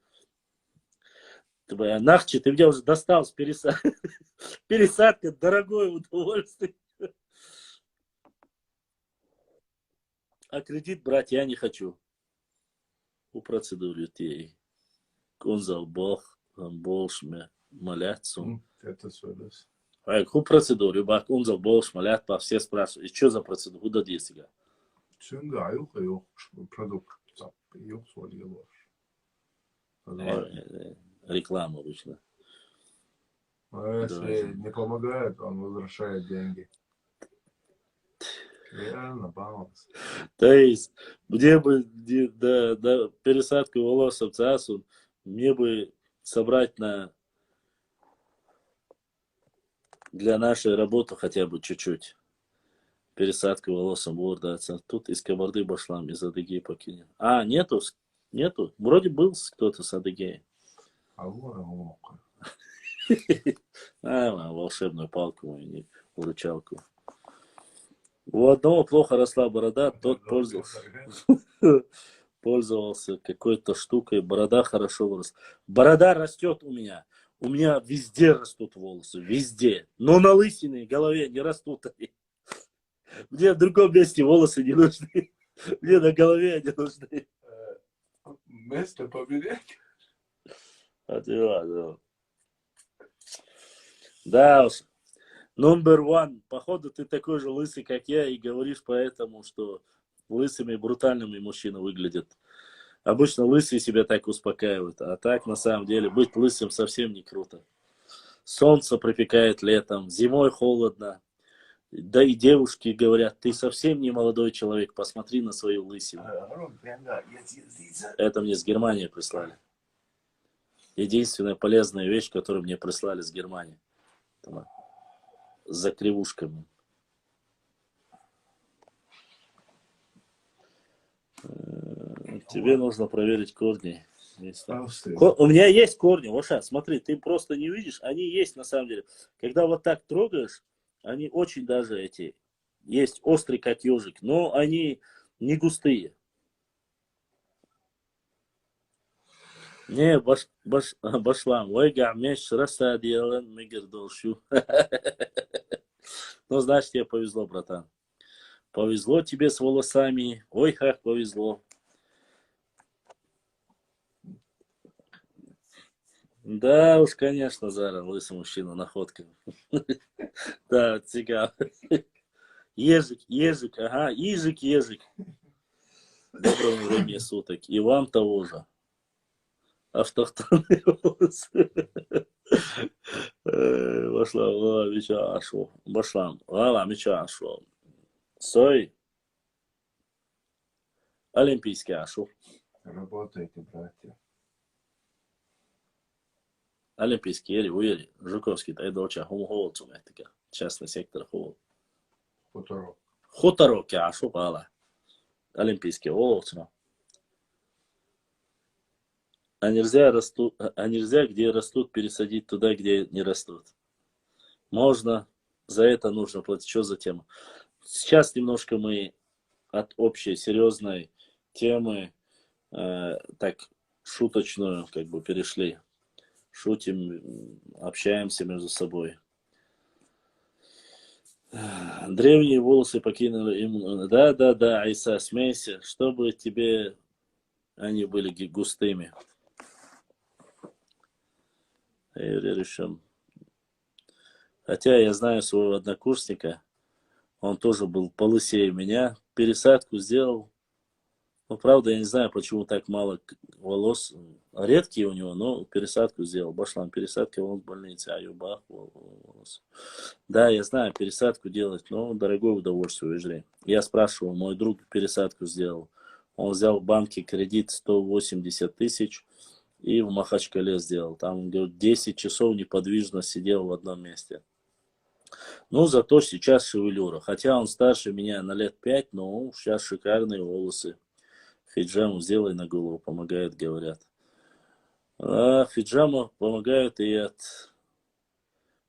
Нахчи, ты меня уже достал с пересадкой, дорогое удовольствие. А кредит брать я не хочу. У процедуры ей. Конзал Бог, Бог шме, моляцу. Это сводос. Какую процедуру? Бак, он забыл, шмалят, по все спрашивают. И что за процедуру? Куда действия? Çünkü yok produkt yok soruyorlar. Реклама обычно. А если не помогает, он возвращает деньги. Реально баланс. То есть, мне бы до пересадки волос в ЦАСу, мне бы собрать для нашей работы хотя бы чуть-чуть. Пересадка волос в даться. Тут из Кабарды-Башлам, из Адыгеи покинем. А, нету? Нету? Вроде был кто-то с Адыгеи. А вот. Волшебную палку мою, выручалку. У одного плохо росла борода, тот пользовался какой-то штукой, борода хорошо выросла. Борода растет у меня. У меня везде растут волосы, везде. Но на лысине, голове не растут они. Мне в другом месте волосы не нужны. Мне на голове они нужны. Место поменять? Да уж. Number one. Походу, ты такой же лысый, как я, и говоришь поэтому, что лысыми брутальными мужчины выглядят. Обычно лысые себя так успокаивают, а так, на самом деле, быть лысым совсем не круто. Солнце пропекает летом, зимой холодно. Да и девушки говорят, ты совсем не молодой человек, посмотри на свою лысину. Это мне с Германии прислали. Единственная полезная вещь, которую мне прислали с Германии. За кривушками. Тебе нужно проверить корни. У меня есть корни, Воша, смотри, ты просто не видишь, они есть на самом деле. Когда вот так трогаешь, они очень даже есть острый как ежик, но они не густые. Не, башлам, ойга, меш, раса делан, мигер долшу. Ну, значит, тебе повезло, братан. Повезло тебе с волосами. Ой, как повезло. Да уж, конечно, Зара, лысый мужчина, находка. Да, цыган. Ежик, ага, ежик. Доброго времени суток. И вам того же. Автохтонные волосы. Башлам, меча ашу. Башлам, меча ашу. Сой. Олимпийский ашу. Работайте, братья. Олимпийский ели, уели. Жуковский, тай доча, хумхол, цумэтика. Частный сектор хол. Хуторок, ашу, бала. Олимпийский волосы. А нельзя, где растут, пересадить туда, где не растут. Можно, за это нужно платить. Что за тема? Сейчас немножко мы от общей серьезной темы так шуточную как бы перешли. Шутим, общаемся между собой. Древние волосы покинули им. Да, Айса, смейся, чтобы тебе они были густыми. Хотя я знаю своего однокурсника, он тоже был полысее меня, пересадку сделал. Ну, правда, я не знаю, почему так мало волос. Редкие у него, но пересадку сделал. Башлам, пересадка волос в больнице, аюбах волос. Да, я знаю, пересадку делать, но дорогое удовольствие, ежели. Я спрашивал, мой друг пересадку сделал. Он взял в банке кредит 180 тысяч и в Махачкале сделал. Там, говорит, 10 часов неподвижно сидел в одном месте. Ну, зато сейчас шевелюра. Хотя он старше меня на лет 5, но сейчас шикарные волосы. Хиджаму сделай на голову, помогает, говорят. А хиджаму помогают и от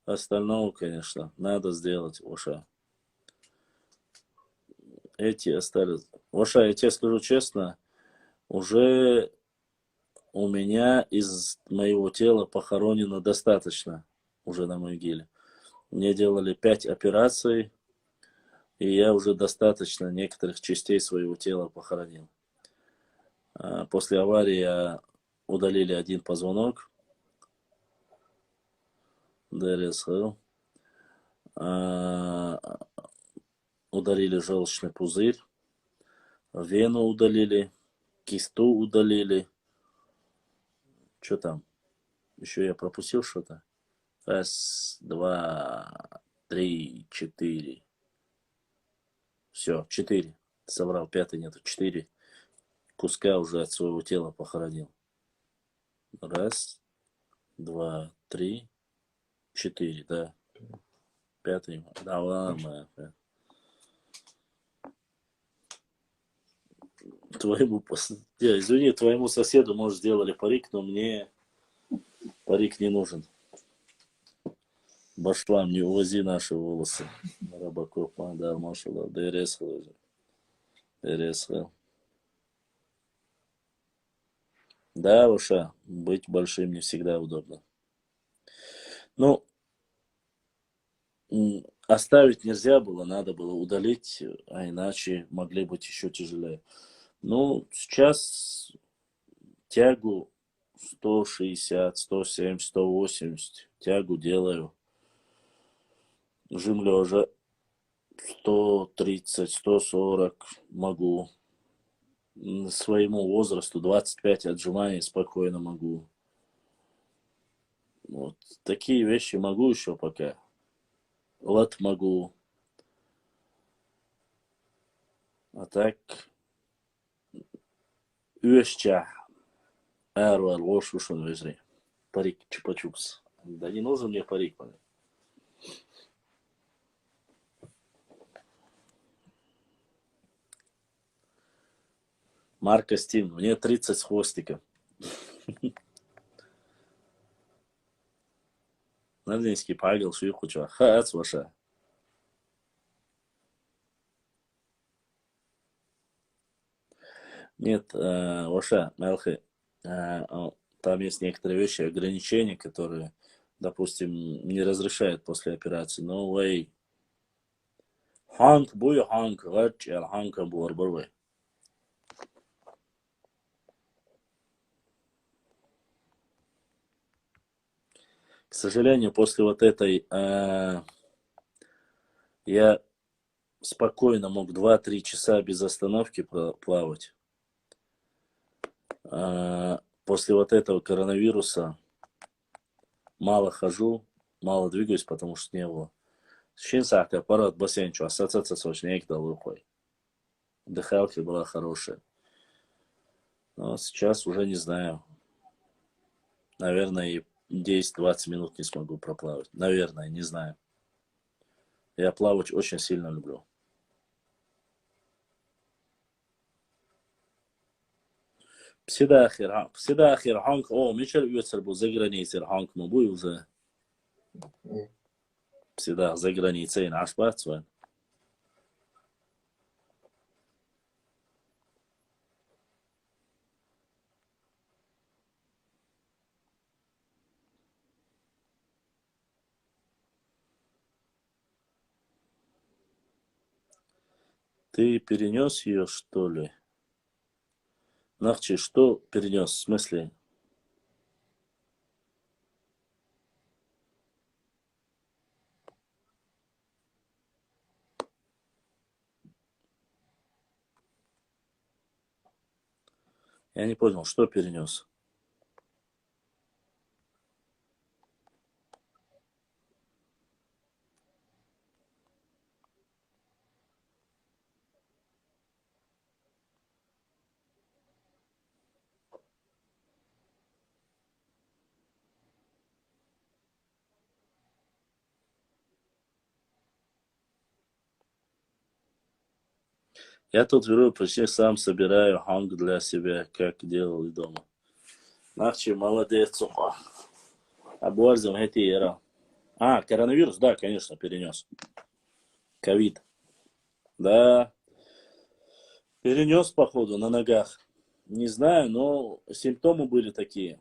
остального, конечно. Надо сделать, Оша. Эти остались. Оша, я тебе скажу честно, уже у меня из моего тела похоронено достаточно уже на могиле. Мне делали 5 операций, и я уже достаточно некоторых частей своего тела похоронил. После аварии удалили один позвонок. а, удалили желчный пузырь, вену удалили, кисту удалили. Что там? Еще я пропустил что-то. Раз, два, три, четыре. Все, 4. Соврал, 5 нету. 4 куска уже от своего тела похоронил. Раз, два, три, 4, да. 5. Да, ладно. Извини, твоему соседу, может, сделали парик, но мне парик не нужен. Башлам, не увози наши волосы. Рабаков, да, машалла, ДРС. Да, Уша, быть большим не всегда удобно. Ну, оставить нельзя было, надо было удалить, а иначе могли быть еще тяжелее. Ну, сейчас тягу 160, 170, 180, тягу делаю. Жим лежа 130, 140 могу. Своему возрасту 25 отжиманий спокойно могу. Вот такие вещи могу еще пока. Лат могу. А так Üeşça var loş ушун везри. Парик чупа-чупс. Да не нужен мне парик. Марка Стим, мне 30 с хвостиком. Наденский пагел, шуйхуча. Хац ваша. Нет, ваша, Мелхи, там есть некоторые вещи, ограничения, которые, допустим, не разрешают после операции. No way. Ханк, буй ханк, гач, ханка буарбурвай. К сожалению, после вот этой я спокойно мог 2-3 часа без остановки плавать. После вот этого коронавируса мало хожу, мало двигаюсь, потому что не было. Щенсак, аппарат бассейнчу, ассоциация с очень дал рукой. Дыхалка была хорошая. Но сейчас уже не знаю. Наверное, и 10-20 минут не смогу проплавать. Наверное, не знаю. Я плавать очень сильно люблю. Всегда ханк. О, Мичел Уицер был за границей, ханк мобуй уже. Всегда за границей наш бацвен. Ты перенес ее, что ли? Нахчи, что перенес? В смысле? Я не понял, что перенес? Я тут беру, почти сам собираю ханг для себя, как делал и дома. Нахчи, молодец, сухо. Оборзем эти era. Коронавирус, да, конечно, перенес. Ковид. Да, перенес, походу, на ногах. Не знаю, но симптомы были такие.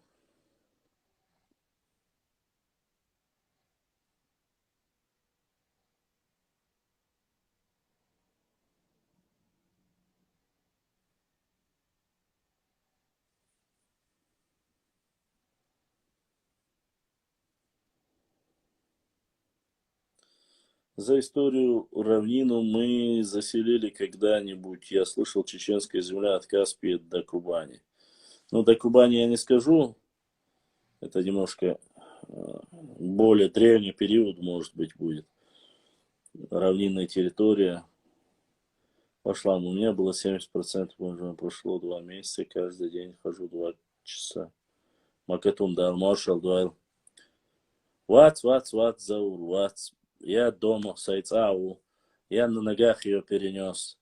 за историю равнину мы заселили когда-нибудь, я слышал, чеченская земля от Каспия до Кубани. Ну, до Кубани я не скажу, это немножко более древний период, может быть, будет. Равнинная территория пошла. У меня было 70%, уже прошло 2 месяца, каждый день хожу 2 часа. Макетум дал, маршал дал. Вац, Заур, вац. Я дома, Сайцау. Я на ногах ее перенес.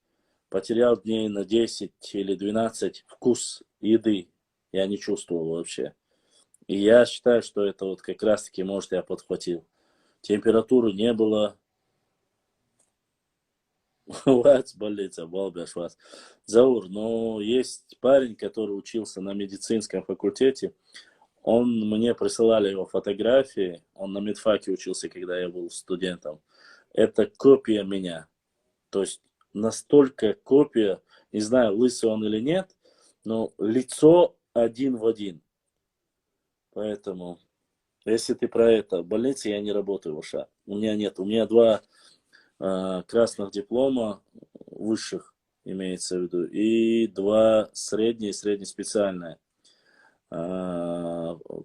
Потерял дней на 10 или 12 вкус еды. Я не чувствовал вообще. И я считаю, что это вот как раз-таки, может, я подхватил. Температуры не было. Вац, больница, балбеш, вац. Заур, но есть парень, который учился на медицинском факультете. Мне присылали его фотографии. Он на медфаке учился, когда я был студентом. Это копия меня. То есть настолько копия, не знаю, лысый он или нет, но лицо один в один. Поэтому, если ты про это, в больнице я не работаю в УША. У меня нет. У меня 2 красных диплома высших, имеется в виду, и 2 средние, среднеспециальные.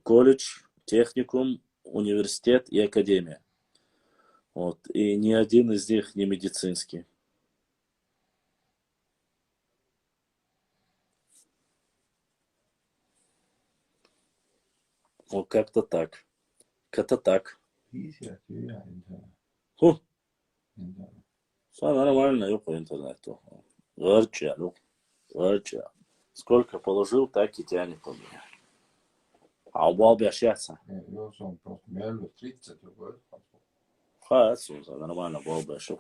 Колледж, техникум, университет и академия. Вот. И ни один из них не медицинский. Вот как-то так. Как-то так. Easier to hear internet. Фу, Internet. все нормально, я по интернету. Горча. Сколько положил, так и тянет у меня. А убал общаться. Jag som pratar med Elvis Fritzet och går ut. Хорошо, нормально, болбаш.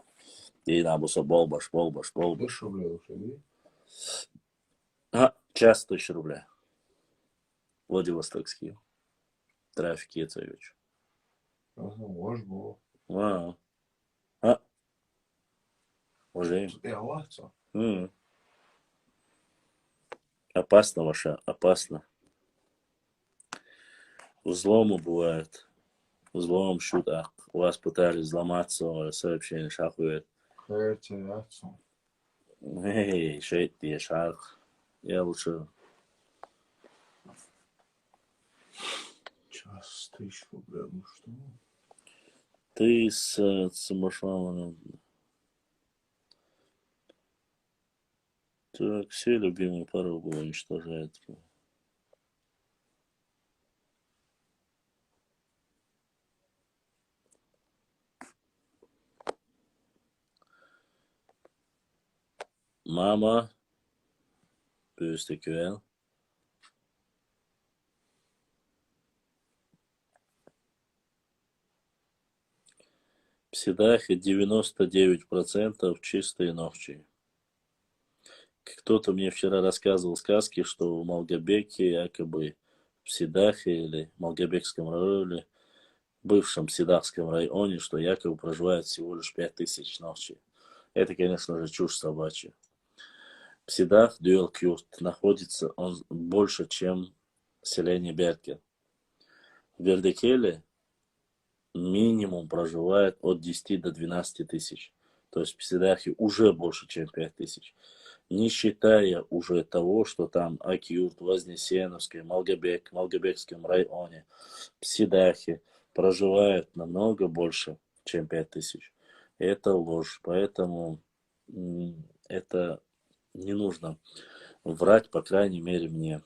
И на буса болбаш. Дышу, бля, ушли. Час 1000 рублей. Владивостокский. Трафик Яцевич. Ось було. Уже. Я лахцо. Опасно, Ваша, опасно. Взломы бывают. Взлом, шутах. У вас пытались взломаться, сообщение шахует. Херце, яцо. Эй, шейт, я шах. Я лучше... Час 1000 рублей, ну что? Ты с Машламаном. Так, все любимые порогу уничтожает. Мама. Бюстиквел. Псидахи 99% чистые ногти. Кто-то мне вчера рассказывал сказки, что в Малгобеке якобы в Псидахе или Малгобекском районе, бывшем Псидахском районе, что якобы проживает всего лишь 5000 ногтей. Это, конечно же, чушь собачья. Псидах, Дюэл-Кюрт, находится он больше, чем селение Беркель. В Бердекеле минимум проживает от 10 до 12 тысяч. То есть в Псидахе уже больше, чем 5000. Не считая уже того, что там Акюрт, Вознесеновское, Малгобек, в Малгобекском районе, Псидахе проживает намного больше, чем 5000. Это ложь. Поэтому это не нужно врать, по крайней мере, мне.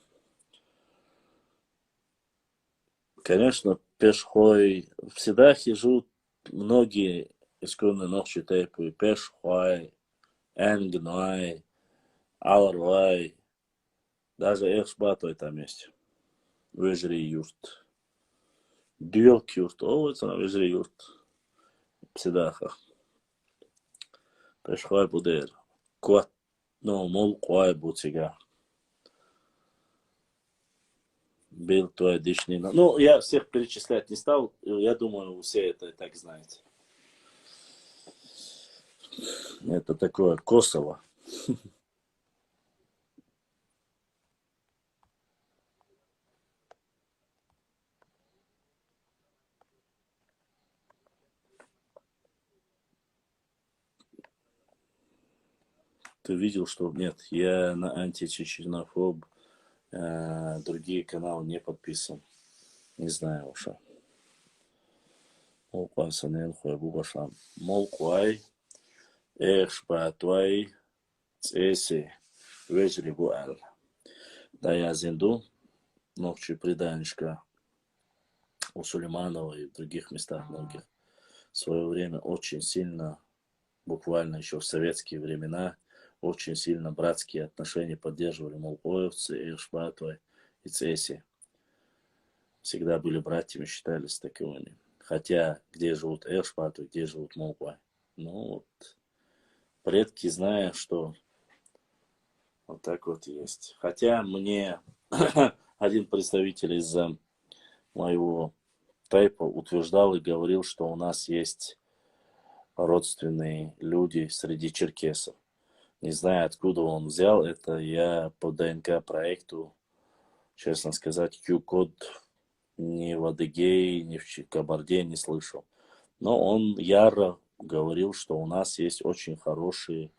Конечно, пешхой в Псидахе живут многие исконные ногчи тейпы. Пешхой, Энгной, Аларвай, даже Эхшбатой там есть. Вежри юрт. Дюелк юрт. О, это на вежри юрт. Псидаха. Пешхой будер. Куат. Ну, мол, куай бутига. Был твой дичнина. Ну, я всех перечислять не стал. Я думаю, все это и так знаете. Это такое Косово. ты видел, что нет, я на античеченофоб, другие каналы не подписан. Не знаю уж. Молкуай санен хуйбу башлам. Молкуай, шпатуай, цеси, вежрибу ал. Да, я зинду, ночью преданишка у Сулейманова и в других местах многих. В свое время очень сильно, буквально еще в советские времена, очень сильно братские отношения поддерживали молкоевцы, Эшбатвай и Цеси. Всегда были братьями, считались таковыми. Хотя, где живут Эшбатвай, где живут Молкуай. Ну вот, предки, зная, что вот так вот есть. Хотя мне один представитель из моего тайпа утверждал и говорил, что у нас есть родственные люди среди черкесов. Не знаю, откуда он взял это. Я по ДНК проекту, честно сказать, Q-код ни в Адыгее, ни в Кабарде не слышал. Но он яро говорил, что у нас есть очень хорошие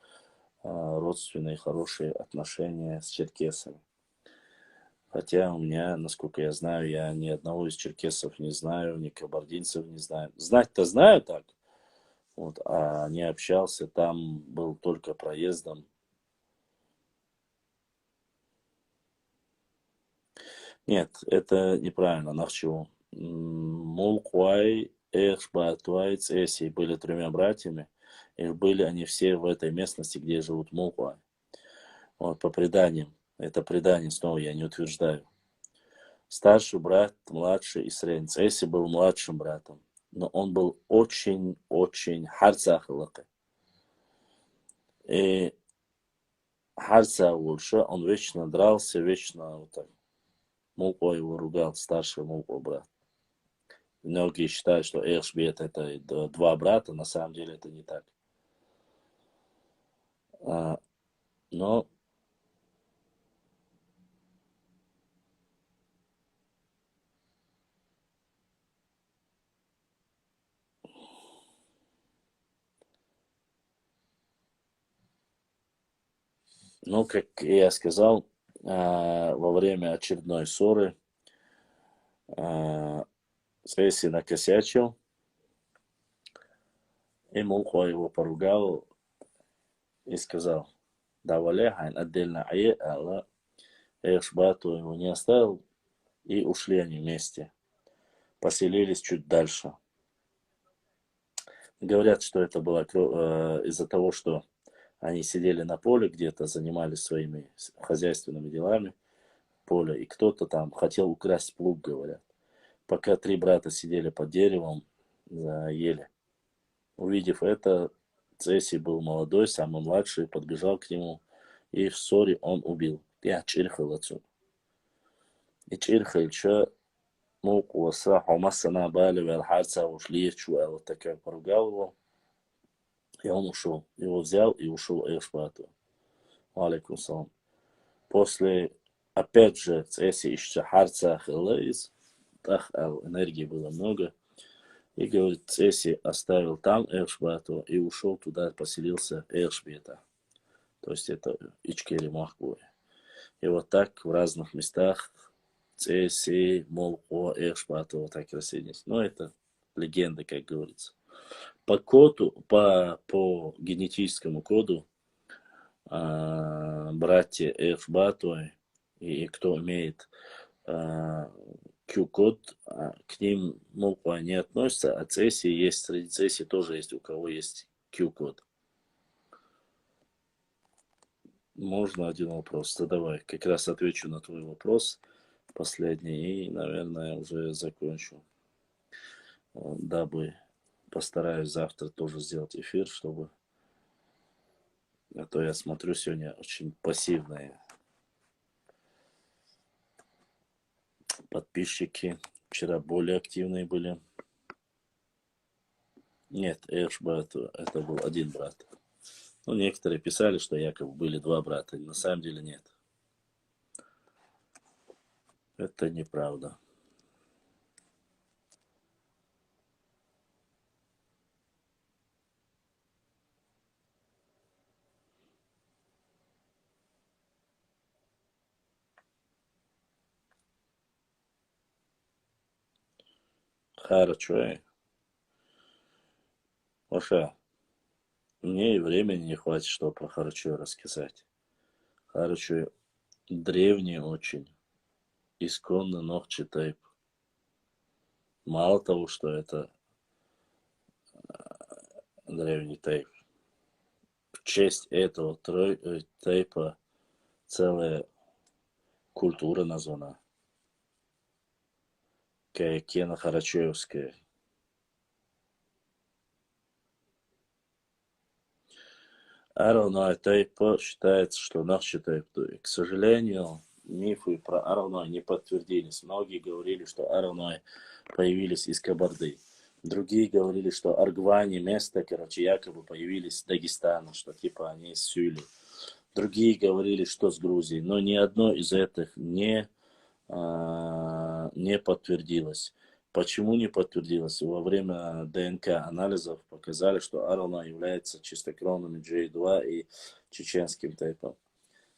родственные, хорошие отношения с черкесами. Хотя у меня, насколько я знаю, я ни одного из черкесов не знаю, ни кабардинцев не знаю. Знать-то знаю так, вот, а не общался, там был только проездом. Нет, это неправильно. Нахчу. Молкуай, Эхшбатуай, Цеси были тремя братьями. И были они все в этой местности, где живут Молкуай. Вот, по преданиям. Это предание, снова я не утверждаю. Старший брат, младший и средний. Цеси был младшим братом. Но он был очень харцахлакы. И харца лучше, он вечно дрался, вечно вот так. Молкуай его ругал, старший Молкуай брат. Многие считают, что Эхшбет это два брата, на самом деле это не так. Но как я сказал, во время очередной ссоры Цеси накосячил, и Молкуай его поругал и сказал: да валяхайн отдельно ала Эхшбату его не оставил, и ушли они вместе. Поселились чуть дальше. Говорят, что это было из-за того, что они сидели на поле где-то, занимались своими хозяйственными делами, поле, и кто-то там хотел украсть плуг, говорят. Пока три брата сидели под деревом, ели. Увидев это, Цеси был молодой, самый младший, подбежал к нему, и в ссоре он убил. Я чирхал отсюда. И чирхал, что Молкуаса, Хумасана, Бали, Верхарца, ушли, вот такая поругал его. И он ушел. Его взял и ушел Эшбату. Алейкум салам. После, опять же, Цеси еще Харца Хилейс, энергии было много. И говорит, Цеси оставил там Эшбату и ушел туда, поселился Эшбета. То есть это Ичкери Махбуи. И вот так в разных местах Цеси, Молко, Эшбату вот так рассеялись. Но это легенда, как говорится. По коду, по генетическому коду братья Эшбатуай и кто имеет Q-код, к ним Молкуай не относится, а Цеси есть, среди Цеси тоже есть, у кого есть Q-код. Можно один вопрос? Задавай. Как раз отвечу на твой вопрос последний и, наверное, уже закончу. Дабы постараюсь завтра тоже сделать эфир, чтобы... А то я смотрю сегодня очень пассивные подписчики. Вчера более активные были. Нет, Эшбат, это был один брат. Ну, некоторые писали, что якобы были два брата. На самом деле нет. Это неправда. Хорошо. Маша, мне и времени не хватит, чтобы про Харачо рассказать. Харачо древний очень, исконно Нохчи тейп. Мало того, что это древний тейп, в честь этого тейпа целая культура названа. Кена Харачоевская. Аравной тейп считается, что Нохчи тейп. К сожалению, мифы про Аравной не подтвердились. Многие говорили, что Аравной появились из Кабарды. Другие говорили, что Аргвани место, короче, якобы появились с Дагестана, что типа они из Сюли. Другие говорили, что с Грузии. Но ни одно из этих не подтвердилось. Почему не подтвердилось? Во время ДНК анализов показали, что Арона является чистокровным J2 и чеченским тейпом.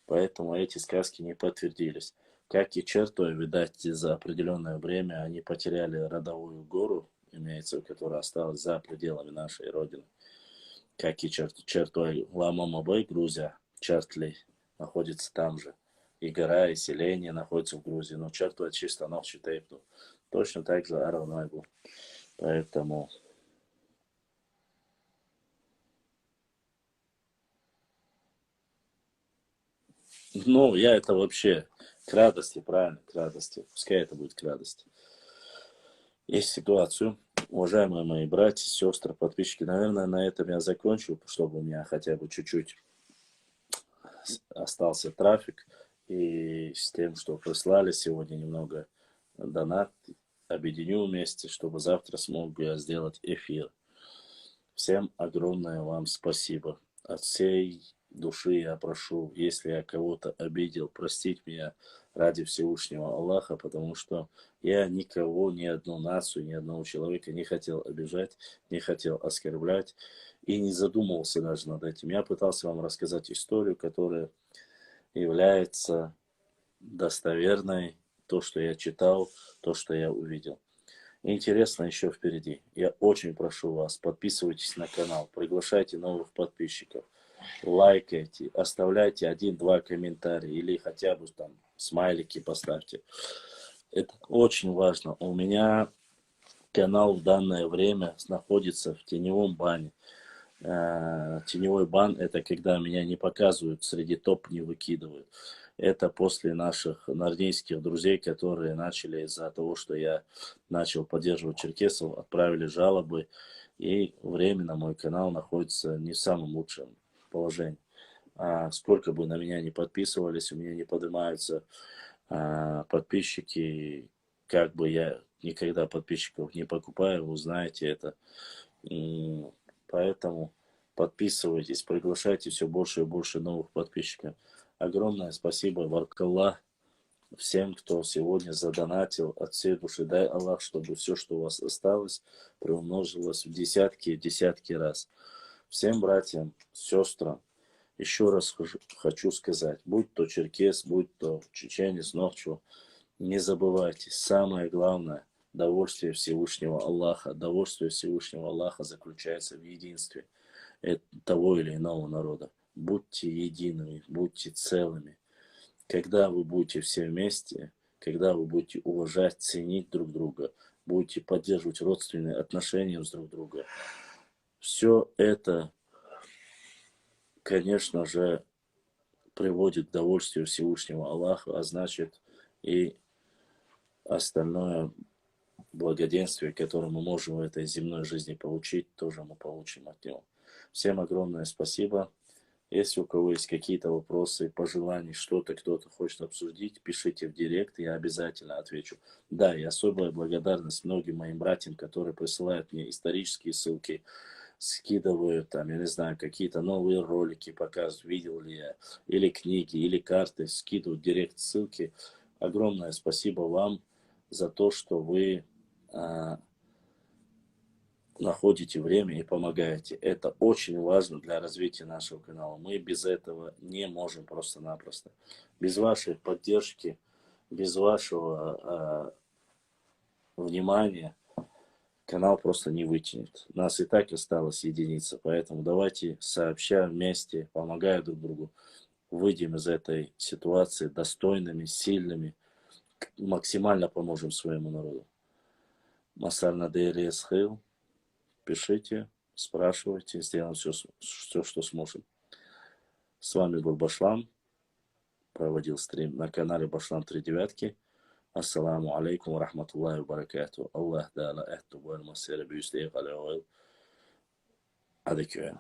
Поэтому эти сказки не подтвердились. Как и Чертой, видать, за определенное время они потеряли родовую гору, имеется, которая осталась за пределами нашей родины. Как и Чертой Ламамабай, Грузия, Чертли находится там же. И гора, и селение находится в Грузии. Но Чертой чисто Нохчи тейп. Точно так же Аравной был. Поэтому... Ну, я это вообще к радости, правильно, к радости. Пускай это будет к радости. Есть ситуацию. Уважаемые мои братья, сестры, подписчики, наверное, на этом я закончу, чтобы у меня хотя бы чуть-чуть остался трафик. И с тем, что прислали сегодня немного донат, объединю вместе, чтобы завтра смог я сделать эфир. Всем огромное вам спасибо. От всей души я прошу, если я кого-то обидел, простить меня ради Всевышнего Аллаха, потому что я никого, ни одну нацию, ни одного человека не хотел обижать, не хотел оскорблять и не задумывался даже над этим. Я пытался вам рассказать историю, которая является достоверной, то, что я читал, то, что я увидел. Интересно еще впереди. Я очень прошу вас, подписывайтесь на канал, приглашайте новых подписчиков, лайкайте, оставляйте 1-2 комментария или хотя бы там смайлики поставьте. Это очень важно. У меня канал в данное время находится в теневом бане. Теневой бан — это когда меня не показывают, среди топ не выкидывают. Это после наших нордейских друзей, которые начали из-за того, что я начал поддерживать черкесов, отправили жалобы. И временно мой канал находится не в самом лучшем положении. Сколько бы на меня не подписывались, у меня не поднимаются подписчики. Как бы я никогда подписчиков не покупаю, вы знаете это. Поэтому подписывайтесь, приглашайте все больше и больше новых подписчиков. Огромное спасибо, Баркаллах, всем, кто сегодня задонатил от всей души. Дай Аллах, чтобы все, что у вас осталось, приумножилось в десятки раз. Всем братьям, сестрам, еще раз хочу сказать, будь то черкес, будь то чеченец, нохчу, не забывайте, самое главное, довольствие Всевышнего Аллаха. Довольствие Всевышнего Аллаха заключается в единстве того или иного народа. Будьте едиными, будьте целыми. Когда вы будете все вместе, когда вы будете уважать, ценить друг друга, будете поддерживать родственные отношения с друг другом, все это, конечно же, приводит к довольствию Всевышнего Аллаха, а значит и остальное благоденствие, которое мы можем в этой земной жизни получить, тоже мы получим от него. Всем огромное спасибо. Если у кого есть какие-то вопросы, пожелания, что-то кто-то хочет обсудить, пишите в директ, я обязательно отвечу. Да, и особая благодарность многим моим братьям, которые присылают мне исторические ссылки, скидывают там, я не знаю, какие-то новые ролики, показывают, видел ли я, или книги, или карты, скидывают в директ ссылки. Огромное спасибо вам за то, что вы находите время и помогаете. Это очень важно для развития нашего канала. Мы без этого не можем просто-напросто. Без вашей поддержки, без вашего внимания канал просто не вытянет. Нас и так осталось единица, поэтому давайте сообща вместе, помогая друг другу, выйдем из этой ситуации достойными, сильными, максимально поможем своему народу. Масар Надейри Эсхил, пишите, спрашивайте, сделаем все, что сможем. С вами был Башлам, проводил стрим на канале Башлам 3 девятки. Ассаламу алейкум ва рахматуллахи ва баракату. Аллах да ла эхту ва масира бюстейх аля. Adeköyem.